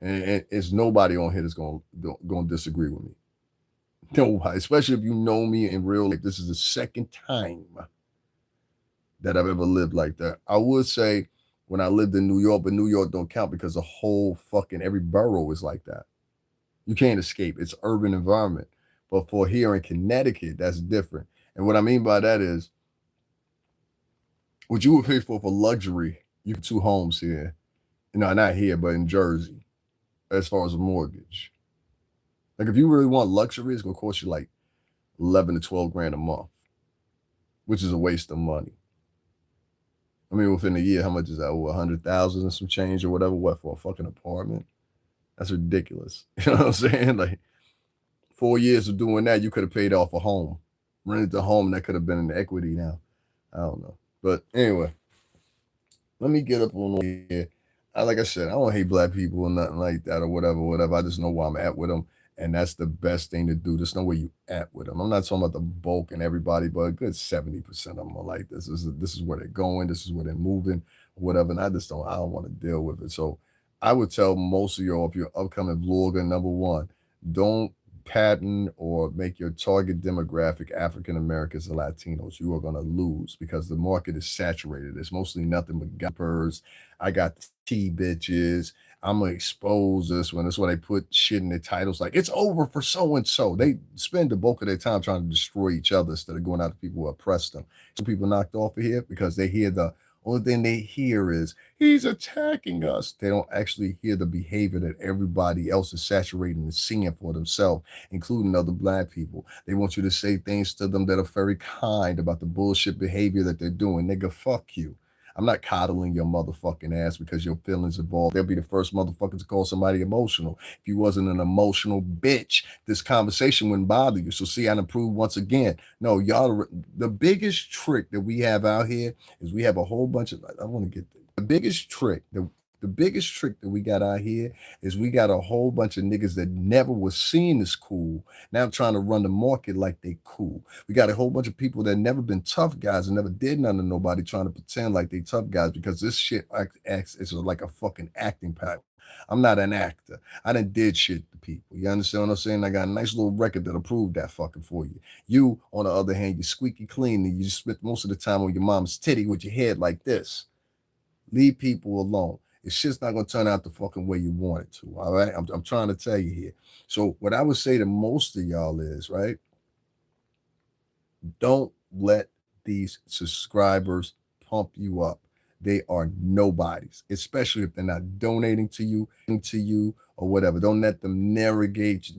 And it's nobody on here that's gonna disagree with me. Nobody, especially if you know me in real life. This is the second time that I've ever lived like that. I would say when I lived in New York, but New York don't count because the whole fucking every borough is like that. You can't escape. It's urban environment. But for here in Connecticut, that's different. And what I mean by that is what you would pay for luxury, you have two homes here. You know, not here, but in Jersey, as far as a mortgage. Like if you really want luxury, it's gonna cost you like 11 to 12 grand a month, which is a waste of money. I mean, within a year, how much is that? 100,000 and some change or whatever? What for a fucking apartment? That's ridiculous. You know what I'm saying? Like 4 years of doing that, you could have paid off a home, rented the home, and that could have been an equity now. I don't know, but anyway, let me get up on here. Like I said, I don't hate black people or nothing like that or whatever, whatever. I just know where I'm at with them. And that's the best thing to do. Just know where you at with them. I'm not talking about the bulk and everybody, but a good 70% of them are like this is where they're going. This is where they're moving, whatever. And I don't want to deal with it. So I would tell most of y'all, if you're upcoming vlogger, number one, don't pattern or make your target demographic African Americans and Latinos. You are going to lose because the market is saturated. It's mostly nothing but gappers. I got T bitches. I'm gonna expose this one. That's why they put shit in their titles like it's over for so and so. They spend the bulk of their time trying to destroy each other instead of going after people who oppress them. Some people knocked off of here because they hear the only thing they hear is he's attacking us. They don't actually hear the behavior that everybody else is saturating and seeing for themselves, including other black people. They want you to say things to them that are very kind about the bullshit behavior that they're doing. Nigga, fuck you. I'm not coddling your motherfucking ass because your feelings involved. They'll be the first motherfucker to call somebody emotional. If you wasn't an emotional bitch, this conversation wouldn't bother you. So see, I done proved once again. No, y'all, the biggest trick that we have out here is we have a whole bunch of, I want to get the biggest trick, the biggest trick that we got out here is we got a whole bunch of niggas that never was seen as cool. Now trying to run the market like they cool. We got a whole bunch of people that never been tough guys and never did nothing to nobody trying to pretend like they tough guys because this shit acts is like a fucking acting pack. I'm not an actor. I done did shit to people. You understand what I'm saying? I got a nice little record that'll prove that fucking for you. You, on the other hand, you squeaky clean and you spent most of the time on your mom's titty with your head like this. Leave people alone. It's shit's not gonna turn out the fucking way you want it to. All right. I'm trying to tell you here. So what I would say to most of y'all is, right, don't let these subscribers pump you up. They are nobodies, especially if they're not donating to you or whatever. Don't let them navigate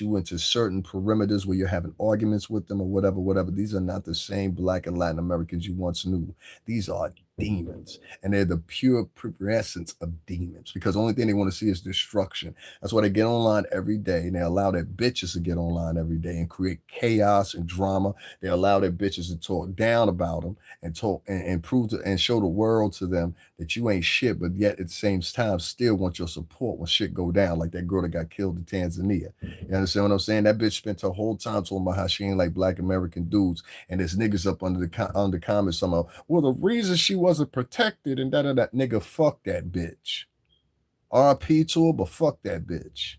you into certain perimeters where you're having arguments with them or whatever, whatever. These are not the same Black and Latin Americans you once knew. These are demons, and they're the pure essence of demons because the only thing they want to see is destruction. That's why they get online every day and they allow their bitches to get online every day and create chaos and drama. They allow their bitches to talk down about them and talk and prove to and show the world to them that you ain't shit, but yet at the same time still want your support when shit go down, like that girl that got killed in Tanzania. You understand what I'm saying? That bitch spent her whole time talking about how she ain't like Black American dudes, and there's niggas up under comments somehow. Well, the reason she wasn't protected and da. Nigga, fuck that bitch. RP to her, but fuck that bitch.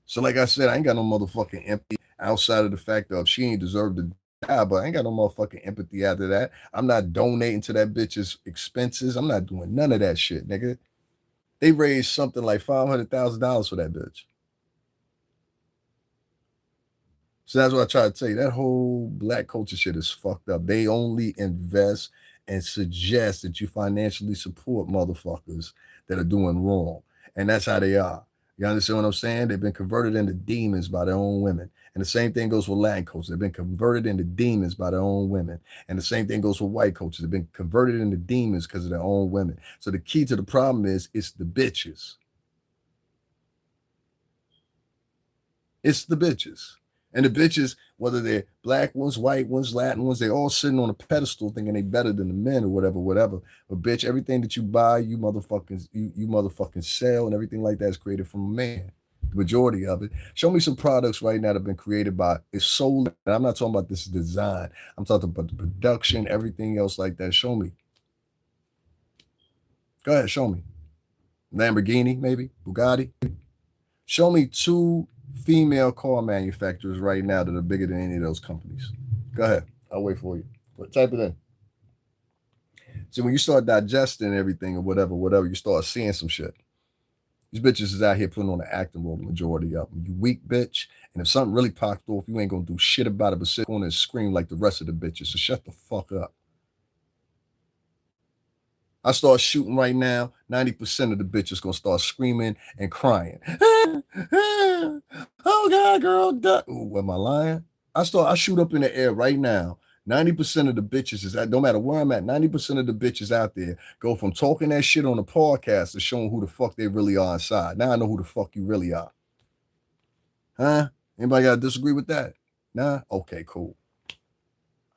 So, like I said, I ain't got no motherfucking empathy outside of the fact of she ain't deserved to die, but I ain't got no motherfucking empathy after that. I'm not donating to that bitch's expenses. I'm not doing none of that shit, nigga. They raised something like $500,000 for that bitch. So that's what I try to tell you. That whole black culture shit is fucked up. They only invest and suggest that you financially support motherfuckers that are doing wrong. And that's how they are. You understand what I'm saying? They've been converted into demons by their own women. And the same thing goes with Latin culture. They've been converted into demons by their own women. And the same thing goes with white culture. They've been converted into demons because of their own women. So the key to the problem is it's the bitches. It's the bitches. And the bitches, whether they're black ones, white ones, Latin ones, they all sitting on a pedestal thinking they better than the men or whatever, whatever. But bitch, everything that you buy, you motherfucking sell, and everything like that is created from a man. The majority of it. Show me some products right now that have been created by it's solely. I'm not talking about this design. I'm talking about the production, everything else like that. Show me. Go ahead, show me. Lamborghini, maybe Bugatti. Show me two female car manufacturers right now that are bigger than any of those companies. Go ahead. I'll wait for you. Type it in. See, when you start digesting everything or whatever, whatever, you start seeing some shit. These bitches is out here putting on an acting role, the majority of them. You weak bitch, and if something really popped off, you ain't gonna do shit about it but sit on and scream like the rest of the bitches. So shut the fuck up. I start shooting right now, 90% of the bitches gonna start screaming and crying. Oh God, girl. Ooh, am I lying? I shoot up in the air right now. 90% of the bitches is that no matter where I'm at, 90% of the bitches out there go from talking that shit on the podcast to showing who the fuck they really are inside. Now I know who the fuck you really are. Huh? Anybody gotta disagree with that? Nah? Okay, cool.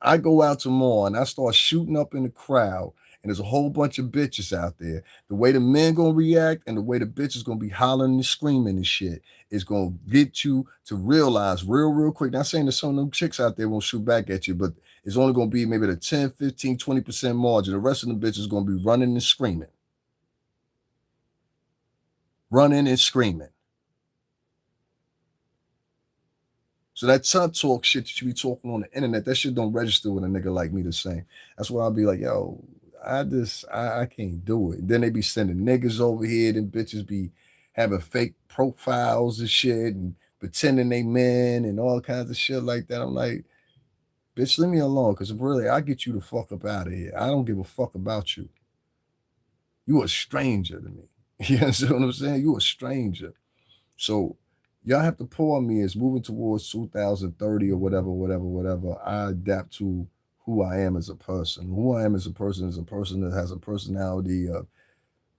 I go out tomorrow and I start shooting up in the crowd, and there's a whole bunch of bitches out there. The way the men gonna react and the way the bitches gonna be hollering and screaming and shit is gonna get you to realize real quick. Not saying that some of them chicks out there won't shoot back at you, but it's only gonna be maybe the 10, 15, 20% margin. The rest of them bitches gonna be running and screaming. Running and screaming. So that tough talk shit that you be talking on the internet, that shit don't register with a nigga like me the same. That's why I'll be like, yo, I can't do it. Then they be sending niggas over here, and bitches be having fake profiles and shit and pretending they men and all kinds of shit like that. I'm like, bitch, leave me alone. Cause really, I get you the fuck up out of here. I don't give a fuck about you. You a stranger to me. You understand what I'm saying? You a stranger. So y'all have to pour me as moving towards 2030 or whatever. I adapt to who I am as a person. Who I am as a person is a person that has a personality of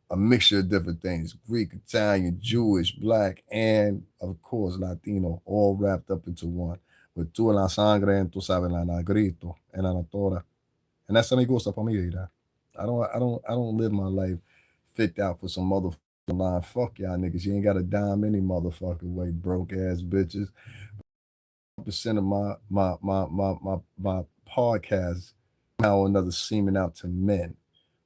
a mixture of different things: Greek, Italian, Jewish, Black, and of course Latino, all wrapped up into one. With tu en la sangre, en tu sabes la negrito, en la natora. And that's how me gusta para mí, I don't live my life fit out for some motherfucking line. Fuck y'all niggas. You ain't got a dime any motherfucking way, broke ass bitches. Percent of my podcast how or another seeming out to men,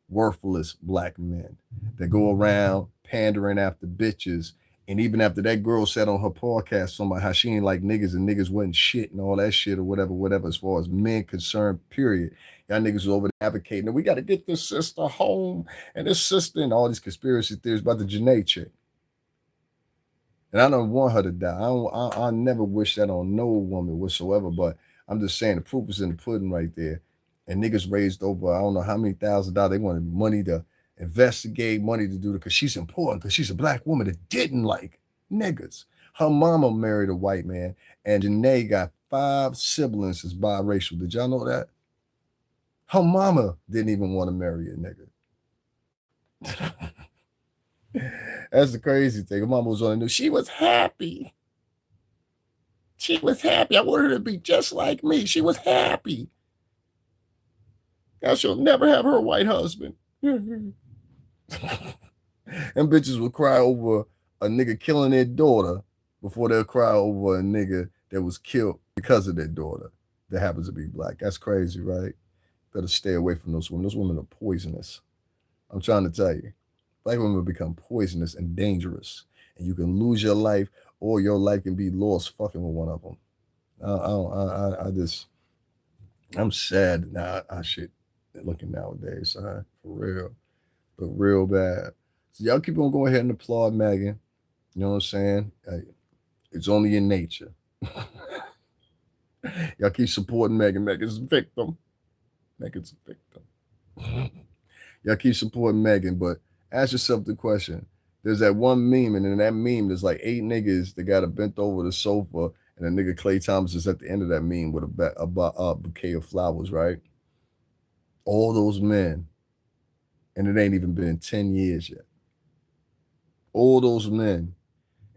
worthless black men that go around pandering after bitches. And even after that girl said on her podcast something about how she ain't like niggas and niggas wasn't shit and all that shit or whatever, as far as men concerned, period. Y'all niggas was over there advocating that we got to get this sister home and this sister and all these conspiracy theories about the Janae chick. And I don't want her to die. I never wish that on no woman whatsoever. But I'm just saying the proof is in the pudding right there. And niggas raised over I don't know how many $1,000. They wanted money to investigate, money to do it because she's important, because she's a black woman that didn't like niggas. Her mama married a white man, and Janae got 5 siblings that's biracial. Did y'all know that? Her mama didn't even want to marry a nigga. That's the crazy thing. Her mama was on the news. She was happy. She was happy. I wanted her to be just like me. She was happy. Now she'll never have her white husband. And bitches will cry over a nigga killing their daughter before they'll cry over a nigga that was killed because of their daughter that happens to be black. That's crazy, right? Better stay away from those women. Those women are poisonous. I'm trying to tell you. Black women become poisonous and dangerous. And you can lose your life or your life can be lost fucking with one of them. I'm sad now. I shit looking nowadays, son, for real, but real bad. So y'all keep on going ahead and applaud Megan. You know what I'm saying? Hey, it's only in nature. Y'all keep supporting Megan. Megan's a victim. Megan's a victim. Y'all keep supporting Megan, but ask yourself the question. There's that one meme, and in that meme, there's like 8 niggas that got a bent over the sofa, and the nigga Clay Thomas is at the end of that meme with a bouquet of flowers, right? All those men, and it ain't even been 10 years yet. All those men,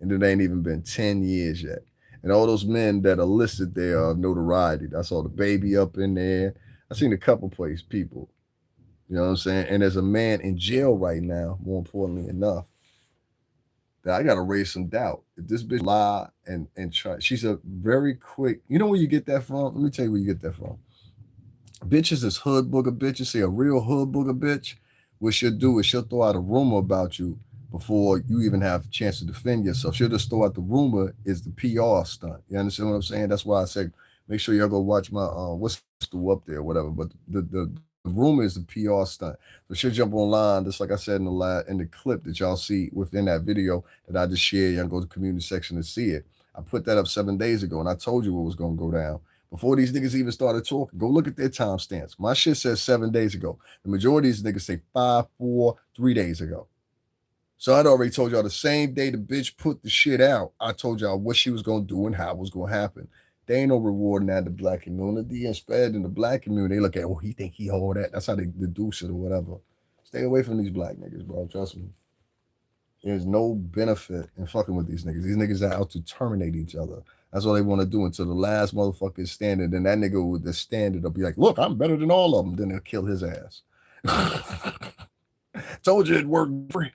and it ain't even been 10 years yet. And all those men that are listed there of notoriety. I saw the baby up in there. I seen a couple place people. You know what I'm saying? And there's a man in jail right now, more importantly enough, that I gotta raise some doubt. If this bitch lie and try, she's a very quick. You know where you get that from? Let me tell you where you get that from. Bitches is hood booger bitches. Say a real hood booger bitch. What she'll do is she'll throw out a rumor about you before you even have a chance to defend yourself. She'll just throw out the rumor is the PR stunt. You understand what I'm saying? That's why I say make sure y'all go watch my what's the up there, whatever. But the rumor is the PR stunt. So she'll jump online, just like I said in the clip that y'all see within that video that I just shared. Y'all go to the community section to see it. I put that up 7 days ago, and I told you what was gonna go down. Before these niggas even started talking, go look at their timestamps. My shit says 7 days ago. The majority of these niggas say 5, 4, 3 days ago. So I'd already told y'all the same day the bitch put the shit out, I told y'all what she was gonna do and how it was gonna happen. There ain't no rewarding that in the black community. Instead, in the black community, they look at, oh, he think he all that. That's how they deduce it or whatever. Stay away from these black niggas, bro. Trust me. There's no benefit in fucking with these niggas. These niggas are out to terminate each other. That's all they want to do until the last motherfucker is standing. Then that nigga with the standard will be like, look, I'm better than all of them. Then they'll kill his ass. Told you it worked free.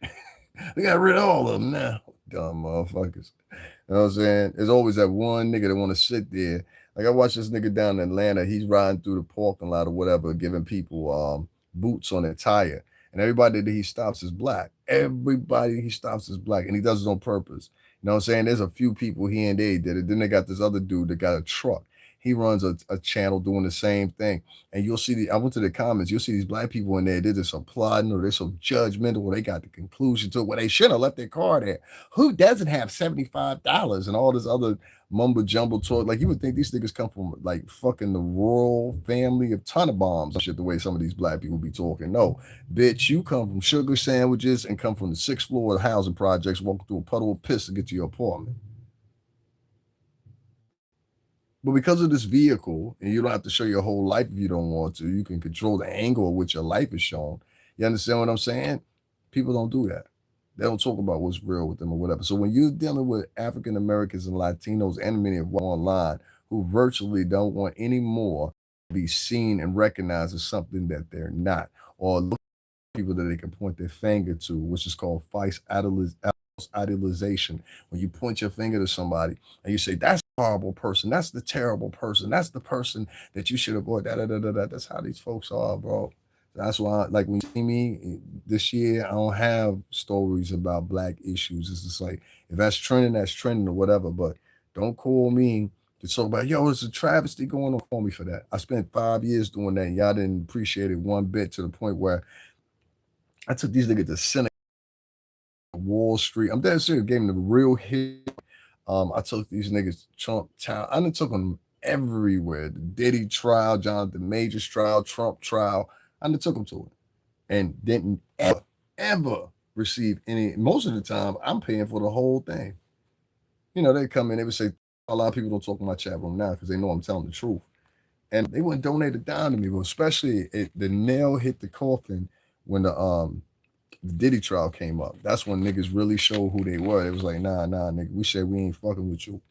They got rid of all of them now. Dumb motherfuckers. You know what I'm saying? There's always that one nigga that want to sit there. Like I watched this nigga down in Atlanta. He's riding through the parking lot or whatever, giving people boots on their tire. And everybody that he stops is black. Everybody he stops is black. And he does it on purpose. You know what I'm saying? There's a few people here and there did it. Then they got this other dude that got a truck. He runs a channel doing the same thing. And you'll see I went to the comments, you'll see these black people in there, they're just applauding or they're so judgmental or they got the conclusion to it where they should have left their car there. Who doesn't have $75 and all this other mumbo jumbo talk? Like you would think these niggas come from like fucking the royal family of Tannenbaums shit, the way some of these black people be talking. No, bitch, you come from sugar sandwiches and come from the 6th floor of the housing projects, walking through a puddle of piss to get to your apartment. But because of this vehicle, and you don't have to show your whole life if you don't want to, you can control the angle of which your life is shown. You understand what I'm saying? People don't do that. They don't talk about what's real with them or whatever. So when you're dealing with African Americans and Latinos and many of online who virtually don't want any more to be seen and recognized as something that they're not, or look at people that they can point their finger to, which is called false idealization. When you point your finger to somebody and you say, that's the horrible person, that's the terrible person, that's the person that you should avoid. That's how these folks are, bro. That's why, like, when you see me this year, I don't have stories about black issues. It's just like, if that's trending or whatever. But don't call me to talk about, yo, it's a travesty going on. Call me for that. I spent 5 years doing that, and y'all didn't appreciate it one bit to the point where I took these niggas to Senate, Wall Street. I'm dead serious. Gave them the real hit. I took these niggas to Trump town. I done took them everywhere. The Diddy trial, Jonathan Majors trial, Trump trial. I done took them to it. And didn't ever receive any. Most of the time, I'm paying for the whole thing. You know, they come in, they would say, a lot of people don't talk in my chat room now because they know I'm telling the truth. And they wouldn't donate a dime to me, but especially the nail hit the coffin when the Diddy trial came up. That's when niggas really showed who they were. It was like, nah, nigga, we said we ain't fucking with you.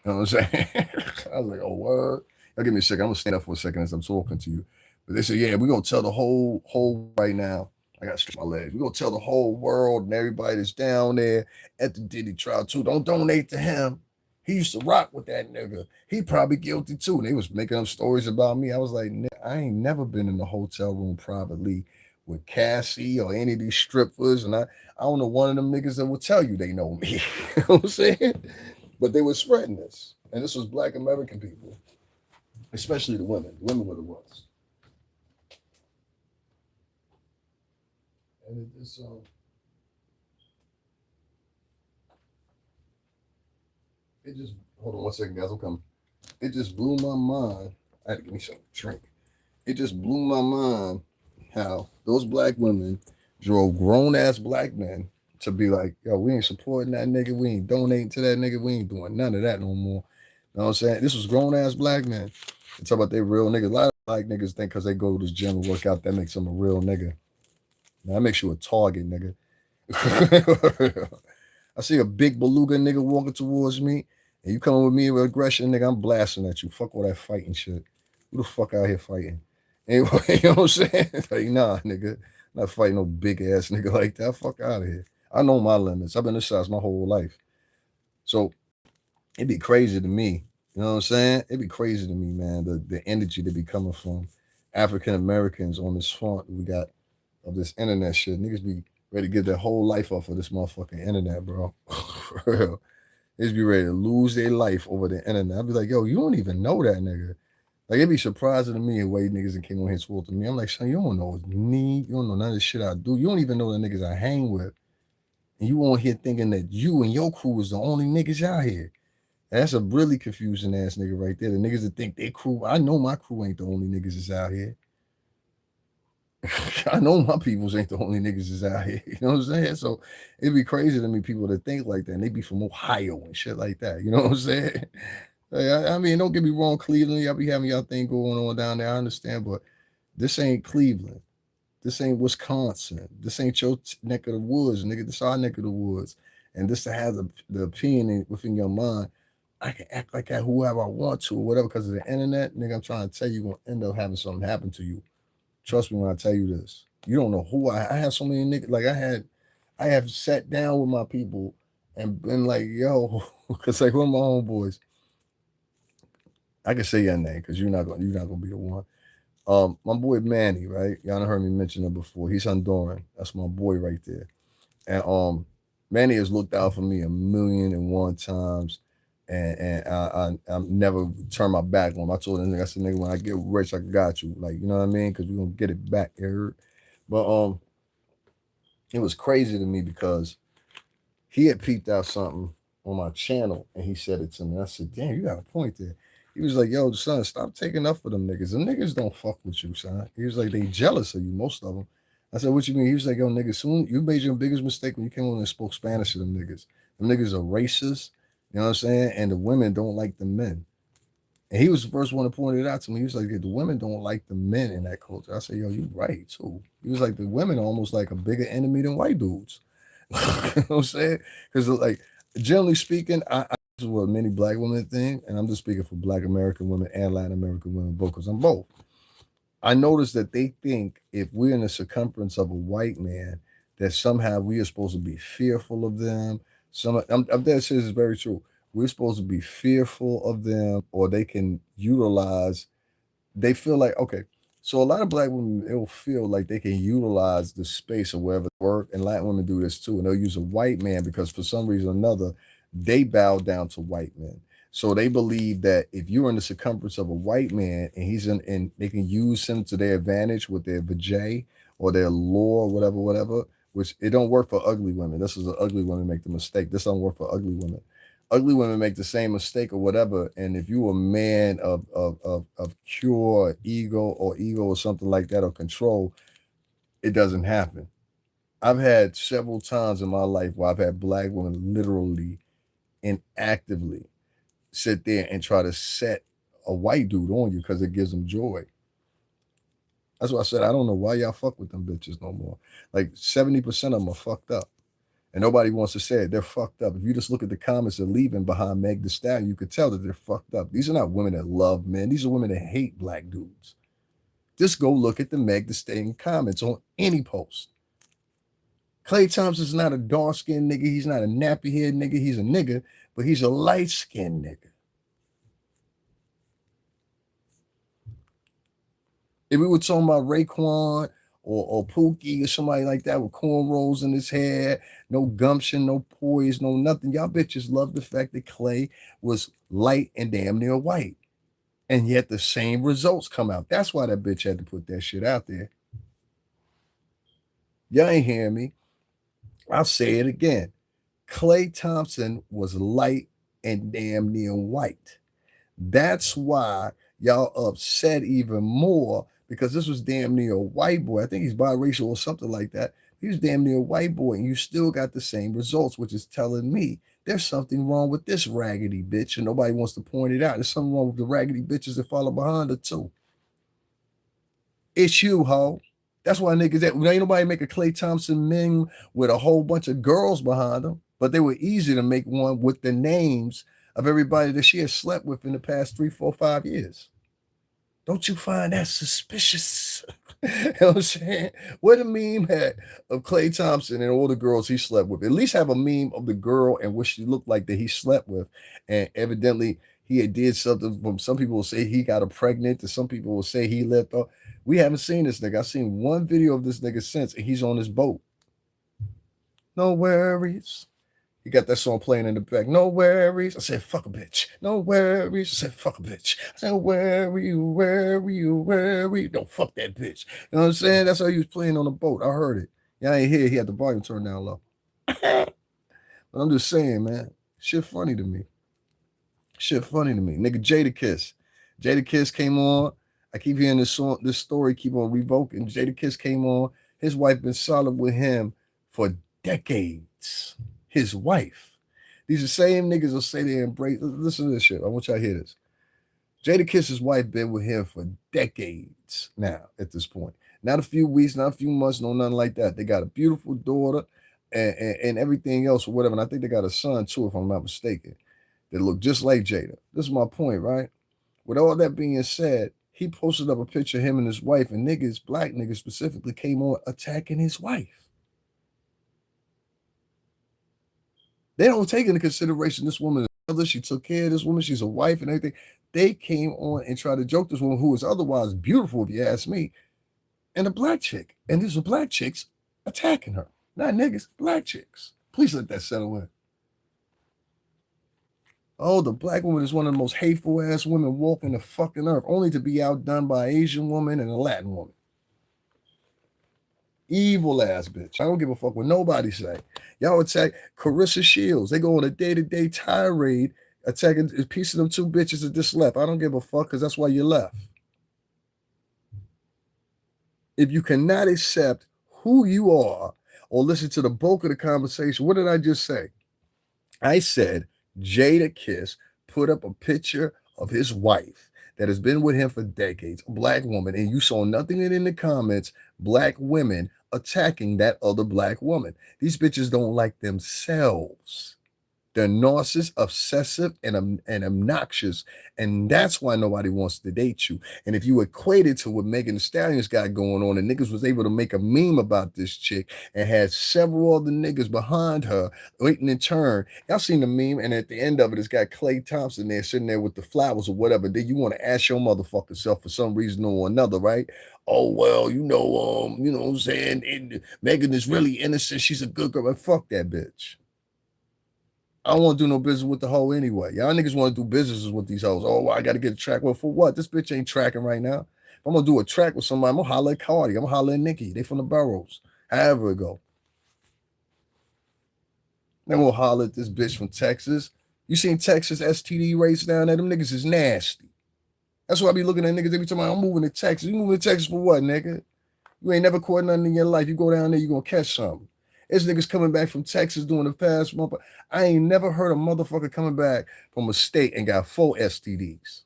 You know what I'm saying? I was like, oh, word. Y'all give me a second. I'm gonna stand up for a second as I'm talking to you. But they said, yeah, we're gonna tell the whole right now. I got to stretch my legs. We're gonna tell the whole world and everybody that's down there at the Diddy trial too. Don't donate to him. He used to rock with that nigga. He probably guilty too. And they was making up stories about me. I was like, I ain't never been in the hotel room privately with Cassie or any of these strippers. And I don't know one of them niggas that will tell you they know me. You know what I'm saying? But they were spreading this. And this was black American people, especially the women. The women were the ones. And it just, hold on one second, guys. I'm coming. It just blew my mind. I had to give me some drink. It just blew my mind how those black women drove grown ass black men to be like, yo, we ain't supporting that nigga. We ain't donating to that nigga. We ain't doing none of that no more. You know what I'm saying? This was grown ass black men. They talk about they real niggas. A lot of black niggas think because they go to this gym and work out, that makes them a real nigga. Now, that makes you a target, nigga. I see a big beluga nigga walking towards me, and you coming with me with aggression, nigga, I'm blasting at you. Fuck all that fighting shit. Who the fuck out here fighting? Anyway, you know what I'm saying? Like, nah, nigga. Not fighting no big ass nigga like that. Fuck out of here. I know my limits. I've been this size my whole life. So it'd be crazy to me. You know what I'm saying? It'd be crazy to me, man, the energy that be coming from African Americans on this front we got of this internet shit. Niggas be ready to give their whole life off of this motherfucking internet, bro. For real. They just be ready to lose their life over the internet. I'd be like, yo, you don't even know that nigga. Like, it'd be surprising to me the way niggas that came on here towards me. I'm like, son, you don't know me. You don't know none of the shit I do. You don't even know the niggas I hang with. And you on here thinking that you and your crew is the only niggas out here. And that's a really confusing ass nigga right there. The niggas that think they crew, I know my crew ain't the only niggas that's out here. I know my peoples ain't the only niggas that's out here. You know what I'm saying? So it'd be crazy to me, people that think like that. And they be from Ohio and shit like that. You know what I'm saying? Like, I mean, don't get me wrong, Cleveland, y'all be having y'all thing going on down there. I understand, but this ain't Cleveland. This ain't Wisconsin. This ain't your neck of the woods, nigga. This our neck of the woods. And this to have the opinion within your mind, I can act like that whoever I want to or whatever because of the internet, nigga. I'm trying to tell you, you're gonna end up having something happen to you. Trust me when I tell you this. You don't know who I have so many niggas. Like I have sat down with my people and been like, yo, because like one of my homeboys, I can say your name because you're not gonna be the one. My boy Manny, right? Y'all done heard me mention him before. He's Honduran. That's my boy right there. And Manny has looked out for me a million and one times. And I never turn my back on him. I told him, I said, nigga, when I get rich, I got you. Like, you know what I mean? Because we're gonna get it back, you heard? But it was crazy to me because he had peeped out something on my channel and he said it to me. I said, damn, you got a point there. He was like, yo, son, stop taking up for them niggas. Them niggas don't fuck with you, son. He was like, they jealous of you, most of them. I said, what you mean? He was like, yo, niggas, soon you made your biggest mistake when you came on and spoke Spanish to them niggas. Them niggas are racist, you know what I'm saying? And the women don't like the men. And he was the first one to point it out to me. He was like, yeah, the women don't like the men in that culture. I said, yo, you right, too. He was like, the women are almost like a bigger enemy than white dudes. You know what I'm saying? Because, like, generally speaking, this is what many black women think, and I'm just speaking for black American women and Latin American women both, because I'm both. I noticed that they think if we're in the circumference of a white man, that somehow we are supposed to be fearful of them. I'm dead serious, it's very true. We're supposed to be fearful of them, or they can utilize, they feel like, okay, so a lot of black women, it'll feel like they can utilize the space or wherever they work, and Latin women do this too, and they'll use a white man because for some reason or another, they bow down to white men. So they believe that if you're in the circumference of a white man and he's in, and they can use him to their advantage with their vajay or their lore, whatever, whatever, which it don't work for ugly women. This is an ugly women make the mistake. This don't work for ugly women. Ugly women make the same mistake or whatever. And if you a man of cure ego or something like that or control, it doesn't happen. I've had several times in my life where I've had black women literally and actively sit there and try to set a white dude on you because it gives them joy. That's why I said I don't know why y'all fuck with them bitches no more. Like 70% of them are fucked up. And nobody wants to say it. They're fucked up. If you just look at the comments they're leaving behind Meg Thee Stallion, you could tell that they're fucked up. These are not women that love men. These are women that hate black dudes. Just go look at the Meg Thee Stallion comments on any post. Klay Thompson's not a dark-skinned nigga. He's not a nappy-head nigga. He's a nigga, but he's a light-skinned nigga. If we were talking about Raekwon or Pookie or somebody like that with cornrows in his hair, no gumption, no poise, no nothing, y'all bitches love the fact that Klay was light and damn near white. And yet the same results come out. That's why that bitch had to put that shit out there. Y'all ain't hearing me. I'll say it again. Klay Thompson was light and damn near white. That's why y'all upset even more because this was damn near a white boy. I think he's biracial or something like that. He was damn near a white boy, and you still got the same results, which is telling me there's something wrong with this raggedy bitch, and nobody wants to point it out. There's something wrong with the raggedy bitches that follow behind her, too. It's you, ho. That's why niggas that ain't nobody make a Klay Thompson meme with a whole bunch of girls behind them, but they were easy to make one with the names of everybody that she has slept with in the past 3, 4, 5 years. Don't you find that suspicious? You know what I'm saying? What a meme had of Klay Thompson and all the girls he slept with. At least have a meme of the girl and what she looked like that he slept with. And evidently he had did something from some people will say he got her pregnant, and some people will say he left her. We haven't seen this nigga. I've seen one video of this nigga since, and he's on his boat. No worries. He got that song playing in the back. No worries. I said, fuck a bitch. No worries. I said, fuck a bitch. I said, worry. Don't fuck that bitch. You know what I'm saying? That's how he was playing on the boat. I heard it. Y'all ain't hear. He had the volume turned down low. But I'm just saying, man. Shit funny to me. Nigga, Jadakiss. Jadakiss came on. I keep hearing this story keep on revoking. Jadakiss came on. His wife been solid with him for decades. His wife. These are the same niggas will say they embrace. Listen to this shit. I want y'all to hear this. Jadakiss's wife been with him for decades now at this point. Not a few weeks, not a few months, no nothing like that. They got a beautiful daughter and everything else or whatever. And I think they got a son too, if I'm not mistaken. that look just like Jada. This is my point, right? With all that being said, he posted up a picture of him and his wife, and niggas, black niggas specifically, came on attacking his wife. They don't take into consideration this woman is a mother. She took care of this woman. She's a wife and everything. They came on and tried to joke this woman, who is otherwise beautiful, if you ask me, and a black chick. And these are black chicks attacking her. Not niggas, black chicks. Please let that settle in. Oh, the black woman is one of the most hateful ass women walking the fucking earth, only to be outdone by an Asian woman and a Latin woman. Evil ass bitch. I don't give a fuck what nobody say. Y'all attack Carissa Shields. They go on a day-to-day tirade attacking a piece of them two bitches that just left. I don't give a fuck, because that's why you left. If you cannot accept who you are or listen to the bulk of the conversation, what did I just say? I said Jada Kiss put up a picture of his wife that has been with him for decades, a black woman, and you saw nothing in the comments, black women attacking that other black woman. These bitches don't like themselves. They're narcissist, obsessive, and obnoxious, and that's why nobody wants to date you. And if you equate it to what Megan Thee Stallion's got going on, and niggas was able to make a meme about this chick and had several other niggas behind her waiting in turn. Y'all seen the meme, and at the end of it, it's got Klay Thompson there sitting there with the flowers or whatever. Then you want to ask your motherfucking self for some reason or another, right? Oh, well, you know what I'm saying? And Megan is really innocent. She's a good girl. But fuck that bitch. I don't want to do no business with the hoe anyway. Y'all niggas want to do businesses with these hoes. Oh, well, I got to get a track. Well, for what? This bitch ain't tracking right now. If I'm going to do a track with somebody, I'm going to holler at Cardi. I'm going to holler at Nikki. They from the boroughs. However it go. Then we'll holler at this bitch from Texas. You seen Texas STD rates down there? Them niggas is nasty. That's why I be looking at niggas every time I'm moving to Texas. You moving to Texas for what, nigga? You ain't never caught nothing in your life. You go down there, you going to catch something. There's niggas coming back from Texas doing the past month. I ain't never heard a motherfucker coming back from a state and got 4 STDs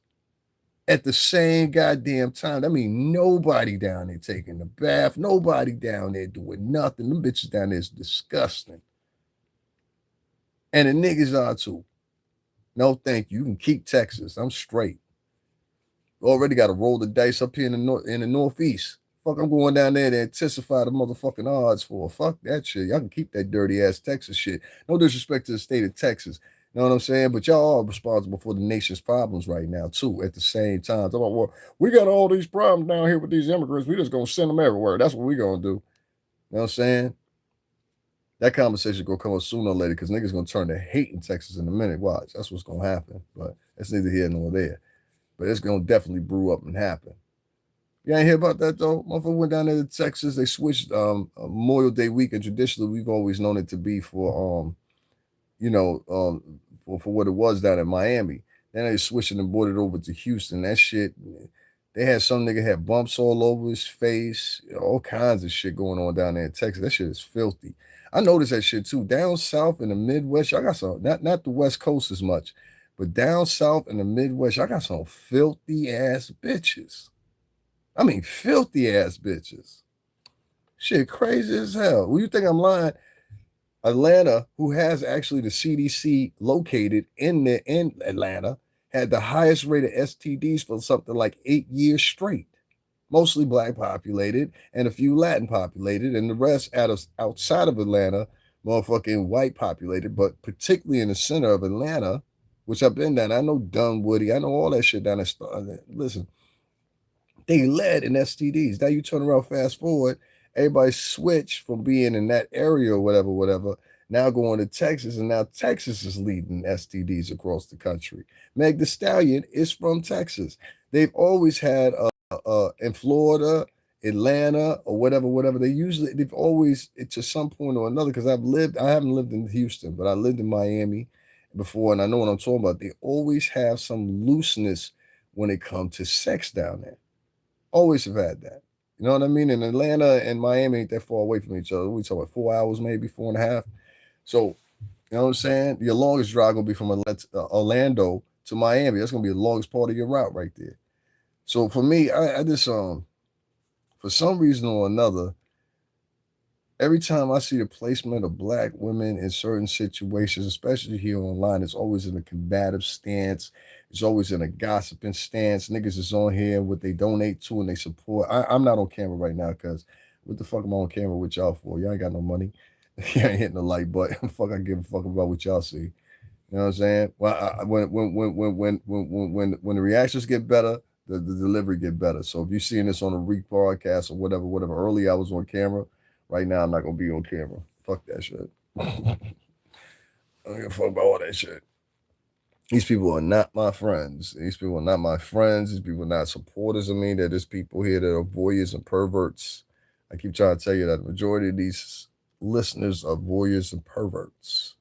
at the same goddamn time. I mean, nobody down there taking the bath. Nobody down there doing nothing. Them bitches down there is disgusting. And the niggas are too. No, thank you. You can keep Texas. I'm straight. Already got to roll the dice up here in the Northeast. Fuck, I'm going down there to intensify the motherfucking odds for. Fuck that shit. Y'all can keep that dirty ass Texas shit. No disrespect to the state of Texas. You know what I'm saying? But y'all are responsible for the nation's problems right now, too, at the same time. Talking about, well, we got all these problems down here with these immigrants. We just going to send them everywhere. That's what we going to do. You know what I'm saying? That conversation going to come up sooner or later, because niggas going to turn to hate in Texas in a minute. Watch. That's what's going to happen. But that's neither here nor there. But it's going to definitely brew up and happen. You ain't hear about that though? Motherfucker went down there to Texas. They switched Memorial Day weekend. Traditionally, we've always known it to be for for what it was down in Miami. Then they switched it and brought it over to Houston. That shit, they had some nigga had bumps all over his face, all kinds of shit going on down there in Texas. That shit is filthy. I noticed that shit too. Down south in the Midwest, y'all got some, not the West Coast as much, but down south in the Midwest, y'all got some filthy ass bitches. I mean, filthy ass bitches. Shit, crazy as hell. Well, you think I'm lying? Atlanta, who has actually the CDC located in Atlanta, had the highest rate of STDs for something like 8 years straight. Mostly black populated and a few Latin populated, and the rest outside of Atlanta, motherfucking white populated, but particularly in the center of Atlanta, which I've been down. I know Dunwoody. I know all that shit down there. Listen, they led in STDs. Now you turn around, fast forward, everybody switched from being in that area or whatever, now going to Texas, and now Texas is leading STDs across the country. Meg Thee Stallion is from Texas. They've always had in Florida, Atlanta, or whatever. They've always, to some point or another, because I haven't lived in Houston, but I lived in Miami before, and I know what I'm talking about. They always have some looseness when it comes to sex down there. Always have had that. You know what I mean? And Atlanta and Miami ain't that far away from each other. We talk about 4 hours, maybe 4.5. So, you know what I'm saying? Your longest drive gonna be from Orlando to Miami. That's gonna be the longest part of your route right there. So for me, I just for some reason or another, Every time I see the placement of black women in certain situations, especially here online, it's always in a combative stance. It's always in a gossiping stance. Niggas is on here what they donate to and they support. I'm not on camera right now because what the fuck am I on camera with y'all for? Y'all ain't got no money. Y'all ain't hitting the like button. Fuck, I give a fuck about what y'all see. You know what I'm saying? Well, when the reactions get better, the delivery get better. So if you're seeing this on a rebroadcast or whatever, early I was on camera. Right now I'm not gonna be on camera. Fuck that shit. I don't give a fuck about all that shit. These people are not my friends. These people are not my friends. These people are not supporters of me. They're just people here that are voyeurs and perverts. I keep trying to tell you that the majority of these listeners are voyeurs and perverts.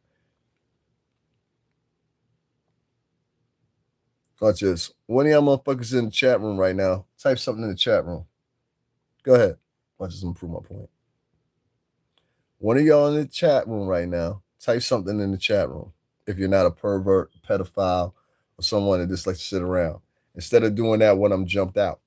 Watch this. One of y'all motherfuckers in the chat room right now. Type something in the chat room. Go ahead. Watch this. I'm gonna prove my point. One of y'all in the chat room right now. Type something in the chat room. If you're not a pervert, pedophile, or someone that just likes to sit around. Instead of doing that when I'm jumped out.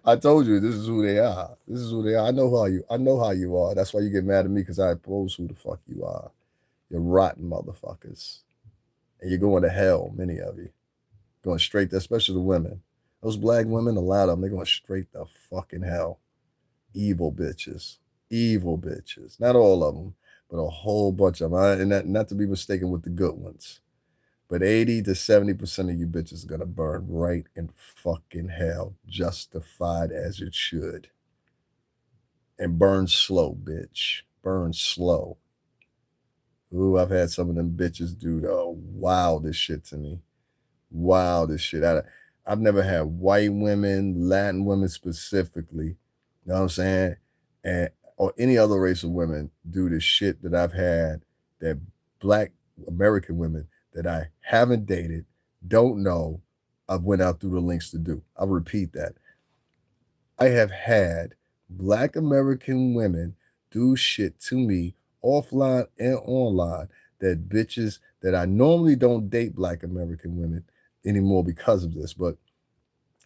I told you this is who they are. This is who they are. I know how you are. That's why you get mad at me because I oppose who the fuck you are. You're rotten motherfuckers. And you're going to hell, many of you. Going straight there, especially the women. Those black women, a lot of them, they're going straight to fucking hell. Evil bitches. Evil bitches. Not all of them, but a whole bunch of them. And not to be mistaken with the good ones. But 80 to 70% of you bitches are going to burn right in fucking hell. Justified as it should. And burn slow, bitch. Burn slow. Ooh, I've had some of them bitches do the wildest shit to me. Wildest shit. I've never had white women, Latin women specifically, you know what I'm saying? And or any other race of women do the shit that I've had that black American women that I haven't dated, don't know, I've went out through the links to do. I'll repeat that. I have had black American women do shit to me offline and online that bitches that I normally don't date black American women anymore because of this, but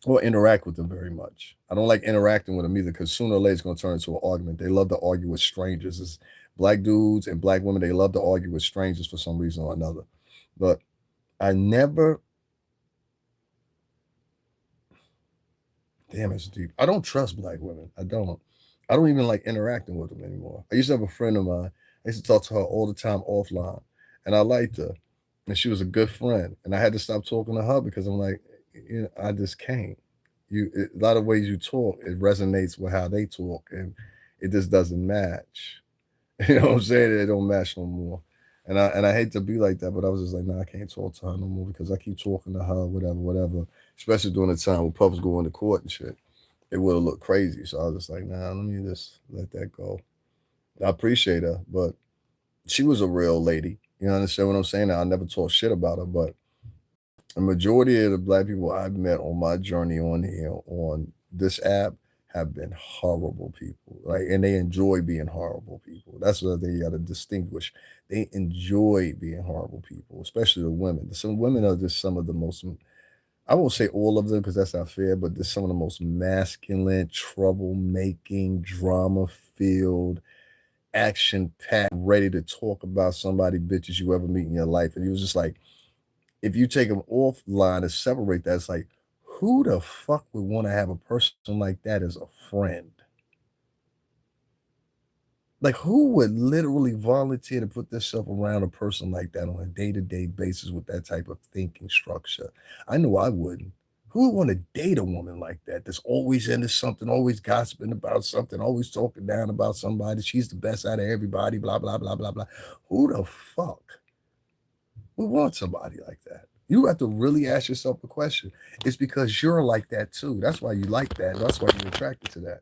or interact with them very much. I don't like interacting with them either because sooner or later it's going to turn into an argument. They love to argue with strangers. It's black dudes and black women, they love to argue with strangers for some reason or another. But I never, damn, it's deep. I don't trust black women. I don't. I don't even like interacting with them anymore. I used to have a friend of mine. I used to talk to her all the time offline, and I liked her, and she was a good friend. And I had to stop talking to her because I'm like, I just can't. A lot of ways you talk, it resonates with how they talk, and it just doesn't match. You know what I'm saying? It don't match no more. And I hate to be like that, but I was just like, nah, I can't talk to her no more because I keep talking to her, whatever. Especially during the time when pups go into court and shit. It would have looked crazy. So I was just like, nah, let me just let that go. I appreciate her, but she was a real lady. You understand what I'm saying? I never talk shit about her, but the majority of the black people I've met on my journey on here on this app have been horrible people, right? And they enjoy being horrible people. That's what they got to distinguish. They enjoy being horrible people, especially the women. Some women are just some of the most, I won't say all of them because that's not fair, but they're some of the most masculine, troublemaking, drama filled, action packed, ready to talk about somebody bitches you ever meet in your life. And he was just like, if you take them offline and separate that, it's like, who the fuck would want to have a person like that as a friend? Like, who would literally volunteer to put themselves around a person like that on a day-to-day basis with that type of thinking structure? I know I wouldn't. Who would want to date a woman like that that's always into something, always gossiping about something, always talking down about somebody? She's the best out of everybody, blah, blah, blah, blah, blah. Who the fuck would want somebody like that? You have to really ask yourself a question. It's because you're like that too. That's why you like that. That's why you're attracted to that.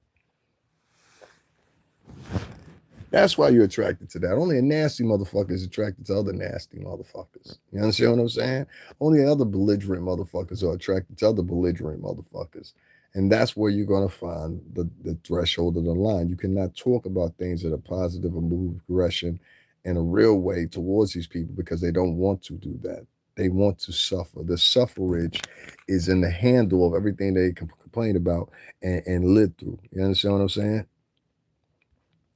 That's why you're attracted to that. Only a nasty motherfucker is attracted to other nasty motherfuckers. You understand what I'm saying? Only other belligerent motherfuckers are attracted to other belligerent motherfuckers. And that's where you're going to find the threshold of the line. You cannot talk about things that are positive or move progression in a real way towards these people because they don't want to do that. They want to suffer. The suffrage is in the handle of everything they complain about and live through. You understand what I'm saying?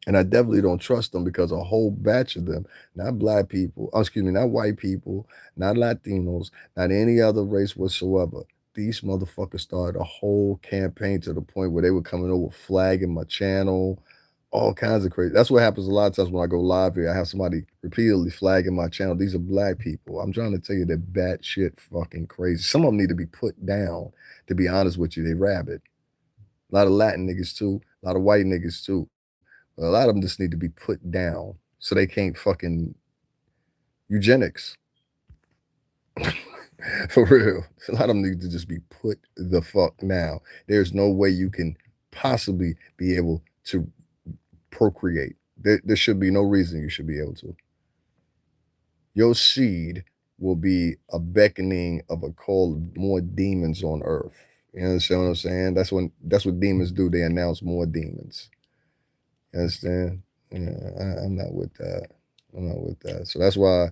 And I definitely don't trust them because a whole batch of them, not black people, excuse me, not white people, not Latinos, not any other race whatsoever. These motherfuckers started a whole campaign to the point where they were coming over flagging my channel, all kinds of crazy. That's what happens a lot of times when I go live here. I have somebody repeatedly flagging my channel. These are black people. I'm trying to tell you they're batshit fucking crazy. Some of them need to be put down, to be honest with you. They rabid. A lot of Latin niggas too, a lot of white niggas too. A lot of them just need to be put down so they can't fucking eugenics. For real. A lot of them need to just be put the fuck down. There's no way you can possibly be able to procreate. There should be no reason you should be able to. Your seed will be a beckoning of a call of more demons on earth. You understand what I'm saying? That's what demons do. They announce more demons. You understand? Yeah, I'm not with that. I'm not with that. So that's why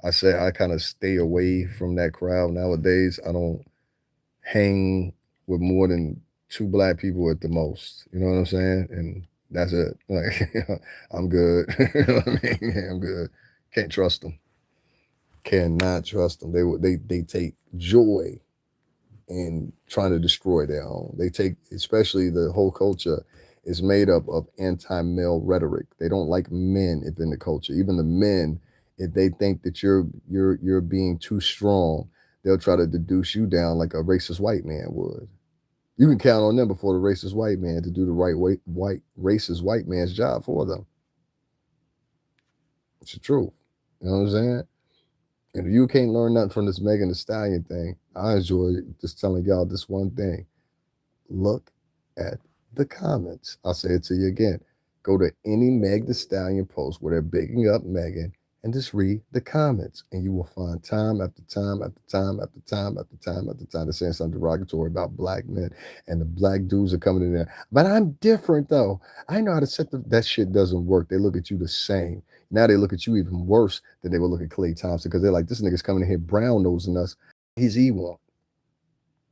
I say I kind of stay away from that crowd nowadays. I don't hang with more than 2 black people at the most. You know what I'm saying? And that's it. Like, I'm good. You know what I mean? Yeah, I'm good. Can't trust them. Cannot trust them. They take joy in trying to destroy their own. They take, especially the whole culture is made up of anti-male rhetoric. They don't like men if in the culture. Even the men, if they think that you're being too strong, they'll try to deduce you down like a racist white man would. You can count on them before the racist white man to do the right racist white man's job for them. It's the truth. You know what I'm saying? And if you can't learn nothing from this Megan Thee Stallion thing, I enjoy just telling y'all this one thing. Look at the comments. I'll say it to you again. Go to any Meg Thee Stallion post where they're bigging up Megan and just read the comments. And you will find time after time after time after time after time after time they're saying something derogatory about black men. And the black dudes are coming in there. But I'm different though. I know how to set that shit doesn't work. They look at you the same. Now they look at you even worse than they would look at Klay Thompson because they're like, this nigga's coming in here brown nosing us. He's he want?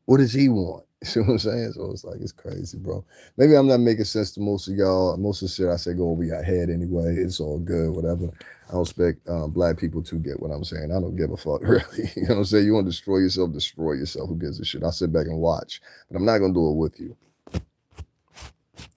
What does he want? You see what I'm saying? So it's like, it's crazy, bro. Maybe I'm not making sense to most of y'all. Most of the shit I say go over your head anyway. It's all good, whatever. I don't expect black people to get what I'm saying. I don't give a fuck, really. You know what I'm saying? You want to destroy yourself. Who gives a shit? I'll sit back and watch. But I'm not going to do it with you.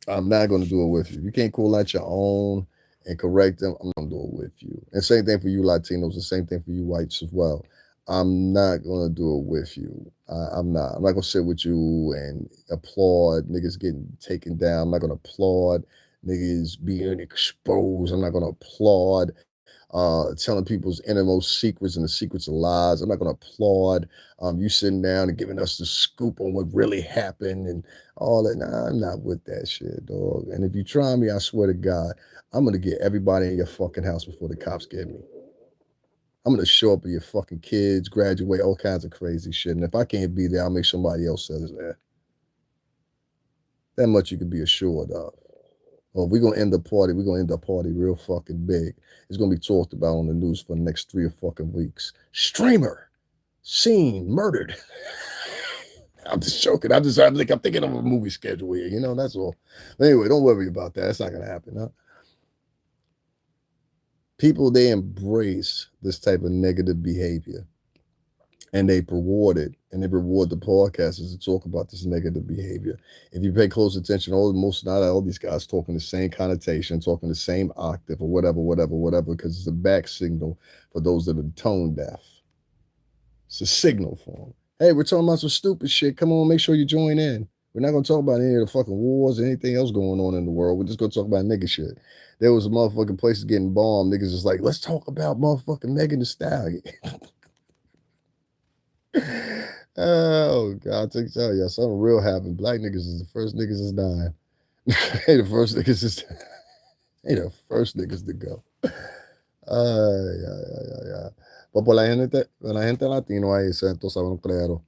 I'm not going to do it with you. You can't call out your own and correct them. I'm not going to do it with you. And same thing for you Latinos. The same thing for you whites as well. I'm not going to do it with you. I'm not going to sit with you and applaud niggas getting taken down. I'm not going to applaud niggas being exposed. I'm not going to applaud telling people's innermost secrets and the secrets of lies. I'm not going to applaud you sitting down and giving us the scoop on what really happened and all that. Nah, I'm not with that shit, dog. And if you try me, I swear to God, I'm going to get everybody in your fucking house before the cops get me. I'm going to show up with your fucking kids, graduate, all kinds of crazy shit. And if I can't be there, I'll make somebody else says there. That much you can be assured of. Well, if we're going to end the party, we're going to end the party real fucking big. It's going to be talked about on the news for the next 3 or fucking weeks. Streamer, seen, murdered. I'm just joking. I'm thinking of a movie schedule here. You know, that's all. But anyway, don't worry about that. It's not going to happen, huh? People, they embrace this type of negative behavior. And they reward it, and they reward the podcasters to talk about this negative behavior. If you pay close attention, not all these guys talking the same connotation, talking the same octave, or whatever, because it's a back signal for those that are tone deaf. It's a signal for them. Hey, we're talking about some stupid shit. Come on, make sure you join in. We're not going to talk about any of the fucking wars or anything else going on in the world. We're just going to talk about nigga shit. There was motherfucking places getting bombed. Niggas just like, let's talk about motherfucking Megan Thee Stallion. Oh God, I tell y'all something real happened. Black niggas is the first niggas is dying. They the first niggas is they the first niggas to go. Yeah. Pues por la gente latino ahí, entonces saben claro.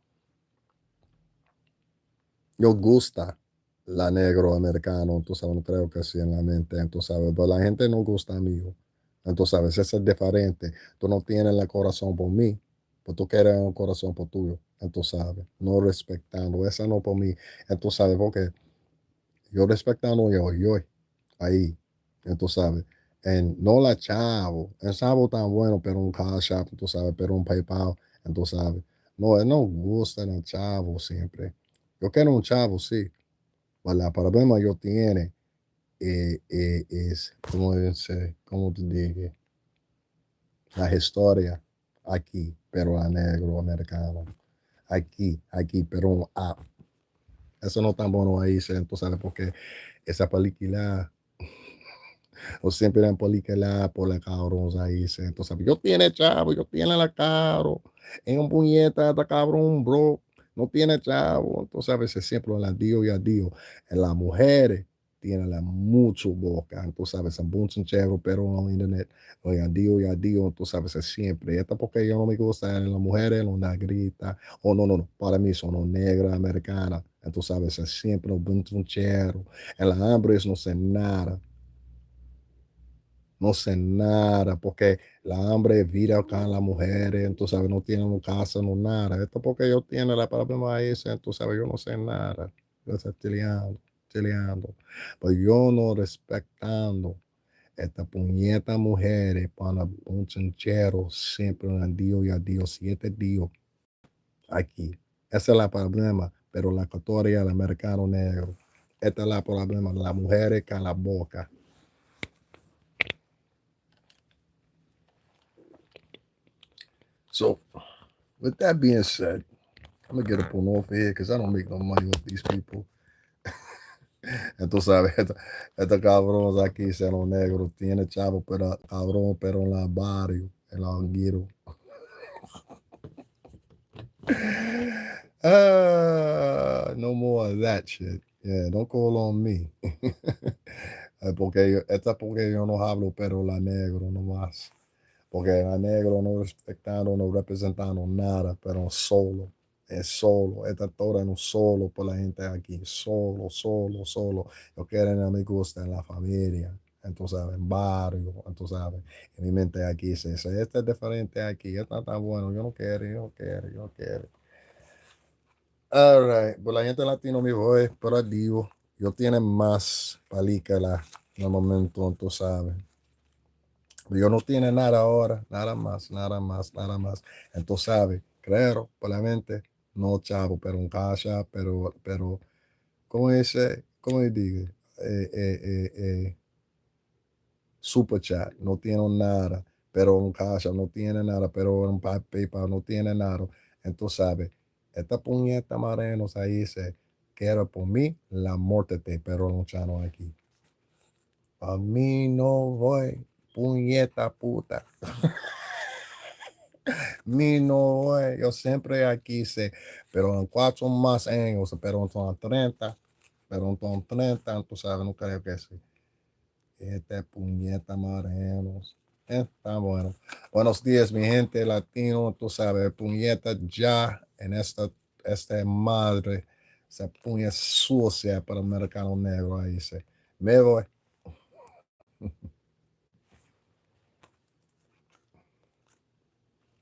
Yo gusta la negro americano, entonces no creo que sí en la mente, entonces sabes, pero la gente no gusta mío. Entonces a veces es diferente. Tú no tienes el corazón por mí. pues tú quieres un corazón por tuyo, entonces sabes, no respetando, esa no por mí, entonces sabes, porque yo respetando yo, ahí, entonces sabes, no la chavo, el chavo tan bueno, pero un cash app, tú sabes, pero un PayPal, entonces sabes, no, él no gusta el chavo siempre, yo quiero un chavo, sí, pero el problema yo tiene es, como te digo, la historia aquí, pero a negro americano. Aquí, pero eso no tan bueno ahí, tú sabes, porque esa película, o siempre en película por la cabrón ahí, entonces, yo tiene chavo, yo tiene la caro, en un puñeta, esta cabrón, bro, no tiene chavo, entonces a veces siempre la dio y a Dios, en las mujeres, tienen la mucho boca, tú sabes, son mucho chévere, pero en el internet, oiga, Dios y a Dios, tú sabes, siempre. Esta porque yo no me gusta en las mujeres, los negritas, o no, para mí son los negras americanas, tú sabes, siempre los mucho chévere, en las hambres no sé nada. No sé nada, porque la hambre vira acá en las mujeres, tú sabes, no tienen casa, no nada. Esto porque yo tiene la palabra maíz, tú sabes, yo no sé nada. Yo estoy chileando. Pues yo no respetando esta puñeta mujeres para un chinchero siempre a Dios y a Dios, 7 días aquí. Esa es la problema, pero la historia del americano negro. Esta es la problema, las mujeres con la boca. So, with that being said, I'm gonna get up on off here because I don't make no money with these people. Entonces, ¿sabes? Estos cabrones aquí son los negros, tiene chavo, pero cabrón, pero en la barrio, en la guiro. No more of that shit. Yeah, don't call on me. Esta es porque yo no hablo, pero la negro nomás. Porque la negro no respetando, no representando nada, pero solo. Es solo. Esta toda en un solo por la gente aquí. Solo. Yo quiero amigos en la familia. Entonces, en barrio. Entonces, en mi mente aquí se dice, este es diferente aquí. Este está tan bueno. Yo no quiero. All right. Pues la gente latino, mi voy, pero digo, yo tiene más película en el momento, tú sabes. Yo no tiene nada ahora, nada más. Entonces, sabe, claro, probablemente no chavo, pero un casa, pero, ¿cómo dice? ¿Cómo digo? Super chat, no tiene nada, pero un casa no tiene nada, pero un PayPal no tiene nada. Entonces, sabe, esta puñeta marenos ahí dice, quiero por mí la muerte, pero no chano aquí. A mí no voy, puñeta puta. Mi no, yo siempre aquí sé, pero en 4 más años, pero son 30, pero son 30, tú sabes, no creo que sí. Este puñeta marenos. Está bueno. Buenos días, mi gente latino, tú sabes, puñeta ya en esta madre, esa puñeta sucia para el mercado negro ahí se. Me voy.